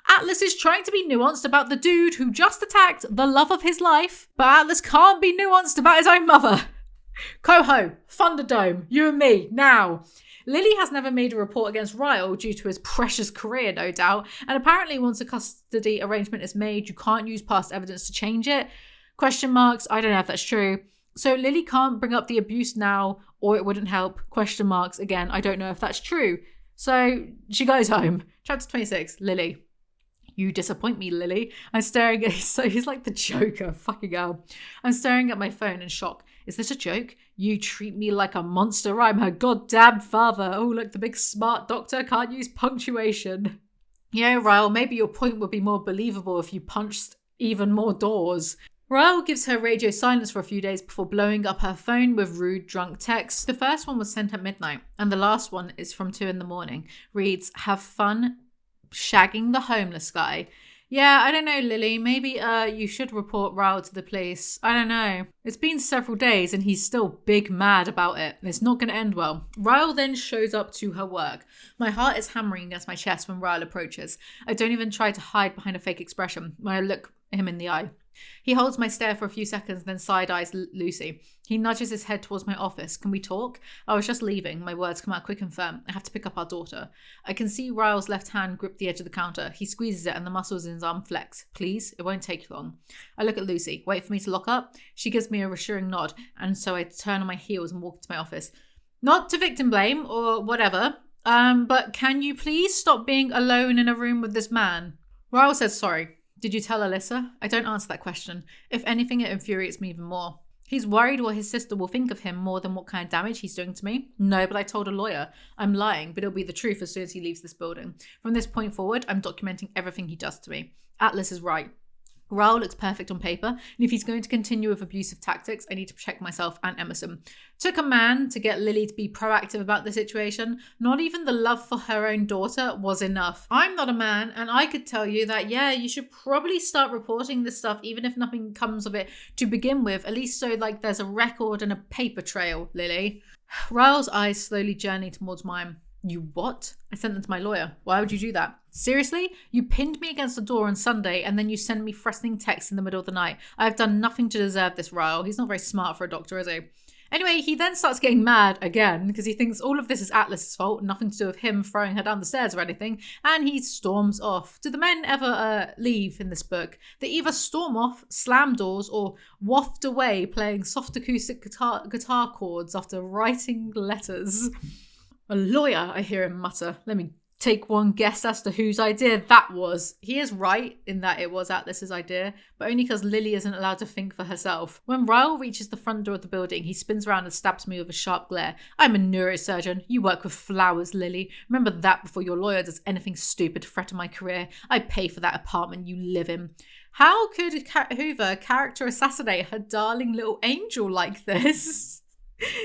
Atlas is trying to be nuanced about the dude who just attacked the love of his life, but Atlas can't be nuanced about his own mother. Coho, Thunderdome, you and me, now. Lily has never made a report against Ryle due to his precious career, no doubt, and apparently once a custody arrangement is made, you can't use past evidence to change it. Question marks, I don't know if that's true. So Lily can't bring up the abuse now, or it wouldn't help. Question marks, again, I don't know if that's true. So she goes home. Chapter 26, Lily. You disappoint me, Lily. I'm staring at... So he's like the Joker. Fucking hell. I'm staring at my phone in shock. Is this a joke? You treat me like a monster. I'm her goddamn father. Oh, look, the big smart doctor can't use punctuation. Yeah, Ryle, maybe your point would be more believable if you punched even more doors. Ryle gives her radio silence for a few days before blowing up her phone with rude, drunk texts. The first one was sent at midnight, and the last one is from 2 a.m. Reads, have fun shagging the homeless guy. Yeah, I don't know, Lily. Maybe you should report Ryle to the police. I don't know. It's been several days and he's still big mad about it. It's not going to end well. Ryle then shows up to her work. My heart is hammering against my chest when Ryle approaches. I don't even try to hide behind a fake expression when I look him in the eye. He holds my stare for a few seconds, then side-eyes Lucy. He nudges his head towards my office. Can we talk? I was just leaving. My words come out quick and firm. I have to pick up our daughter. I can see Ryle's left hand grip the edge of the counter. He squeezes it and the muscles in his arm flex. Please? It won't take long. I look at Lucy. Wait for me to lock up? She gives me a reassuring nod, and so I turn on my heels and walk into my office. Not to victim blame or whatever, but can you please stop being alone in a room with this man? Ryle says sorry. Did you tell Alyssa? I don't answer that question. If anything, it infuriates me even more. He's worried what his sister will think of him more than what kind of damage he's doing to me. No, but I told a lawyer. I'm lying, but it'll be the truth as soon as he leaves this building. From this point forward, I'm documenting everything he does to me. Atlas is right. Ryle looks perfect on paper, and if he's going to continue with abusive tactics, I need to protect myself and Emerson. Took a man to get Lily to be proactive about the situation. Not even the love for her own daughter was enough. I'm not a man, and I could tell you that, yeah, you should probably start reporting this stuff, even if nothing comes of it to begin with, at least so like there's a record and a paper trail, Lily. Ryle's eyes slowly journey towards mine. You what? I sent them to my lawyer. Why would you do that? Seriously? You pinned me against the door on Sunday and then you send me threatening texts in the middle of the night. I've done nothing to deserve this, Ryle. He's not very smart for a doctor, is he? Anyway, he then starts getting mad again because he thinks all of this is Atlas's fault, nothing to do with him throwing her down the stairs or anything, and he storms off. Do the men ever leave in this book? They either storm off, slam doors, or waft away playing soft acoustic guitar chords after writing letters. A lawyer, I hear him mutter. Let me take one guess as to whose idea that was. He is right in that it was Atlas's idea, but only because Lily isn't allowed to think for herself. When Ryle reaches the front door of the building, he spins around and stabs me with a sharp glare. I'm a neurosurgeon. You work with flowers, Lily. Remember that before your lawyer does anything stupid to threaten my career. I pay for that apartment you live in. How could Hoover character assassinate her darling little angel like this?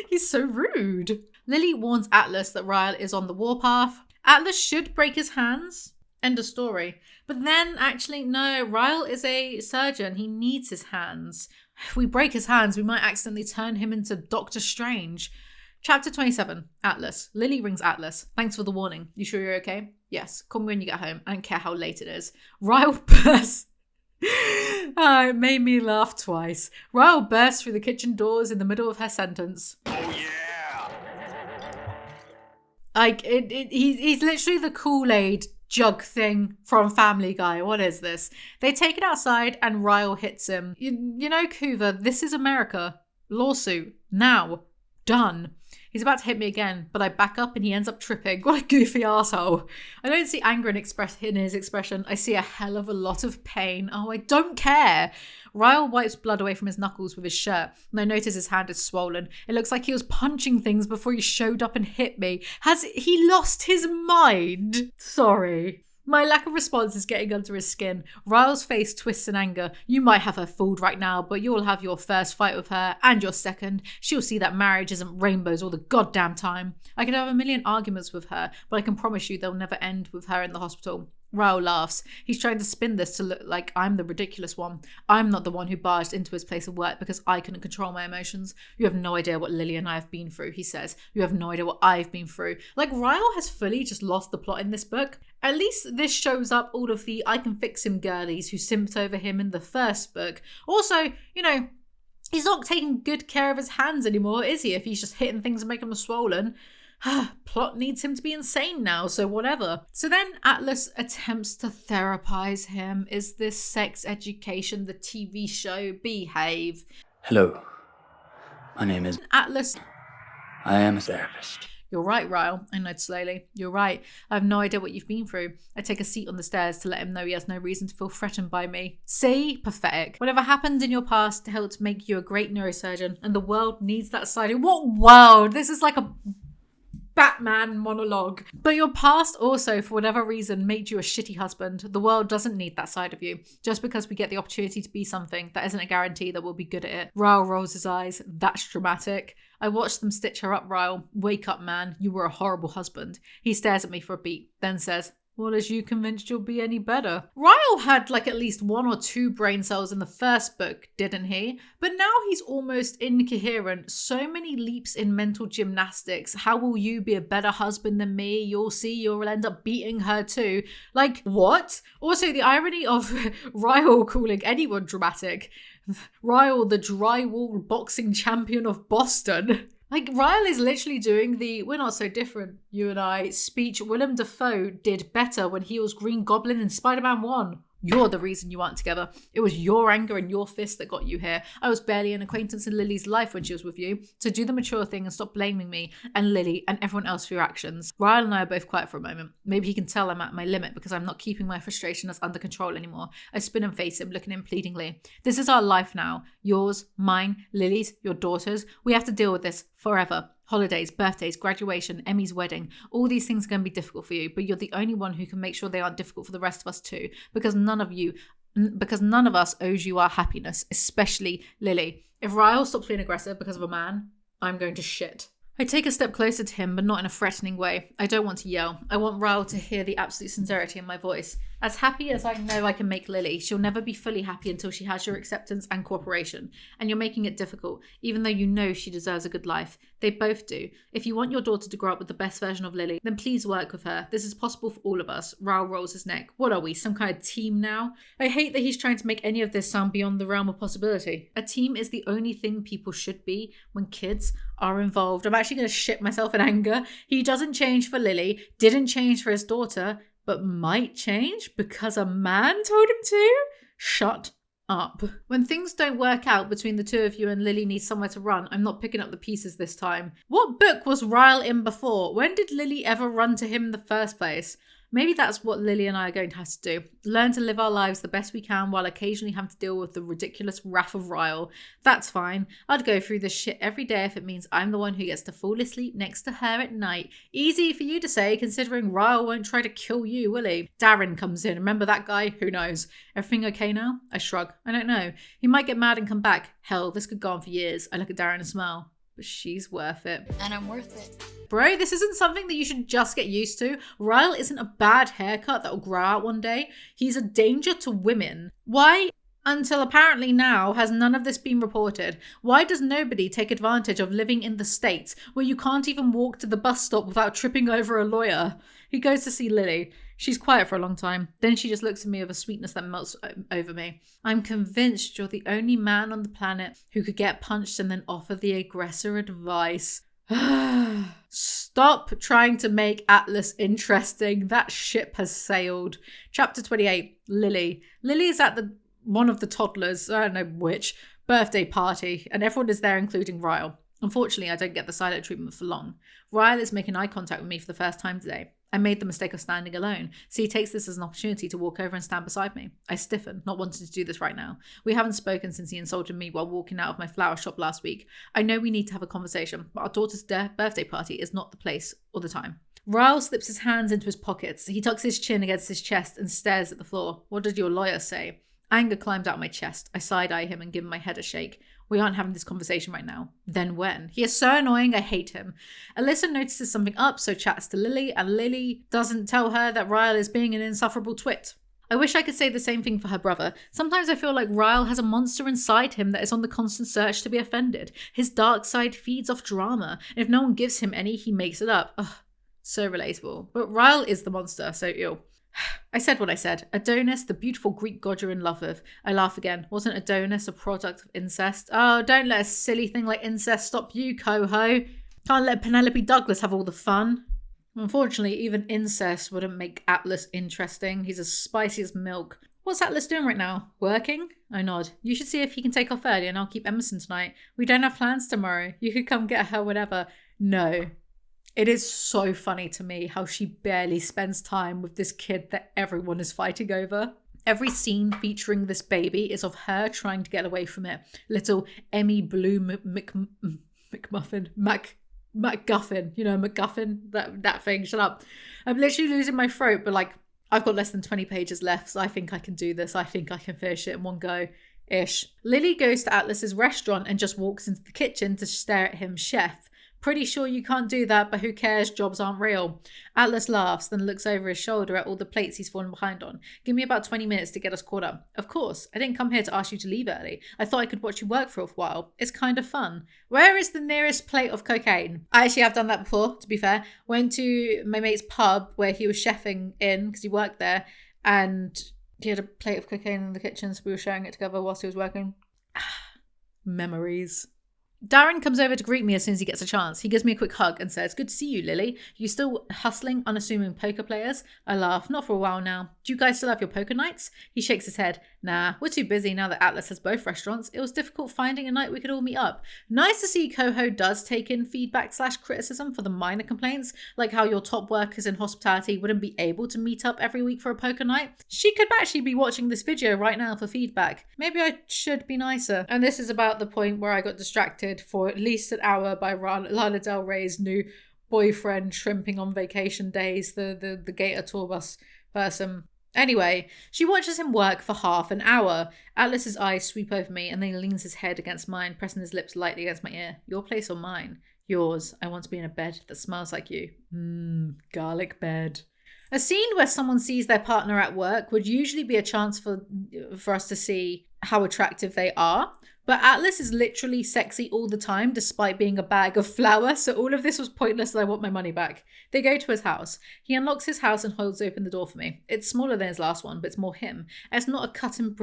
He's so rude. Lily warns Atlas that Ryle is on the warpath. Atlas should break his hands. End of story. But then, actually, no. Ryle is a surgeon. He needs his hands. If we break his hands, we might accidentally turn him into Doctor Strange. Chapter 27. Atlas. Lily rings Atlas. Thanks for the warning. You sure you're okay? Yes. Call me when you get home. I don't care how late it is. Ryle bursts. It made me laugh twice. Ryle bursts through the kitchen doors in the middle of her sentence. Oh, yeah! Like, he's literally the Kool-Aid jug thing from Family Guy. What is this? They take it outside and Ryle hits him. You know, Hoover, this is America. Lawsuit. Now. Done. He's about to hit me again, but I back up and he ends up tripping. What a goofy asshole. I don't see anger in his expression. I see a hell of a lot of pain. Oh, I don't care. Ryle wipes blood away from his knuckles with his shirt, and I notice his hand is swollen. It looks like he was punching things before he showed up and hit me. Has he lost his mind? Sorry. My lack of response is getting under his skin. Ryle's face twists in anger. You might have her fooled right now, but you'll have your first fight with her, and your second. She'll see that marriage isn't rainbows all the goddamn time. I could have a million arguments with her, but I can promise you they'll never end with her in the hospital. Ryle laughs. He's trying to spin this to look like I'm the ridiculous one. I'm not the one who barged into his place of work because I couldn't control my emotions. You have no idea what Lily and I have been through, he says. You have no idea what I've been through. Like, Ryle has fully just lost the plot in this book. At least this shows up all of the I can fix him girlies who simped over him in the first book. Also, you know, he's not taking good care of his hands anymore, is he? If he's just hitting things and making them swollen. Plot needs him to be insane now, so whatever. So then Atlas attempts to therapize him. Is this Sex Education, the TV show? Behave. Hello. My name is Atlas. I am a therapist. You're right, Ryle. I nod slowly. You're right. I have no idea what you've been through. I take a seat on the stairs to let him know he has no reason to feel threatened by me. See? Pathetic. Whatever happened in your past helped make you a great neurosurgeon, and the world needs that side of— What world? This is like a Batman monologue. But your past also, for whatever reason, made you a shitty husband. The world doesn't need that side of you. Just because we get the opportunity to be something, that isn't a guarantee that we'll be good at it. Ryle rolls his eyes. That's dramatic. I watched them stitch her up, Ryle. Wake up, man. You were a horrible husband. He stares at me for a beat, then says, "Well, is you convinced you'll be any better?" Ryle had like at least 1 or 2 brain cells in the first book, didn't he? But now he's almost incoherent. So many leaps in mental gymnastics. How will you be a better husband than me? You'll see, you'll end up beating her too. Like, what? Also, the irony of Ryle calling anyone dramatic. Ryle, the drywall boxing champion of Boston. Like, Ryle is literally doing the "we're not so different, you and I" speech Willem Dafoe did better when he was Green Goblin in Spider-Man 1. You're the reason you aren't together. It was your anger and your fist that got you here. I was barely an acquaintance in Lily's life when she was with you. So do the mature thing and stop blaming me and Lily and everyone else for your actions. Ryle and I are both quiet for a moment. Maybe he can tell I'm at my limit because I'm not keeping my frustration as under control anymore. I spin and face him, looking at him pleadingly. This is our life now. Yours, mine, Lily's, your daughter's. We have to deal with this forever. Holidays, birthdays, graduation, Emmy's wedding. All these things are going to be difficult for you, but you're the only one who can make sure they aren't difficult for the rest of us too. Because none of us owes you our happiness, especially Lily. If Ryle stops being aggressive because of a man, I'm going to shit. I take a step closer to him, but not in a threatening way. I don't want to yell. I want Ryle to hear the absolute sincerity in my voice. As happy as I know I can make Lily, she'll never be fully happy until she has your acceptance and cooperation. And you're making it difficult, even though you know she deserves a good life. They both do. If you want your daughter to grow up with the best version of Lily, then please work with her. This is possible for all of us. Ryle rolls his neck. What are we, some kind of team now? I hate that he's trying to make any of this sound beyond the realm of possibility. A team is the only thing people should be when kids are involved. I'm actually going to shit myself in anger. He doesn't change for Lily, didn't change for his daughter, but might change because a man told him to? Shut up. When things don't work out between the two of you and Lily needs somewhere to run, I'm not picking up the pieces this time. What book was Ryle in before? When did Lily ever run to him in the first place? Maybe that's what Lily and I are going to have to do. Learn to live our lives the best we can while occasionally having to deal with the ridiculous wrath of Ryle. That's fine. I'd go through this shit every day if it means I'm the one who gets to fall asleep next to her at night. Easy for you to say, considering Ryle won't try to kill you, will he? Darren comes in. Remember that guy? Who knows? Everything okay now? I shrug. I don't know. He might get mad and come back. Hell, this could go on for years. I look at Darren and smile. But she's worth it. And I'm worth it. Bro, this isn't something that you should just get used to. Ryle isn't a bad haircut that will grow out one day. He's a danger to women. Why, until apparently now, has none of this been reported? Why does nobody take advantage of living in the States where you can't even walk to the bus stop without tripping over a lawyer? He goes to see Lily. She's quiet for a long time. Then she just looks at me with a sweetness that melts over me. I'm convinced you're the only man on the planet who could get punched and then offer the aggressor advice. Stop trying to make Atlas interesting. That ship has sailed. Chapter 28. Lily. Lily is at one of the toddlers, I don't know which, birthday party, and everyone is there, including Ryle. Unfortunately, I don't get the silent treatment for long. Ryle is making eye contact with me for the first time today. I made the mistake of standing alone, so he takes this as an opportunity to walk over and stand beside me. I stiffen, not wanting to do this right now. We haven't spoken since he insulted me while walking out of my flower shop last week. I know we need to have a conversation, but our daughter's birthday party is not the place or the time. Ryle slips his hands into his pockets. He tucks his chin against his chest and stares at the floor. What did your lawyer say? Anger climbed out my chest. I side-eye him and give my head a shake. We aren't having this conversation right now. Then when? He is so annoying, I hate him. Alyssa notices something up, so chats to Lily, and Lily doesn't tell her that Ryle is being an insufferable twit. I wish I could say the same thing for her brother. Sometimes I feel like Ryle has a monster inside him that is on the constant search to be offended. His dark side feeds off drama, and if no one gives him any, he makes it up. Ugh, so relatable. But Ryle is the monster, so ew. I said what I said. Adonis, the beautiful Greek god you're in love with. I laugh again. Wasn't Adonis a product of incest? Oh, don't let a silly thing like incest stop you, Coho. Can't let Penelope Douglas have all the fun. Unfortunately, even incest wouldn't make Atlas interesting. He's as spicy as milk. What's Atlas doing right now? Working? I nod. You should see if he can take off early and I'll keep Emerson tonight. We don't have plans tomorrow. You could come get her whenever. No. It is so funny to me how she barely spends time with this kid that everyone is fighting over. Every scene featuring this baby is of her trying to get away from it. Little Emmy Blue McGuffin, that thing, shut up. I'm literally losing my throat, but like, I've got less than 20 pages left, so I think I can do this. I think I can finish it in one go-ish. Lily goes to Atlas's restaurant and just walks into the kitchen to stare at him, chef. Pretty sure you can't do that, but who cares? Jobs aren't real. Atlas laughs, then looks over his shoulder at all the plates he's fallen behind on. Give me about 20 minutes to get us caught up. Of course, I didn't come here to ask you to leave early. I thought I could watch you work for a while. It's kind of fun. Where is the nearest plate of cocaine? I actually have done that before, to be fair. Went to my mate's pub where he was chefing in, because he worked there, and he had a plate of cocaine in the kitchen, so we were sharing it together whilst he was working. Memories. Darren comes over to greet me as soon as he gets a chance. He gives me a quick hug and says, "Good to see you, Lily. You still hustling, unassuming poker players?" I laugh. "Not for a while now. Do you guys still have your poker nights?" He shakes his head. "Nah, we're too busy now that Atlas has both restaurants. It was difficult finding a night we could all meet up." Nice to see Coho does take in feedback/criticism for the minor complaints, like how your top workers in hospitality wouldn't be able to meet up every week for a poker night. She could actually be watching this video right now for feedback. Maybe I should be nicer. And this is about the point where I got distracted for at least an hour by Lana Del Rey's new boyfriend shrimping on vacation days, the Gator tour bus person. Anyway, she watches him work for half an hour. Atlas's eyes sweep over me and then he leans his head against mine, pressing his lips lightly against my ear. "Your place or mine?" "Yours. I want to be in a bed that smells like you." Garlic bed. A scene where someone sees their partner at work would usually be a chance for us to see how attractive they are. But Atlas is literally sexy all the time, despite being a bag of flour, so all of this was pointless and I want my money back. They go to his house. He unlocks his house and holds open the door for me. It's smaller than his last one, but it's more him. It's not a cut and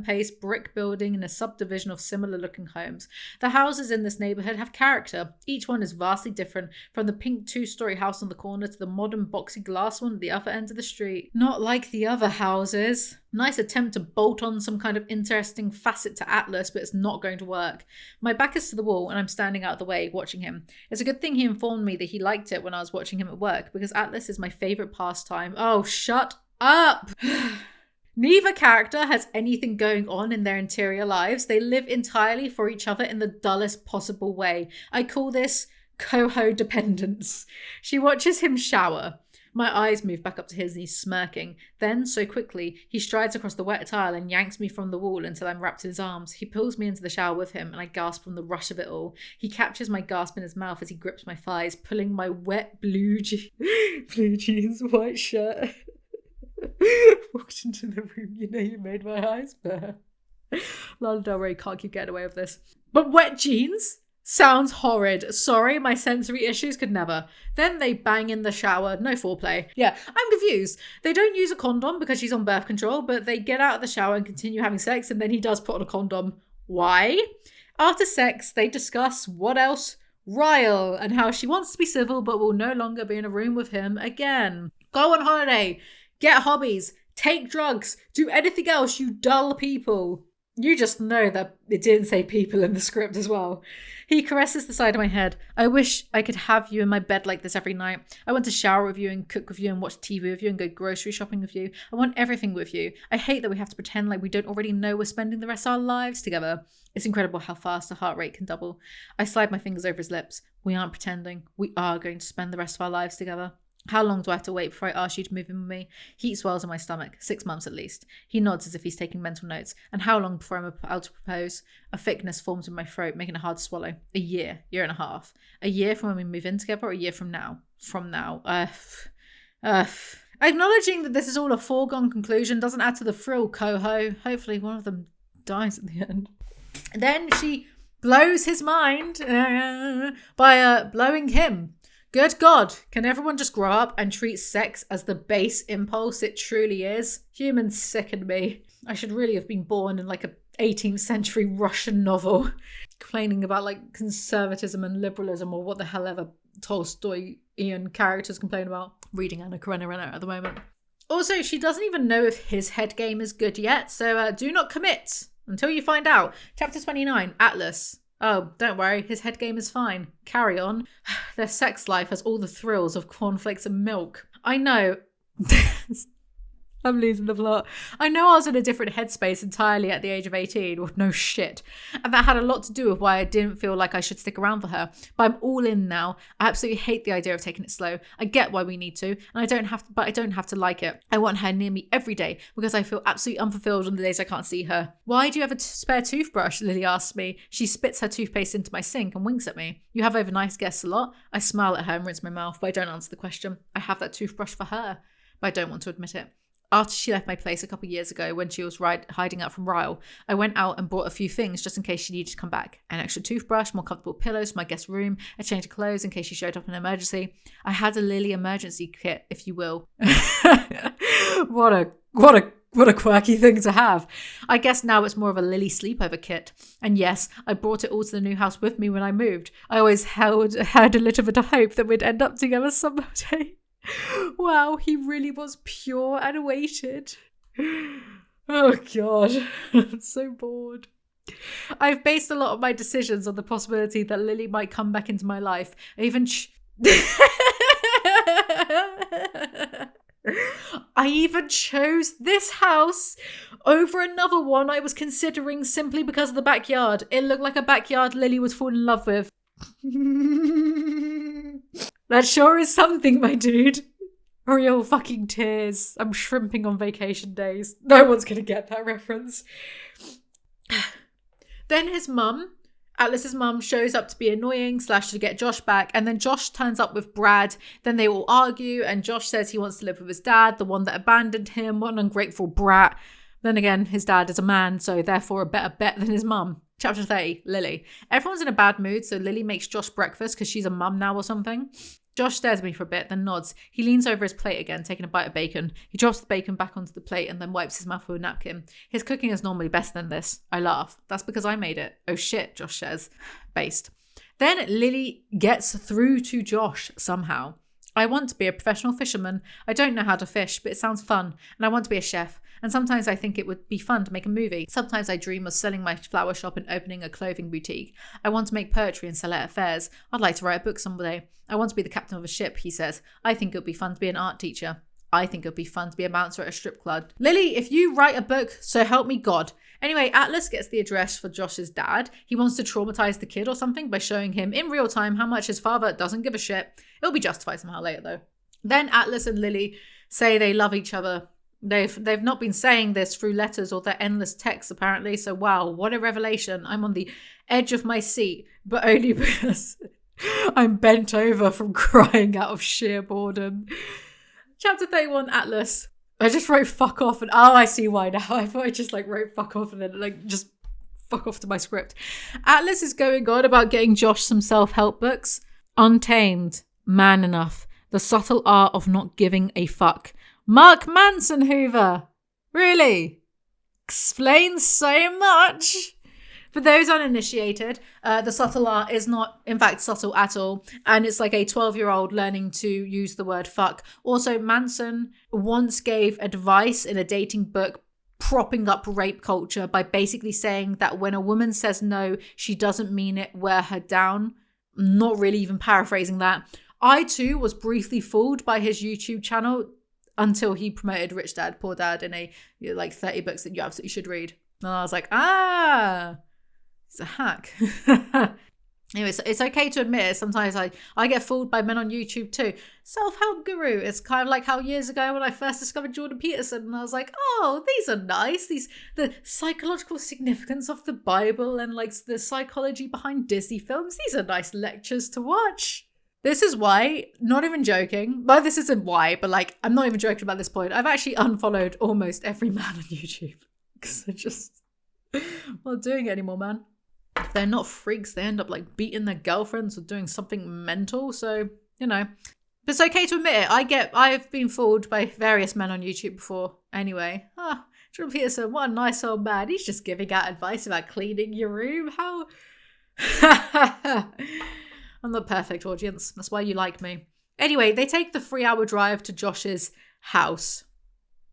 paste brick building in a subdivision of similar looking homes. The houses in this neighborhood have character. Each one is vastly different, from the pink 2-story house on the corner to the modern boxy glass one at the other end of the street. Not like the other houses. Nice attempt to bolt on some kind of interesting facet to Atlas, but it's not going to work. My back is to the wall and I'm standing out of the way watching him. It's a good thing he informed me that he liked it when I was watching him at work, because Atlas is my favorite pastime. Oh, shut up! Neither character has anything going on in their interior lives. They live entirely for each other in the dullest possible way. I call this Coho dependence. She watches him shower. My eyes move back up to his and he's smirking. Then, so quickly, he strides across the wet tile and yanks me from the wall until I'm wrapped in his arms. He pulls me into the shower with him and I gasp from the rush of it all. He captures my gasp in his mouth as he grips my thighs, pulling my wet blue jeans, white shirt. Walked into the room, you know you made my eyes burn. Lana Del Rey can't keep getting away with this. But wet jeans? Sounds horrid. Sorry, my sensory issues could never. Then they bang in the shower. No foreplay. Yeah, I'm confused. They don't use a condom because she's on birth control, but they get out of the shower and continue having sex, and then he does put on a condom. Why? After sex, they discuss what else? Ryle, and how she wants to be civil but will no longer be in a room with him again. Go on holiday. Get hobbies. Take drugs. Do anything else, you dull people. You just know that it didn't say people in the script as well. He caresses the side of my head. I wish I could have you in my bed like this every night. I want to shower with you and cook with you and watch TV with you and go grocery shopping with you. I want everything with you. I hate that we have to pretend like we don't already know we're spending the rest of our lives together. It's incredible how fast a heart rate can double. I slide my fingers over his lips. We aren't pretending. We are going to spend the rest of our lives together. How long do I have to wait before I ask you to move in with me? Heat swells in my stomach. 6 months at least. He nods as if he's taking mental notes. And how long before I'm about to propose? A thickness forms in my throat, making it hard to swallow. A year and a half. A year from when we move in together, or a year from now? From now. Acknowledging that this is all a foregone conclusion doesn't add to the thrill, Coho. Hopefully one of them dies at the end. Then she blows his mind by blowing him. Good God, can everyone just grow up and treat sex as the base impulse it truly is? Humans sicken me. I should really have been born in like a 18th century Russian novel complaining about like conservatism and liberalism, or what the hell ever Tolstoyan characters complain about. Reading Anna Karenina at the moment. Also, she doesn't even know if his head game is good yet, so do not commit until you find out. Chapter 29, Atlas. Oh, don't worry, his head game is fine. Carry on. Their sex life has all the thrills of cornflakes and milk. I know. I'm losing the plot. I know I was in a different headspace entirely at the age of 18, or no shit. And that had a lot to do with why I didn't feel like I should stick around for her. But I'm all in now. I absolutely hate the idea of taking it slow. I get why we need to, and I don't have to like it. I want her near me every day because I feel absolutely unfulfilled on the days I can't see her. Why do you have a spare toothbrush? Lily asks me. She spits her toothpaste into my sink and winks at me. You have overnice guests a lot? I smile at her and rinse my mouth, but I don't answer the question. I have that toothbrush for her, but I don't want to admit it. After she left my place a couple of years ago when she was hiding out from Ryle, I went out and bought a few things just in case she needed to come back. An extra toothbrush, more comfortable pillows for my guest room, a change of clothes in case she showed up in an emergency. I had a Lily emergency kit, if you will. What a quirky thing to have. I guess now it's more of a Lily sleepover kit. And yes, I brought it all to the new house with me when I moved. I always had a little bit of hope that we'd end up together someday. Wow, he really was pure and waited. Oh God, I'm so bored. I've based a lot of my decisions on the possibility that Lily might come back into my life. I even chose this house over another one I was considering simply because of the backyard. It looked like a backyard Lily would fall in love with. That sure is something, my dude. Real fucking tears. I'm shrimping on vacation days. No one's gonna get that reference. Then his mum, Atlas's mum, shows up to be annoying / to get Josh back, and then Josh turns up with Brad. Then they all argue, and Josh says he wants to live with his dad, the one that abandoned him. What an ungrateful brat. Then again, his dad is a man, so therefore a better bet than his mum. Chapter 30, Lily. Everyone's in a bad mood, so Lily makes Josh breakfast because she's a mum now or something. Josh stares at me for a bit, then nods. He leans over his plate again, taking a bite of bacon. He drops the bacon back onto the plate and then wipes his mouth with a napkin. His cooking is normally better than this. I laugh. That's because I made it. Oh shit, Josh says. Based. Then Lily gets through to Josh somehow. I want to be a professional fisherman. I don't know how to fish, but it sounds fun. And I want to be a chef. And sometimes I think it would be fun to make a movie. Sometimes I dream of selling my flower shop and opening a clothing boutique. I want to make poetry and sell it at fairs. I'd like to write a book someday. I want to be the captain of a ship, he says. I think it would be fun to be an art teacher. I think it would be fun to be a bouncer at a strip club. Lily, if you write a book, so help me God. Anyway, Atlas gets the address for Josh's dad. He wants to traumatize the kid or something by showing him in real time how much his father doesn't give a shit. It'll be justified somehow later though. Then Atlas and Lily say they love each other. They've not been saying this through letters or their endless texts apparently, so wow, what a revelation. I'm on the edge of my seat, but only because I'm bent over from crying out of sheer boredom. Chapter 31, Atlas. I just wrote fuck off and I see why now. I thought I just wrote fuck off and then just fuck off to my script. Atlas is going on about getting Josh some self-help books. Untamed, Man Enough, The Subtle Art of Not Giving a Fuck. Mark Manson, Hoover. Really? Explains so much. For those uninitiated, The Subtle Art is not, in fact, subtle at all. And it's like a 12-year-old learning to use the word fuck. Also, Manson once gave advice in a dating book propping up rape culture by basically saying that when a woman says no, she doesn't mean it, wear her down. Not really even paraphrasing that. I, too, was briefly fooled by his YouTube channel until he promoted Rich Dad, Poor Dad in a 30 books that you absolutely should read. And I was like, it's a hack. Anyway, so it's okay to admit it. Sometimes I get fooled by men on YouTube too. Self-help guru. It's kind of like how years ago when I first discovered Jordan Peterson and I was like, oh, these are nice. The psychological significance of the Bible and the psychology behind Disney films. These are nice lectures to watch. This is why, not even joking, well, this isn't why, but I'm not even joking about this point. I've actually unfollowed almost every man on YouTube because I'm not doing it anymore, man. If they're not freaks, they end up beating their girlfriends or doing something mental. So, but it's okay to admit it. I've been fooled by various men on YouTube before. Anyway, Jordan Peterson, what a nice old man. He's just giving out advice about cleaning your room. How... I'm the perfect audience. That's why you like me. Anyway, they take the 3-hour drive to Josh's house.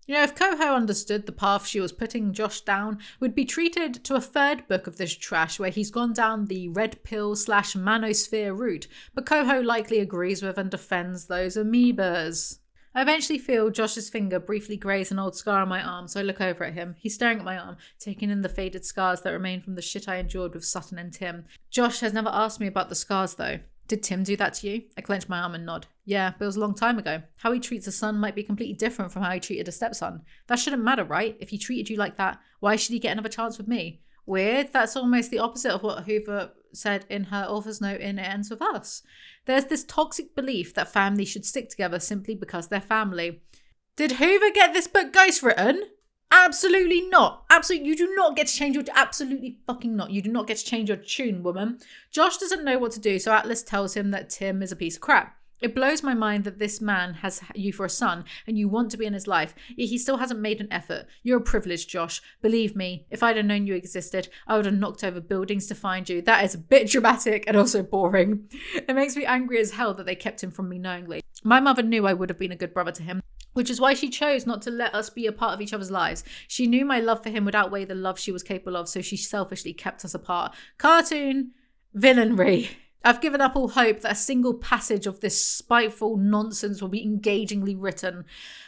You know, if Coho understood the path she was putting Josh down, we'd be treated to a third book of this trash where he's gone down the red pill / manosphere route, but Coho likely agrees with and defends those amoebas. I eventually feel Josh's finger briefly graze an old scar on my arm, so I look over at him. He's staring at my arm, taking in the faded scars that remain from the shit I endured with Sutton and Tim. Josh has never asked me about the scars, though. Did Tim do that to you? I clench my arm and nod. Yeah, but it was a long time ago. How he treats a son might be completely different from how he treated a stepson. That shouldn't matter, right? If he treated you like that, why should he get another chance with me? Weird. That's almost the opposite of what Hoover said in her author's note in It Ends With Us. There's this toxic belief that families should stick together simply because they're family. Did Hoover get this book ghostwritten? Absolutely not. Absolutely, you do not get to change your... Absolutely fucking not. You do not get to change your tune, woman. Josh doesn't know what to do, so Atlas tells him that Tim is a piece of crap. It blows my mind that this man has you for a son and you want to be in his life, yet he still hasn't made an effort. You're a privileged, Josh. Believe me, if I'd have known you existed, I would have knocked over buildings to find you. That is a bit dramatic and also boring. It makes me angry as hell that they kept him from me knowingly. My mother knew I would have been a good brother to him, which is why she chose not to let us be a part of each other's lives. She knew my love for him would outweigh the love she was capable of, so she selfishly kept us apart. Cartoon villainry. I've given up all hope that a single passage of this spiteful nonsense will be engagingly written.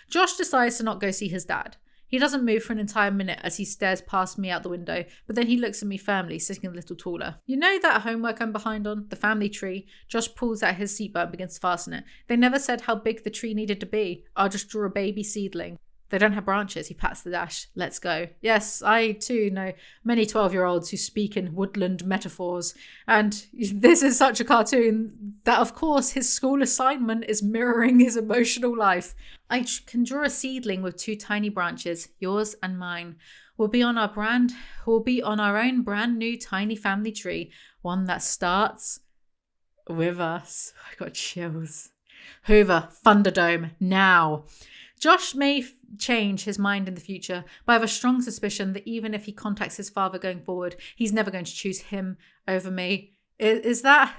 Josh decides to not go see his dad. He doesn't move for an entire minute as he stares past me out the window, but then he looks at me firmly, sitting a little taller. You know that homework I'm behind on? The family tree? Josh pulls out his seatbelt and begins to fasten it. They never said how big the tree needed to be. I'll just draw a baby seedling. They don't have branches. He pats the dash. Let's go. Yes, I too know many 12-year-olds who speak in woodland metaphors. And this is such a cartoon that, of course, his school assignment is mirroring his emotional life. I can draw a seedling with 2 tiny branches, yours and mine. We'll be on our own brand new tiny family tree, one that starts with us. I got chills. Hoover, Thunderdome, now. Josh may change his mind in the future, but I have a strong suspicion that even if he contacts his father going forward, he's never going to choose him over me. Is that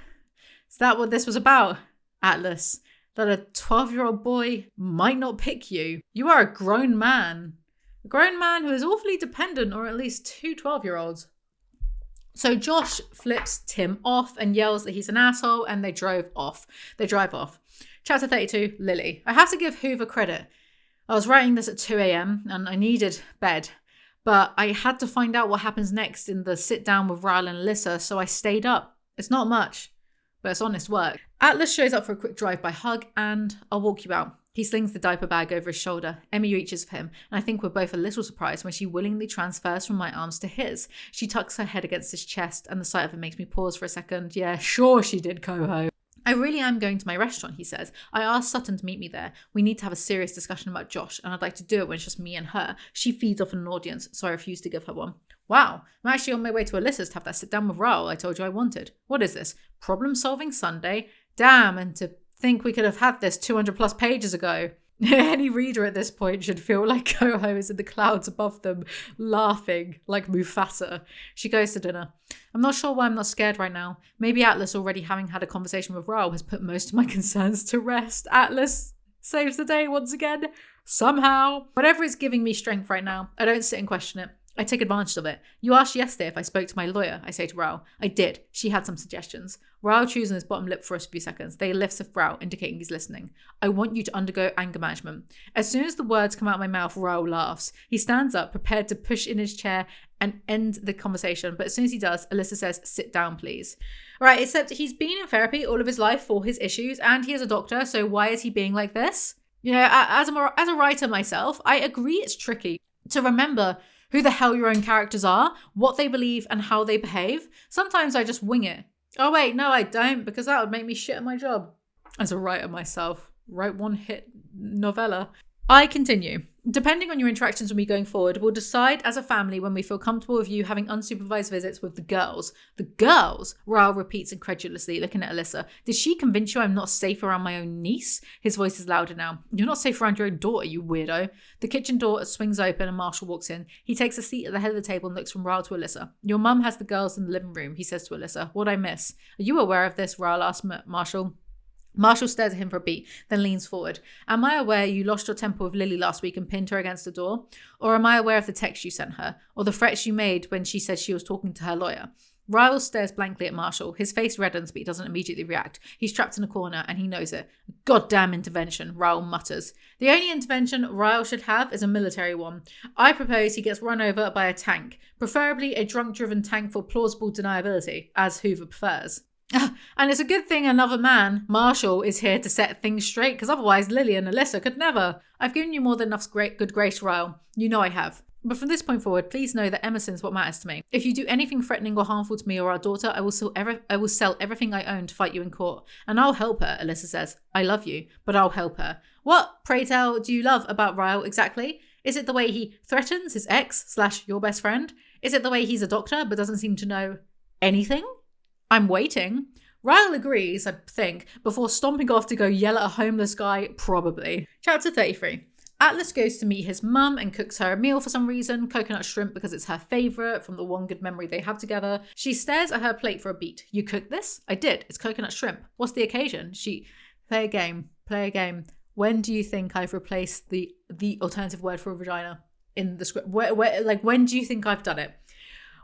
what this was about, Atlas? That a 12-year-old boy might not pick you? You are a grown man. A grown man who is awfully dependent on at least 2 12-year-olds. So Josh flips Tim off and yells that he's an asshole, and they drive off. Chapter 32, Lily. I have to give Hoover credit. I was writing this at 2 a.m. and I needed bed, but I had to find out what happens next in the sit down with Ryle and Alyssa, so I stayed up. It's not much, but it's honest work. Atlas shows up for a quick drive-by hug, and I'll walk you out. He slings the diaper bag over his shoulder. Emmy reaches for him, and I think we're both a little surprised when she willingly transfers from my arms to his. She tucks her head against his chest, and the sight of it makes me pause for a second. Yeah, sure she did, Coho. I really am going to my restaurant, he says. I asked Sutton to meet me there. We need to have a serious discussion about Josh, and I'd like to do it when it's just me and her. She feeds off an audience, so I refuse to give her one. Wow, I'm actually on my way to Alyssa's to have that sit down with Raoul I told you I wanted. What is this? Problem-solving Sunday? Damn, and to think we could have had this 200 plus pages ago. Any reader at this point should feel like Coho is in the clouds above them, laughing like Mufasa. She goes to dinner. I'm not sure why I'm not scared right now. Maybe Atlas, already having had a conversation with Raoul, has put most of my concerns to rest. Atlas saves the day once again. Somehow. Whatever is giving me strength right now, I don't sit and question it. I take advantage of it. You asked yesterday if I spoke to my lawyer, I say to Raoul. I did. She had some suggestions. Raoul chews on his bottom lip for a few seconds. They lifts a brow, indicating he's listening. I want you to undergo anger management. As soon as the words come out of my mouth, Raoul laughs. He stands up, prepared to push in his chair and end the conversation. But as soon as he does, Alyssa says, sit down, please. Right, except he's been in therapy all of his life for his issues, and he is a doctor, so why is he being like this? You know, as a writer myself, I agree it's tricky to remember who the hell your own characters are, what they believe, and how they behave. Sometimes I just wing it. Oh wait, no I don't, because that would make me shit at my job. As a writer myself, write one-hit novella. I continue. Depending on your interactions with me going forward, we'll decide as a family when we feel comfortable with you having unsupervised visits with the girls. The girls? Raoul repeats incredulously, looking at Alyssa. Did she convince you I'm not safe around my own niece? His voice is louder now. You're not safe around your own daughter, you weirdo. The kitchen door swings open and Marshall walks in. He takes a seat at the head of the table and looks from Raoul to Alyssa. Your mum has the girls in the living room, he says to Alyssa. What'd I miss? Are you aware of this? Raoul asks Marshall. Marshall stares at him for a beat, then leans forward. Am I aware you lost your temper with Lily last week and pinned her against the door? Or am I aware of the text you sent her? Or the threats you made when she said she was talking to her lawyer? Ryle stares blankly at Marshall. His face reddens, but he doesn't immediately react. He's trapped in a corner, and he knows it. Goddamn intervention, Ryle mutters. The only intervention Ryle should have is a military one. I propose he gets run over by a tank, preferably a drunk-driven tank for plausible deniability, as Hoover prefers. And it's a good thing another man, Marshall, is here to set things straight, because otherwise Lily and Alyssa could never. I've given you more than enough good grace, Ryle. You know I have. But from this point forward, please know that Emerson's what matters to me. If you do anything threatening or harmful to me or our daughter, I will sell everything I own to fight you in court. And I'll help her, Alyssa says. I love you, but I'll help her. What, pray tell, do you love about Ryle exactly? Is it the way he threatens his ex/your best friend? Is it the way he's a doctor but doesn't seem to know anything? I'm waiting. Ryle agrees, I think, before stomping off to go yell at a homeless guy, probably. Chapter 33. Atlas goes to meet his mum and cooks her a meal for some reason, coconut shrimp because it's her favourite from the one good memory they have together. She stares at her plate for a beat. You cooked this? I did. It's coconut shrimp. What's the occasion? Play a game. When do you think I've replaced the alternative word for a vagina in the script? When do you think I've done it?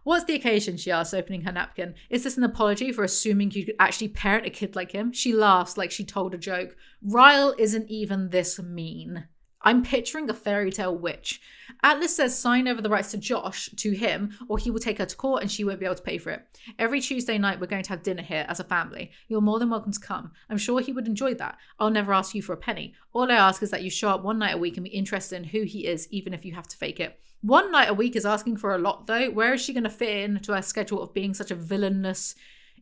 What's the occasion, she asks, opening her napkin. Is this an apology for assuming you could actually parent a kid like him? She laughs like she told a joke. Ryle isn't even this mean. I'm picturing a fairy tale witch. Atlas says sign over the rights to Josh, to him, or he will take her to court and she won't be able to pay for it. Every Tuesday night we're going to have dinner here as a family. You're more than welcome to come. I'm sure he would enjoy that. I'll never ask you for a penny. All I ask is that you show up one night a week and be interested in who he is, even if you have to fake it. One night a week is asking for a lot, though. Where is she going to fit into her schedule of being such a villainous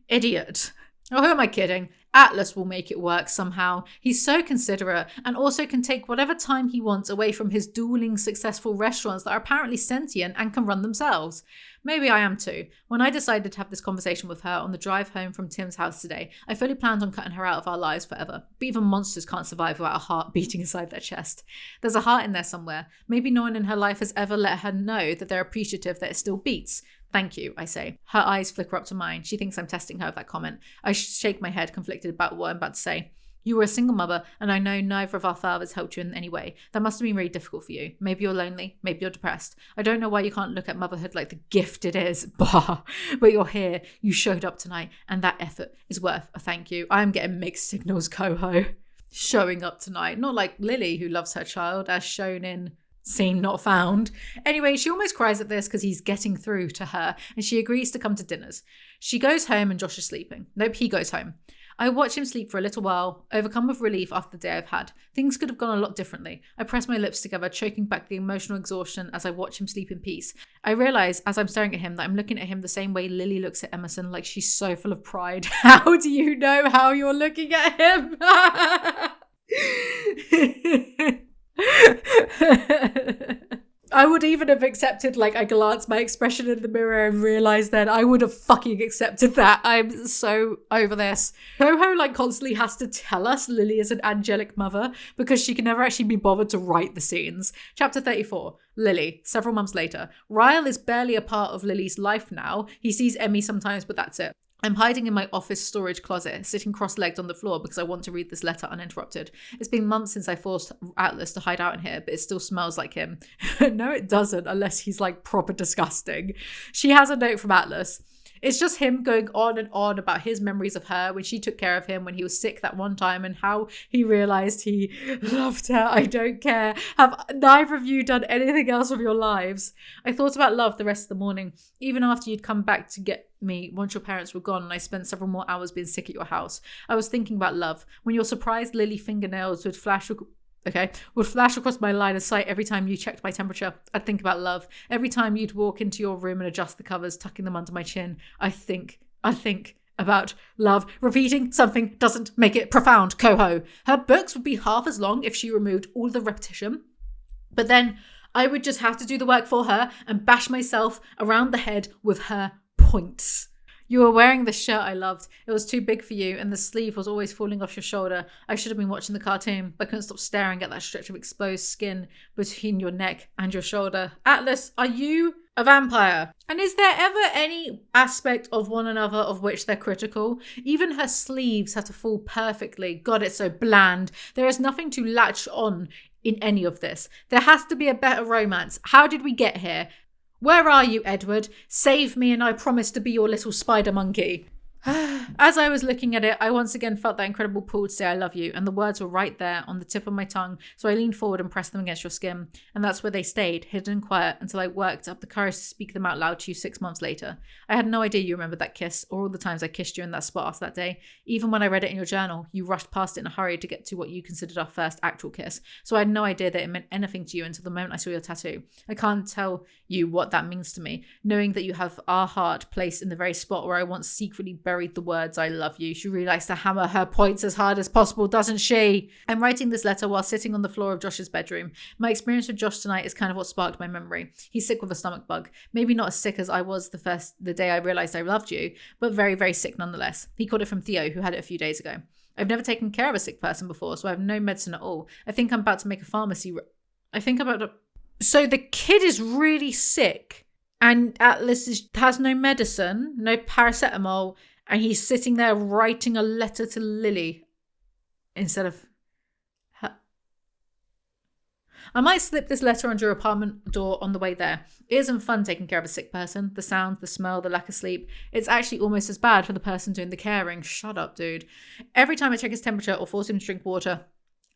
idiot? Oh, who am I kidding? Atlas will make it work somehow. He's so considerate and also can take whatever time he wants away from his dueling successful restaurants that are apparently sentient and can run themselves. Maybe I am too. When I decided to have this conversation with her on the drive home from Tim's house today, I fully planned on cutting her out of our lives forever. But even monsters can't survive without a heart beating inside their chest. There's a heart in there somewhere. Maybe no one in her life has ever let her know that they're appreciative that it still beats. Thank you, I say. Her eyes flicker up to mine. She thinks I'm testing her with that comment. I shake my head, conflicted about what I'm about to say. You were a single mother, and I know neither of our fathers helped you in any way. That must have been really difficult for you. Maybe you're lonely. Maybe you're depressed. I don't know why you can't look at motherhood like the gift it is. Bah. But you're here. You showed up tonight, and that effort is worth a thank you. I am getting mixed signals, Coho. Showing up tonight. Not like Lily, who loves her child, as shown in Seen Not Found. Anyway, she almost cries at this because he's getting through to her, and she agrees to come to dinners. She goes home and Josh is sleeping. Nope, he goes home. I watch him sleep for a little while, overcome with relief after the day I've had. Things could have gone a lot differently. I press my lips together, choking back the emotional exhaustion as I watch him sleep in peace. I realise, as I'm staring at him, that I'm looking at him the same way Lily looks at Emerson, like she's so full of pride. How do you know how you're looking at him? I would even have accepted, like, I glance my expression in the mirror and realised then I would have fucking accepted that. I'm so over this. Coho, like, constantly has to tell us Lily is an angelic mother because she can never actually be bothered to write the scenes. Chapter 34. Lily. Several months later. Ryle is barely a part of Lily's life now. He sees Emmy sometimes, but that's it. I'm hiding in my office storage closet, sitting cross-legged on the floor because I want to read this letter uninterrupted. It's been months since I forced Atlas to hide out in here, but it still smells like him. No, it doesn't, unless he's like proper disgusting. She has a note from Atlas. It's just him going on and on about his memories of her when she took care of him when he was sick that one time and how he realised he loved her. I don't care. Have neither of you done anything else with your lives? I thought about love the rest of the morning, even after you'd come back to get me once your parents were gone and I spent several more hours being sick at your house. I was thinking about love. When your surprised lily fingernails would flash across my line of sight every time you checked my temperature. I'd think about love. Every time you'd walk into your room and adjust the covers, tucking them under my chin, I think about love. Repeating something doesn't make it profound, Coho. Her books would be half as long if she removed all the repetition. But then I would just have to do the work for her and bash myself around the head with her points. You were wearing the shirt I loved. It was too big for you, and the sleeve was always falling off your shoulder. I should have been watching the cartoon, but I couldn't stop staring at that stretch of exposed skin between your neck and your shoulder. Atlas, are you a vampire. And is there ever any aspect of one another of which they're critical? Even her sleeves have to fall perfectly. God, it's so bland. There is nothing to latch on in any of this. There has to be a better romance. How did we get here? Where are you, Edward? Save me and I promise to be your little spider monkey. As I was looking at it, I once again felt that incredible pull to say I love you, and the words were right there on the tip of my tongue, so I leaned forward and pressed them against your skin, and that's where they stayed, hidden and quiet, until I worked up the courage to speak them out loud to you 6 months later. I had no idea you remembered that kiss, or all the times I kissed you in that spot after that day. Even when I read it in your journal, you rushed past it in a hurry to get to what you considered our first actual kiss, so I had no idea that it meant anything to you until the moment I saw your tattoo. I can't tell you what that means to me, knowing that you have our heart placed in the very spot where I once secretly buried the words I love you. She really likes to hammer her points as hard as possible, doesn't she? I'm writing this letter while sitting on the floor of Josh's bedroom. My experience with Josh tonight is kind of what sparked my memory. He's sick with a stomach bug. Maybe not as sick as I was the day I realized I loved you, but very, very sick nonetheless. He caught it from Theo, who had it a few days ago. I've never taken care of a sick person before, so I have no medicine at all. I think I'm about to make a pharmacy. So the kid is really sick, and Atlas has no medicine, no paracetamol, and he's sitting there writing a letter to Lily instead of her. I might slip this letter under your apartment door on the way there. It isn't fun taking care of a sick person. The sound, the smell, the lack of sleep. It's actually almost as bad for the person doing the caring. Shut up, dude. Every time I check his temperature or force him to drink water,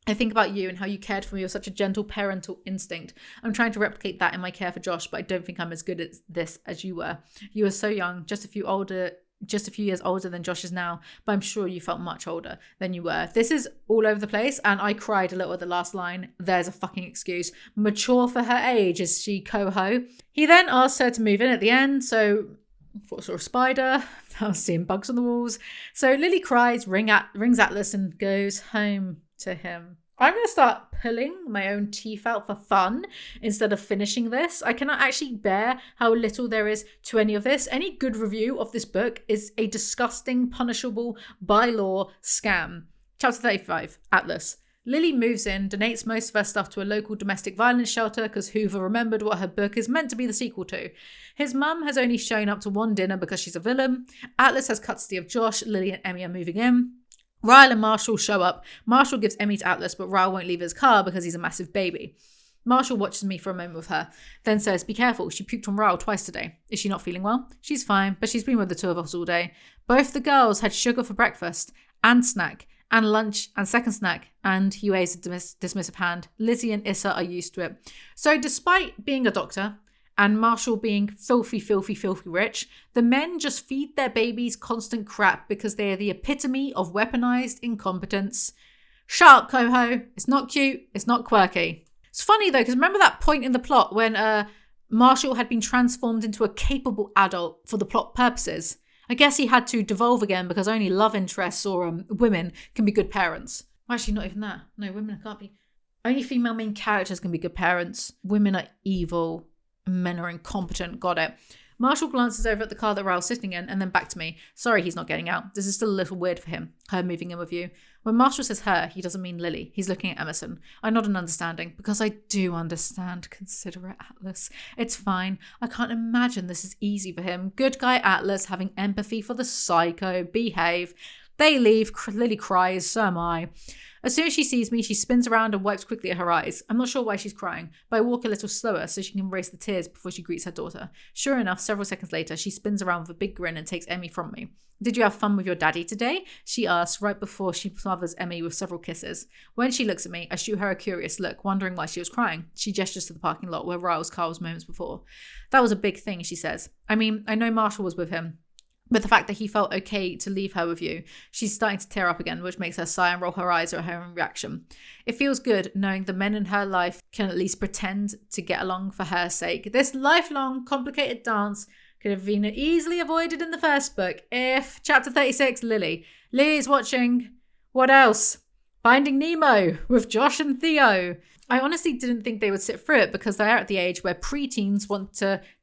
I think about you and how you cared for me with such a gentle parental instinct. I'm trying to replicate that in my care for Josh, but I don't think I'm as good at this as you were. You were so young, just a few years older than Josh is now, but I'm sure you felt much older than you were. This is all over the place, and I cried a little at the last line. There's a fucking excuse. Mature for her age, is she, Coho? He then asked her to move in at the end, so I thought I saw a spider. I was seeing bugs on the walls. So Lily cries, rings Atlas, and goes home to him. I'm going to start pulling my own teeth out for fun instead of finishing this. I cannot actually bear how little there is to any of this. Any good review of this book is a disgusting, punishable, by law scam. Chapter 35, Atlas. Lily moves in, donates most of her stuff to a local domestic violence shelter because Hoover remembered what her book is meant to be the sequel to. His mum has only shown up to one dinner because she's a villain. Atlas has custody of Josh. Lily and Emmy are moving in. Ryle and Marshall show up. Marshall gives Emmy to Atlas, but Ryle won't leave his car because he's a massive baby. Marshall watches me for a moment with her, then says, be careful, she puked on Ryle twice today. Is she not feeling well? She's fine, but she's been with the two of us all day. Both the girls had sugar for breakfast, and snack, and lunch, and second snack, and he waves a dismissive hand. Lizzie and Issa are used to it. So despite being a doctor, and Marshall being filthy, filthy, filthy rich, the men just feed their babies constant crap because they are the epitome of weaponized incompetence. Shut up, Coho. It's not cute. It's not quirky. It's funny, though, because remember that point in the plot when Marshall had been transformed into a capable adult for the plot purposes? I guess he had to devolve again because only love interests or women can be good parents. Well, actually, not even that. No, women can't be. Only female main characters can be good parents. Women are evil. Men are incompetent. Got it. Marshall glances over at the car that Ryle's sitting in and then back to me. Sorry he's not getting out. This is still a little weird for him. Her moving in with you. When Marshall says her, he doesn't mean Lily. He's looking at Emerson. I nod in understanding because I do understand. Consider it, Atlas. It's fine. I can't imagine this is easy for him. Good guy Atlas having empathy for the psycho. Behave. They leave. Lily cries. So am I. As soon as she sees me, she spins around and wipes quickly at her eyes. I'm not sure why she's crying, but I walk a little slower so she can erase the tears before she greets her daughter. Sure enough, several seconds later, she spins around with a big grin and takes Emmy from me. Did you have fun with your daddy today? She asks right before she smothers Emmy with several kisses. When she looks at me, I shoot her a curious look, wondering why she was crying. She gestures to the parking lot where Ryle's car was moments before. That was a big thing, she says. I mean, I know Marshall was with him, but the fact that he felt okay to leave her with you. She's starting to tear up again, which makes her sigh and roll her eyes at her own reaction. It feels good knowing the men in her life can at least pretend to get along for her sake. This lifelong, complicated dance could have been easily avoided in the first book if... Chapter 36, Lily. Lily's watching... What else? Finding Nemo with Josh and Theo. I honestly didn't think they would sit through it because they're at the age where preteens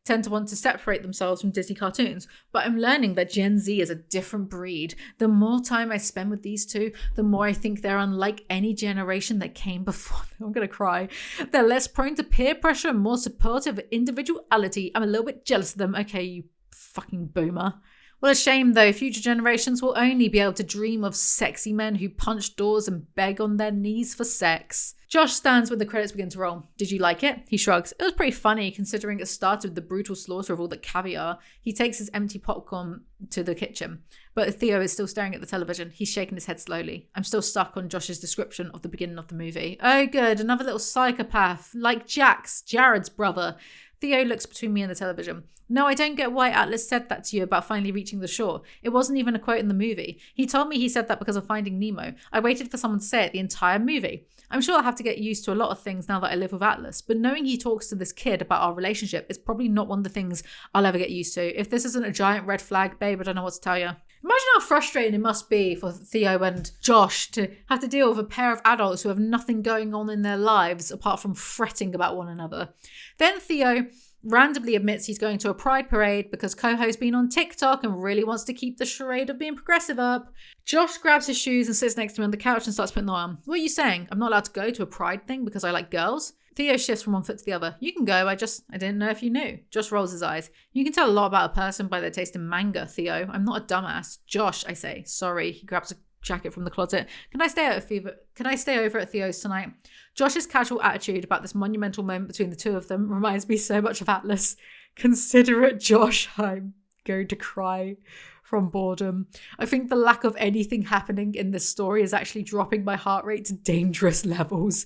tend to want to separate themselves from Disney cartoons. But I'm learning that Gen Z is a different breed. The more time I spend with these two, the more I think they're unlike any generation that came before them. I'm going to cry. They're less prone to peer pressure and more supportive of individuality. I'm a little bit jealous of them. Okay, you fucking boomer. What a shame though, future generations will only be able to dream of sexy men who punch doors and beg on their knees for sex. Josh stands when the credits begin to roll. Did you like it? He shrugs. It was pretty funny considering it started with the brutal slaughter of all the caviar. He takes his empty popcorn to the kitchen, but Theo is still staring at the television. He's shaking his head slowly. I'm still stuck on Josh's description of the beginning of the movie. Oh good, another little psychopath, like Jax, Jared's brother. Theo looks between me and the television. No, I don't get why Atlas said that to you about finally reaching the shore. It wasn't even a quote in the movie. He told me he said that because of Finding Nemo. I waited for someone to say it the entire movie. I'm sure I'll have to get used to a lot of things now that I live with Atlas, but knowing he talks to this kid about our relationship is probably not one of the things I'll ever get used to. If this isn't a giant red flag, babe, I don't know what to tell you. Imagine how frustrating it must be for Theo and Josh to have to deal with a pair of adults who have nothing going on in their lives apart from fretting about one another. Then Theo randomly admits he's going to a pride parade because Coho's been on TikTok and really wants to keep the charade of being progressive up. Josh grabs his shoes and sits next to me on the couch and starts putting them on. What are you saying? I'm not allowed to go to a pride thing because I like girls? Theo shifts from one foot to the other. You can go, I didn't know if you knew. Josh rolls his eyes. You can tell a lot about a person by their taste in manga, Theo. I'm not a dumbass. Josh, I say. Sorry. He grabs a jacket from the closet. Can I stay over at Theo's tonight? Josh's casual attitude about this monumental moment between the two of them reminds me so much of Atlas. Considerate Josh, I'm going to cry from boredom. I think the lack of anything happening in this story is actually dropping my heart rate to dangerous levels.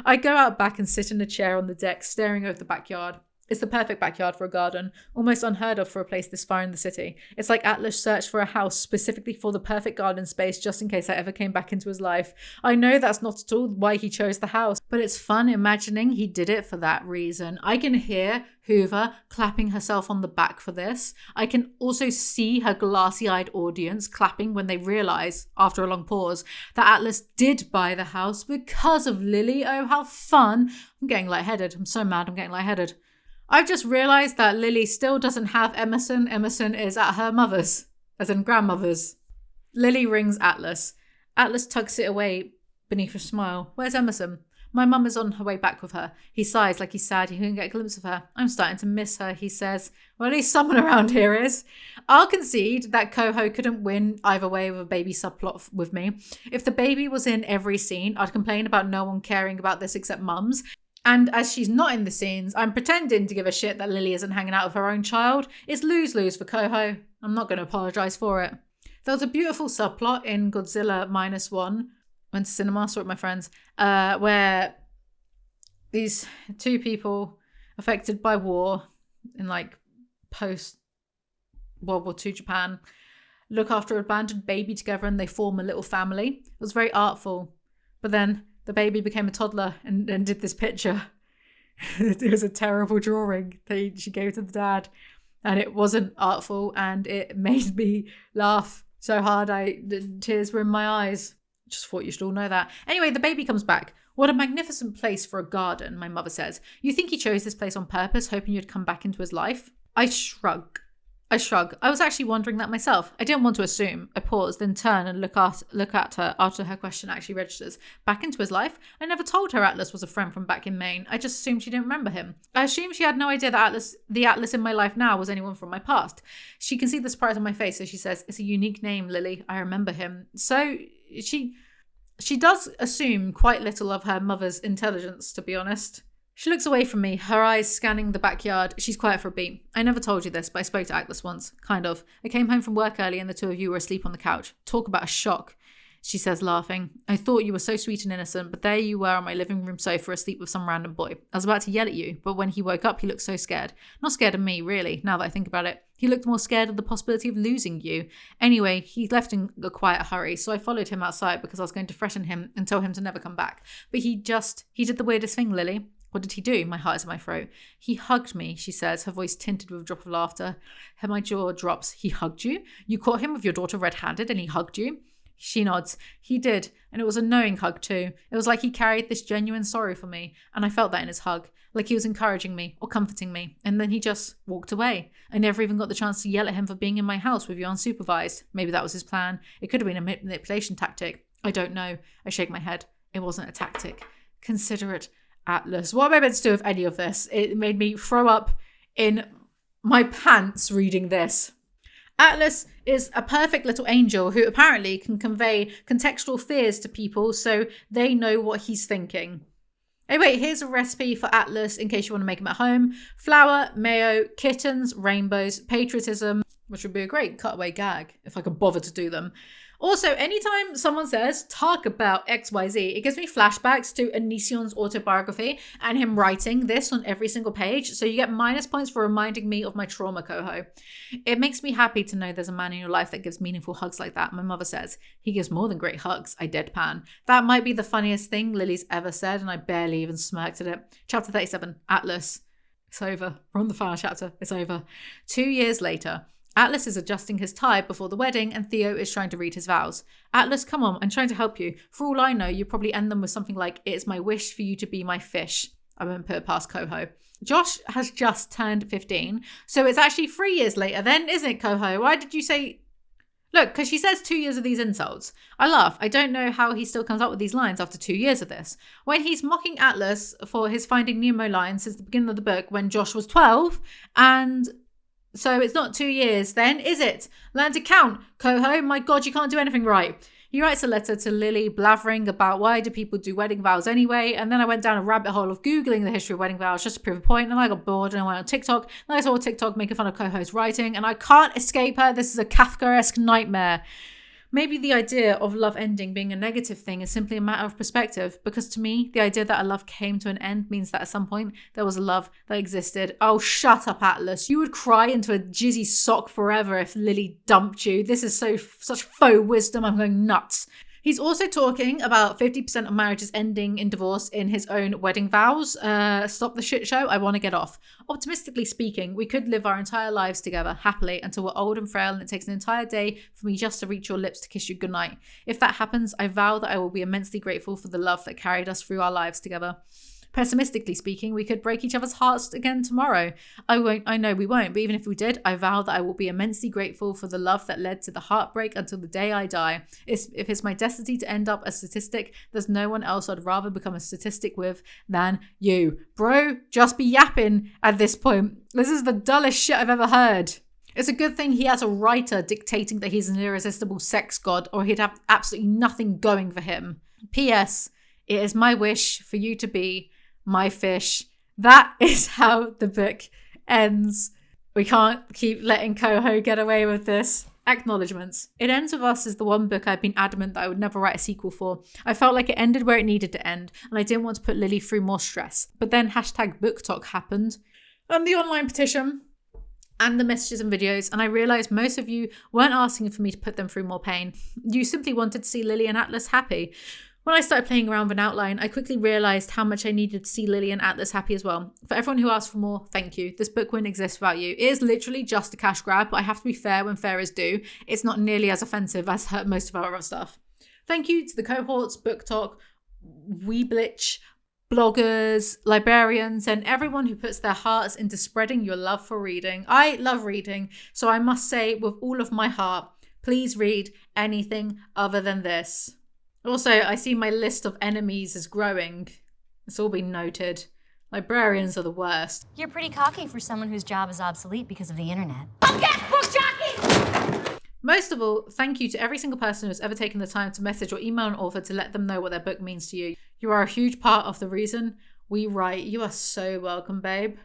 I go out back and sit in a chair on the deck, staring over the backyard. It's the perfect backyard for a garden, almost unheard of for a place this far in the city. It's like Atlas searched for a house specifically for the perfect garden space just in case I ever came back into his life. I know that's not at all why he chose the house, but it's fun imagining he did it for that reason. I can hear Hoover clapping herself on the back for this. I can also see her glassy-eyed audience clapping when they realise, after a long pause, that Atlas did buy the house because of Lily. Oh, how fun. I'm getting lightheaded. I'm so mad I'm getting lightheaded. I've just realised that Lily still doesn't have Emerson. Emerson is at her mother's, as in grandmother's. Lily rings Atlas. Atlas tugs it away beneath a smile. Where's Emerson? My mum is on her way back with her. He sighs like he's sad he couldn't get a glimpse of her. I'm starting to miss her, he says. Well, at least someone around here is. I'll concede that Coho couldn't win either way with a baby subplot with me. If the baby was in every scene, I'd complain about no one caring about this except mums. And as she's not in the scenes, I'm pretending to give a shit that Lily isn't hanging out with her own child. It's lose-lose for Coho. I'm not going to apologise for it. There was a beautiful subplot in Godzilla -1, went to cinema, saw it with my friends, where these two people affected by war in like post-World War II Japan look after an abandoned baby together and they form a little family. It was very artful. But then the baby became a toddler and did this picture. It was a terrible drawing that she gave to the dad. And it wasn't artful and it made me laugh so hard tears were in my eyes. Just thought you should all know that. Anyway, the baby comes back. What a magnificent place for a garden, my mother says. You think he chose this place on purpose, hoping you'd come back into his life? I shrug. I was actually wondering that myself. I didn't want to assume. I pause, then turn and look at her after her question actually registers. Back into his life? I never told her Atlas was a friend from back in Maine. I just assumed she didn't remember him. I assumed she had no idea that the Atlas in my life now was anyone from my past. She can see the surprise on my face as she says, it's a unique name, Lily. I remember him. So she does assume quite little of her mother's intelligence, to be honest. She looks away from me, her eyes scanning the backyard. She's quiet for a beat. I never told you this, but I spoke to Atlas once. Kind of. I came home from work early and the two of you were asleep on the couch. Talk about a shock, she says, laughing. I thought you were so sweet and innocent, but there you were on my living room sofa asleep with some random boy. I was about to yell at you, but when he woke up, he looked so scared. Not scared of me, really, now that I think about it. He looked more scared of the possibility of losing you. Anyway, he left in a quiet hurry, so I followed him outside because I was going to threaten him and tell him to never come back. But he did the weirdest thing, Lily. What did he do? My heart is in my throat. He hugged me, she says, her voice tinted with a drop of laughter. My jaw drops. He hugged you? You caught him with your daughter red-handed and he hugged you? She nods. He did, and it was a knowing hug too. It was like he carried this genuine sorrow for me, and I felt that in his hug, like he was encouraging me or comforting me, and then he just walked away. I never even got the chance to yell at him for being in my house with you unsupervised. Maybe that was his plan. It could have been a manipulation tactic. I don't know. I shake my head. It wasn't a tactic. Considerate Atlas. What am I meant to do with any of this? It made me throw up in my pants reading this. Atlas is a perfect little angel who apparently can convey contextual fears to people so they know what he's thinking. Hey, wait, here's a recipe for Atlas in case you want to make him at home. Flour, mayo, kittens, rainbows, patriotism, which would be a great cutaway gag if I could bother to do them. Also, anytime someone says, talk about XYZ, it gives me flashbacks to Onision's autobiography and him writing this on every single page. So you get minus points for reminding me of my trauma, Coho. It makes me happy to know there's a man in your life that gives meaningful hugs like that. My mother says, he gives more than great hugs. I deadpan. That might be the funniest thing Lily's ever said, and I barely even smirked at it. Chapter 37, Atlas. It's over. We're on the final chapter. It's over. 2 years later. Atlas is adjusting his tie before the wedding and Theo is trying to read his vows. Atlas, come on, I'm trying to help you. For all I know, you probably end them with something like, it's my wish for you to be my fish. I won't put it past Coho. Josh has just turned 15, so it's actually 3 years later then, isn't it, Coho? Why did you say... Look, because she says 2 years of these insults. I laugh. I don't know how he still comes up with these lines after 2 years of this. When he's mocking Atlas for his Finding Nemo lines since the beginning of the book when Josh was 12, and... So it's not 2 years then, is it? Learn to count, Coho. My God, you can't do anything right. He writes a letter to Lily blathering about why do people do wedding vows anyway, and then I went down a rabbit hole of Googling the history of wedding vows just to prove a point, and I got bored and I went on TikTok, and I saw TikTok making fun of Coho's writing, and I can't escape her. This is a Kafkaesque nightmare. Maybe the idea of love ending being a negative thing is simply a matter of perspective, because to me, the idea that a love came to an end means that at some point there was a love that existed. Oh, shut up, Atlas. You would cry into a jizzy sock forever if Lily dumped you. This is such faux wisdom. I'm going nuts. He's also talking about 50% of marriages ending in divorce in his own wedding vows. Stop the shit show. I want to get off. Optimistically speaking, we could live our entire lives together happily until we're old and frail and it takes an entire day for me just to reach your lips to kiss you goodnight. If that happens, I vow that I will be immensely grateful for the love that carried us through our lives together. Pessimistically speaking, we could break each other's hearts again tomorrow. I know we won't, but even if we did, I vow that I will be immensely grateful for the love that led to the heartbreak until the day I die. If it's my destiny to end up a statistic, there's no one else I'd rather become a statistic with than you. Bro, just be yapping at this point. This is the dullest shit I've ever heard. It's a good thing he has a writer dictating that he's an irresistible sex god, or he'd have absolutely nothing going for him. P.S. It is my wish for you to be my fish. That is how the book ends. We can't keep letting Coho get away with this. Acknowledgements. It Ends With Us is the one book I've been adamant that I would never write a sequel for. I felt like it ended where it needed to end, and I didn't want to put Lily through more stress. But then #BookTok happened, and the online petition, and the messages and videos, and I realised most of you weren't asking for me to put them through more pain. You simply wanted to see Lily and Atlas happy. When I started playing around with an outline, I quickly realised how much I needed to see Lily and Atlas happy as well. For everyone who asked for more, thank you. This book wouldn't exist without you. It is literally just a cash grab, but I have to be fair when fair is due. It's not nearly as offensive as most of our other stuff. Thank you to the cohorts, BookTok, Weeblich, bloggers, librarians, and everyone who puts their hearts into spreading your love for reading. I love reading, so I must say with all of my heart, please read anything other than this. Also, I see my list of enemies is growing. It's all been noted. Librarians are the worst. You're pretty cocky for someone whose job is obsolete because of the internet. Most of all, thank you to every single person who's ever taken the time to message or email an author to let them know what their book means to you. You are a huge part of the reason we write. You are so welcome, babe.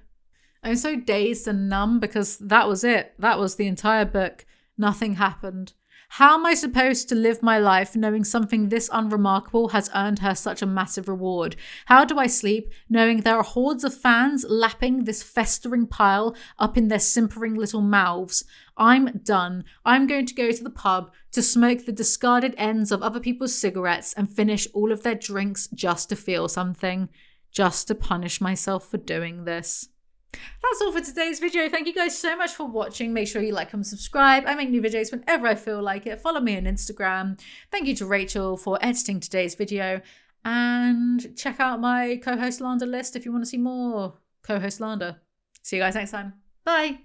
I'm so dazed and numb because that was it. That was the entire book. Nothing happened. How am I supposed to live my life knowing something this unremarkable has earned her such a massive reward? How do I sleep knowing there are hordes of fans lapping this festering pile up in their simpering little mouths? I'm done. I'm going to go to the pub to smoke the discarded ends of other people's cigarettes and finish all of their drinks just to feel something, just to punish myself for doing this. That's all for today's video. Thank you guys so much for watching. Make sure you like and subscribe. I make new videos whenever I feel like it. Follow me on Instagram. Thank you to Rachel for editing today's video. And check out my co-host Lander list if you want to see more co-host Lander. See you guys next time. Bye.